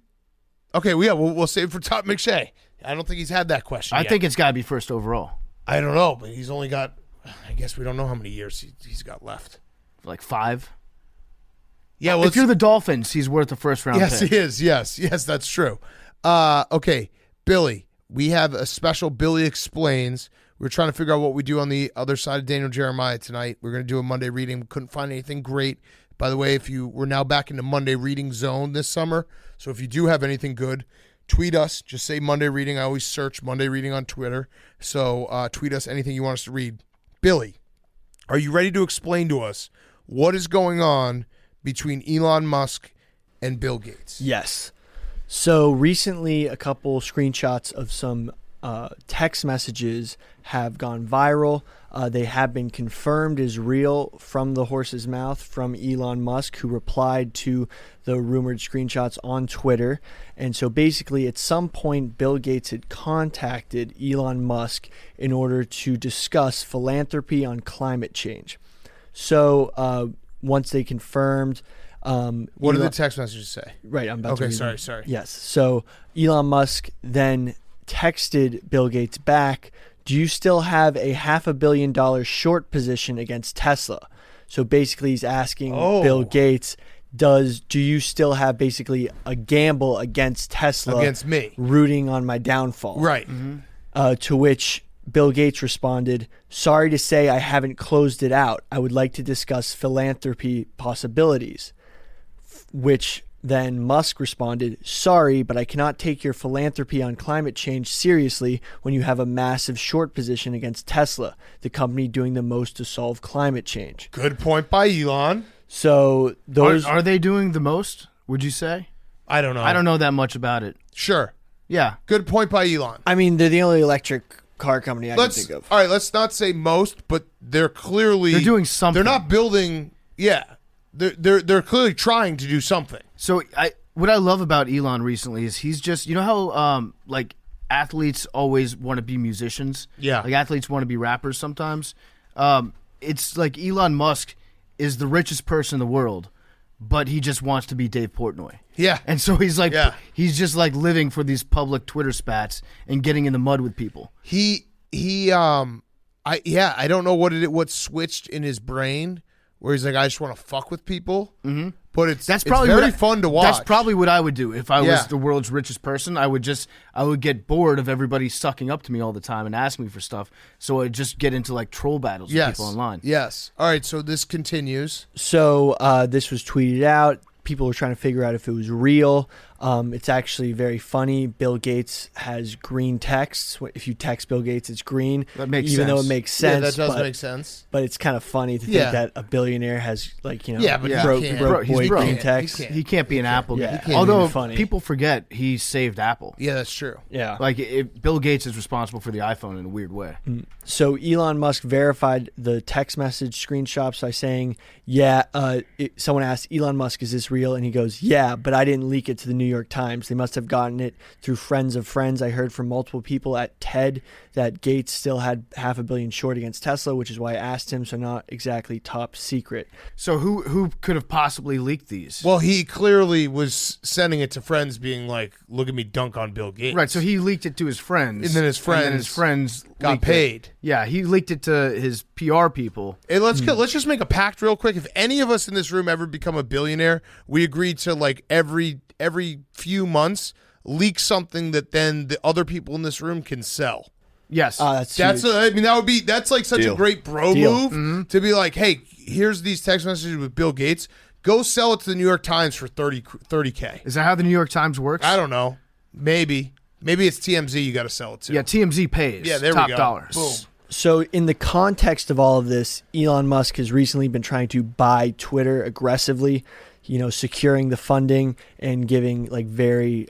Okay, we'll save it for Todd McShay. I don't think he's had that question I yet. think it's got to be first overall. I don't know, but he's only got. I guess we don't know how many years he's got left. 5. Yeah, well, if you're the Dolphins, he's worth a first-round pick. Yes, he is. Yes, that's true. Okay, Billy, we have a special Billy Explains. We're trying to figure out what we do on the other side of Daniel Jeremiah tonight. We're going to do a Monday reading. We couldn't find anything great. By the way, we're now back in the Monday reading zone this summer. So if you do have anything good, tweet us. Just say Monday reading. I always search Monday reading on Twitter. So tweet us anything you want us to read. Billy, are you ready to explain to us what is going on between Elon Musk and Bill Gates? Yes. So recently, a couple screenshots of some text messages have gone viral. They have been confirmed as real from the horse's mouth from Elon Musk, who replied to the rumored screenshots on Twitter. And so basically, at some point, Bill Gates had contacted Elon Musk in order to discuss philanthropy on climate change. So once they confirmed... what did the text messages say? Right, I'm about to read them. Sorry. Yes. So Elon Musk then texted Bill Gates back, do you still have a $500 million short position against Tesla? So basically he's asking Bill Gates, do you still have basically a gamble against Tesla? Against me. Rooting on my downfall. Right. Mm-hmm. To which Bill Gates responded, sorry to say I haven't closed it out. I would like to discuss philanthropy possibilities. Which then Musk responded, sorry, but I cannot take your philanthropy on climate change seriously when you have a massive short position against Tesla, the company doing the most to solve climate change. Good point by Elon. So those are they doing the most, would you say? I don't know. I don't know that much about it. Sure. Yeah. Good point by Elon. I mean, they're the only electric car company I can think of. All right, let's not say most, but they're doing something. They're not building, They're clearly trying to do something. So what I love about Elon recently is he's just, you know how athletes always want to be musicians? Yeah. Like athletes want to be rappers sometimes. It's like Elon Musk is the richest person in the world, but he just wants to be Dave Portnoy. Yeah. And so he's he's just living for these public Twitter spats and getting in the mud with people. I don't know what switched in his brain where he's like, I just want to fuck with people. Mm-hmm. But it's very fun to watch. That's probably what I would do if I was the world's richest person. I would get bored of everybody sucking up to me all the time and asking me for stuff. So I'd just get into troll battles with people online. Yes. All right. So this continues. So this was tweeted out. People were trying to figure out if it was real. It's actually very funny. Bill Gates has green text. If you text Bill Gates, it's green. That makes sense. Even though it makes sense. Yeah, that does make sense. But it's kind of funny to think that a billionaire has broke he's green text. He can't be an Apple guy. Yeah. Although people forget he saved Apple. Yeah, that's true. Yeah. Bill Gates is responsible for the iPhone in a weird way. So Elon Musk verified the text message screenshots by saying, someone asked Elon Musk, is this real? And he goes, yeah, but I didn't leak it to the New York Times. They must have gotten it through friends of friends. I heard from multiple people at TED that Gates still had $500 million short against Tesla, which is why I asked him. So not exactly top secret. So who could have possibly leaked these? Well, he clearly was sending it to friends being like, look at me dunk on Bill Gates. Right, so he leaked it to his friends. And then his friends got paid. Yeah, he leaked it to his PR people. Hey, let's just make a pact real quick. If any of us in this room ever become a billionaire, we agree to every few months leak something that then the other people in this room can sell. Yes. That's huge. that's like such Deal. a great bro Deal. move to be like, hey, here's these text messages with Bill Gates. Go sell it to the New York Times for 30K. Is that how the New York Times works? I don't know. Maybe it's TMZ you got to sell it to. Yeah, TMZ pays. Yeah, there top we go. dollars. Boom. So in the context of all of this, Elon Musk has recently been trying to buy Twitter aggressively, securing the funding and giving like very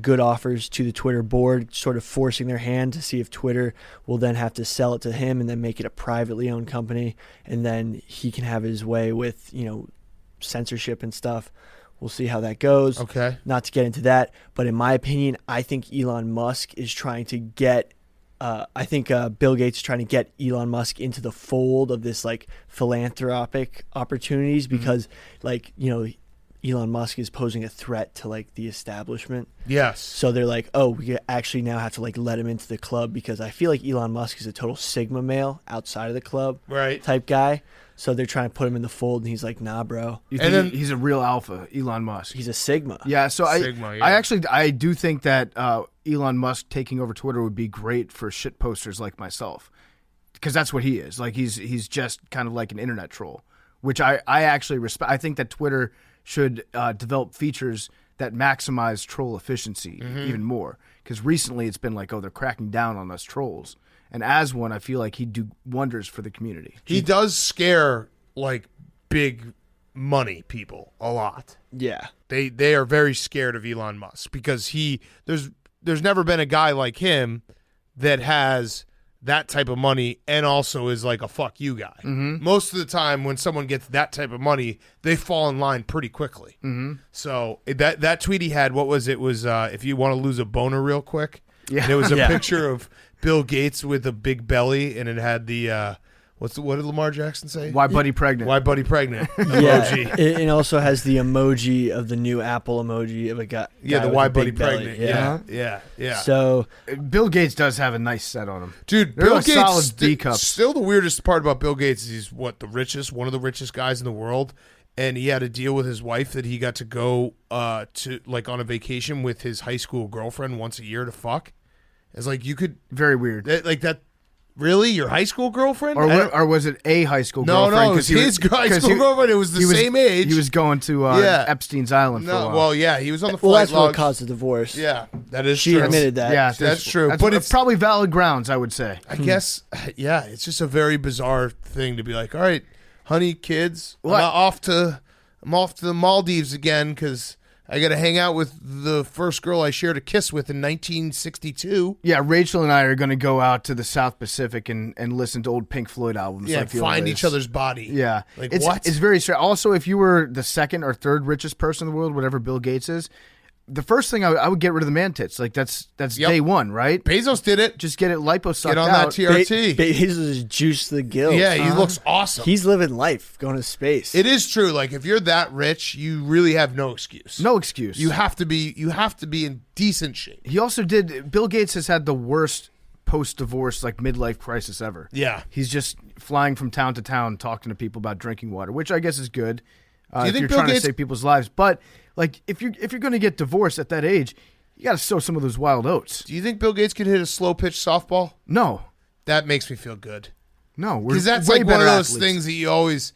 good offers to the Twitter board, sort of forcing their hand to see if Twitter will then have to sell it to him and then make it a privately owned company. And then he can have his way with, censorship and stuff. We'll see how that goes. Okay. Not to get into that, but in my opinion, I think Elon Musk is trying to get Bill Gates is trying to get Elon Musk into the fold of this like philanthropic opportunities because Elon Musk is posing a threat to like the establishment. Yes. So they're like, oh, we actually now have to like let him into the club because I feel like Elon Musk is a total Sigma male outside of the club type guy. So they're trying to put him in the fold, and he's like, "Nah, bro." You think he's a real alpha, Elon Musk? He's a Sigma. Yeah. So I do think that Elon Musk taking over Twitter would be great for shit posters like myself, because that's what he is. Like he's just kind of like an internet troll, which I actually respect. I think that Twitter should develop features that maximize troll efficiency even more. Because recently it's been like, oh, they're cracking down on us trolls. And as one, I feel like he'd do wonders for the community. He does scare like big money people a lot. Yeah. They are very scared of Elon Musk because there's never been a guy like him that has that type of money and also is like a fuck you guy. Mm-hmm. Most of the time when someone gets that type of money, they fall in line pretty quickly. Mm-hmm. So that tweet he had, what was it? Was if you want to lose a boner real quick. Yeah. And it was a picture of Bill Gates with a big belly, and it had the what did Lamar Jackson say? Why Buddy Pregnant? Why Buddy Pregnant? Yeah, emoji. It also has the emoji of the new Apple emoji of a guy. Yeah, the with Why a Buddy big belly. Pregnant. Yeah. So Bill Gates does have a nice set on him. Dude, They're Bill like Gates solid D cups. Still the weirdest part about Bill Gates is he's one of the richest guys in the world, and he had a deal with his wife that he got to go to like on a vacation with his high school girlfriend once a year to fuck. It's like you could very weird. That really your high school girlfriend, or was it a high school girlfriend? No, it was his high school girlfriend. It was the same age. He was going to Epstein's Island. For a while. Well, yeah, he was on the flight. Well, that's logs. what caused the divorce. Yeah, that is she true. admitted that. Yeah, that's true. But it's probably valid grounds, I would say. I guess, yeah, it's just a very bizarre thing to be like, all right, honey, kids, I'm off to the Maldives again because I got to hang out with the first girl I shared a kiss with in 1962. Yeah, Rachel and I are going to go out to the South Pacific and listen to old Pink Floyd albums. Yeah, like find each other's body. Yeah. Like, what? It's very strange. Also, if you were the second or third richest person in the world, whatever Bill Gates is, the first thing I would get rid of the man tits. Like that's day one, right? Bezos did it. Just get it liposucked Get on out. that TRT. Bezos is juice the gills. Yeah, he looks awesome. He's living life, going to space. It is true. Like if you're that rich, you really have no excuse. No excuse. You have to be in decent shape. He also did. Bill Gates has had the worst post-divorce like midlife crisis ever. Yeah, he's just flying from town to town talking to people about drinking water, which I guess is good. If you're Bill trying Gates to save people's lives, but like if you're going to get divorced at that age, you got to sow some of those wild oats. Do you think Bill Gates could hit a slow pitch softball? No, that makes me feel good. No, because that's like one of those things that you always,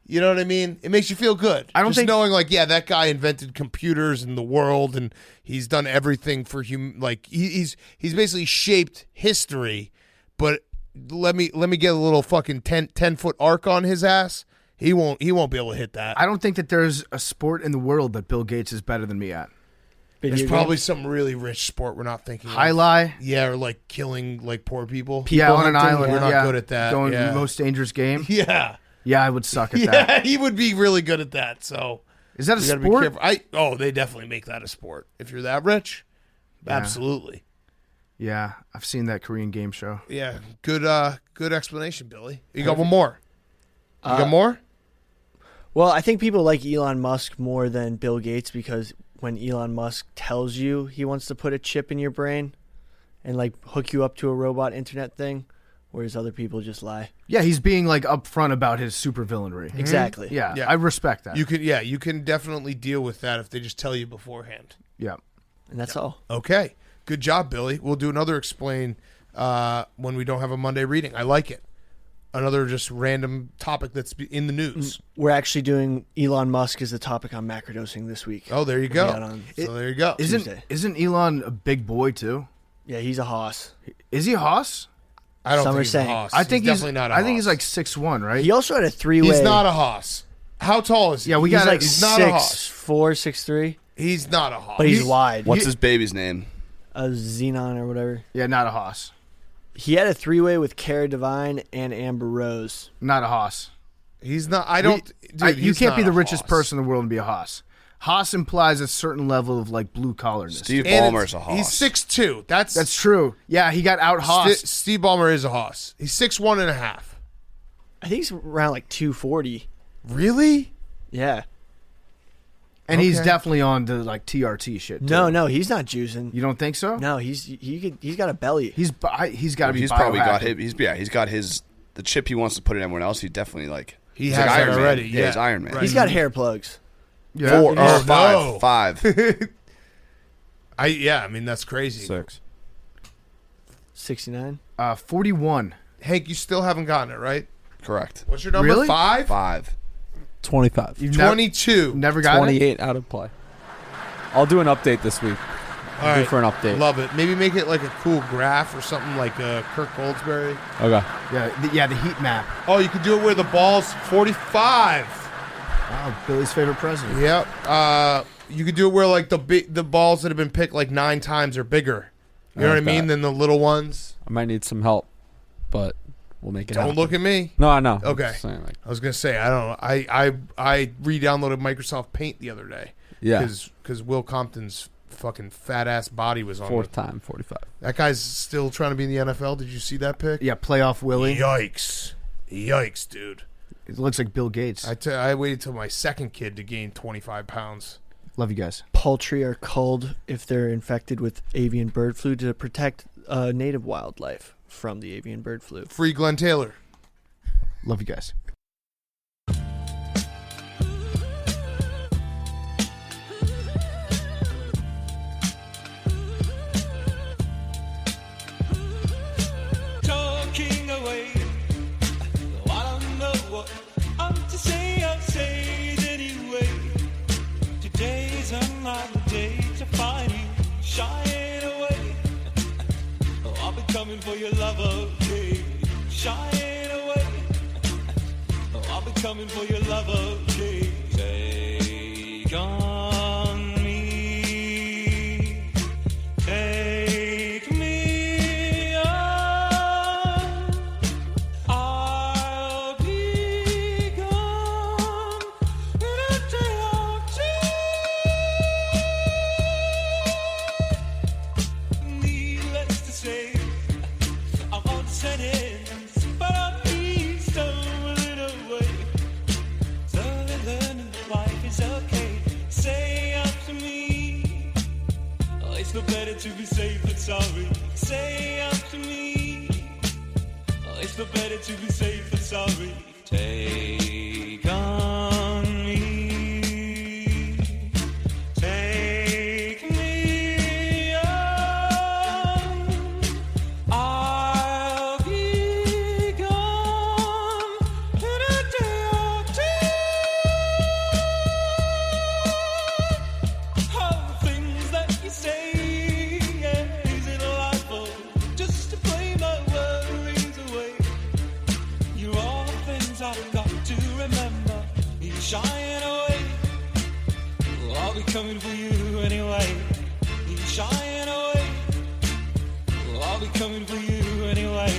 you know what I mean? It makes you feel good. I don't think knowing like, yeah, that guy invented computers in the world and he's done everything for like he's basically shaped history. But let me get a little fucking 10-foot arc on his ass. He won't be able to hit that. I don't think that there's a sport in the world that Bill Gates is better than me at. There's probably some really rich sport we're not thinking of. Highlight? Yeah, or like killing like poor people. Yeah, on an island. We're not good at that. Going the most dangerous game. Yeah. Yeah, I would suck at that. Yeah, he would be really good at that. So is that a sport? They definitely make that a sport. If you're that rich, absolutely. Yeah, I've seen that Korean game show. Yeah, good explanation, Billy. You got one more? You got more? Well, I think people like Elon Musk more than Bill Gates because when Elon Musk tells you he wants to put a chip in your brain and like hook you up to a robot internet thing, whereas other people just lie. Yeah, he's being like upfront about his supervillainy. Exactly. Yeah, I respect that. You can definitely deal with that if they just tell you beforehand. Yeah. And that's all. Okay. Good job, Billy. We'll do another explain when we don't have a Monday reading. I like it. Another just random topic that's in the news. We're actually doing Elon Musk as the topic on macrodosing this week. Oh, there you go. So there you go. Isn't Elon a big boy too? Yeah, he's a hoss. Is he a hoss? I don't Some think are he's saying. a hoss. I think he's definitely not a hoss. I think he's like 6'1", right? He also had a 3-way. He's not a hoss. How tall is he? Yeah, we He's got like He's not a hoss. 6'4", 6'3", He's not a hoss. but he's wide. What's his baby's name? A Xenon or whatever. Yeah, not a hoss. He had a 3-way with Cara Devine and Amber Rose. Not a hoss. He's not. I don't. You can't be the richest hoss. person in the world and be a hoss. Hoss implies a certain level of like blue collarness. Steve And Ballmer's a hoss. He's 6'2". That's true. Yeah, he got out hossed. Steve Ballmer is a hoss. He's 6'1.5". I think he's around like 240. Really? Yeah. And he's Okay. definitely on the like TRT shit. Too. No, he's not juicing. You don't think so? No, he's got a belly. He's got to be. He's probably got he's got his the chip he wants to put in everyone else. He definitely like He he's has like that Iron Man. already. Yeah, he's Iron Man. Right. He's got hair plugs. Yeah. Four, Oh, five, no. five. I mean that's crazy. 6. 69. 41. Hank, you still haven't gotten it right. Correct. What's your number? Really? 5? 5. 25. You've 22. never got it. 28 out of play. I'll do an update this week. All right. Good for an update. Love it. Maybe make it like a cool graph or something like Kirk Goldsberry. Okay. Yeah, the heat map. Oh, you could do it where the ball's 45. Wow, Billy's favorite president. Yep. You could do it where like the balls that have been picked like 9 times are bigger. You know what I like mean? that. Than the little ones. I might need some help, but we'll make it Don't happen. look at me. No, I know. I'm Okay. just saying, like, I was gonna say I don't know. I re-downloaded Microsoft Paint the other day. yeah. Because Will Compton's fucking fat ass body was on. Fourth time, 45. That guy's still trying to be in the NFL. Did you see that pic? Yeah, playoff Willie. Yikes, dude. It looks like Bill Gates. I waited till my second kid to gain 25 pounds. Love you guys. Poultry are culled if they're infected with avian bird flu to protect native wildlife from the avian bird flu. Free Glenn Taylor. Love you guys. Talking away. I don't know what I'm to say. I'll say it anyway. Today's another day to find you shying away. Oh, I'll be coming for your love, okay? Shying away. Oh, I'll be coming for your love, okay? Take on me. Take me on. I'll be gone in a day or two. Needless to say, I won't sentence, but I'll be stumbling away. Slowly learning that life is okay. Say after me, oh, it's no better to be safe than sorry. Say after me, oh, it's no better to be safe than sorry. Take on me. Take me on. I'll be gone in a day or two. All the things that you say, yeah, is it life just to play my worries away? You're all the things I've got to remember. You're shying away. Well, I'll be coming for you anyway. You're shying away. Well, I'll be coming for you anyway.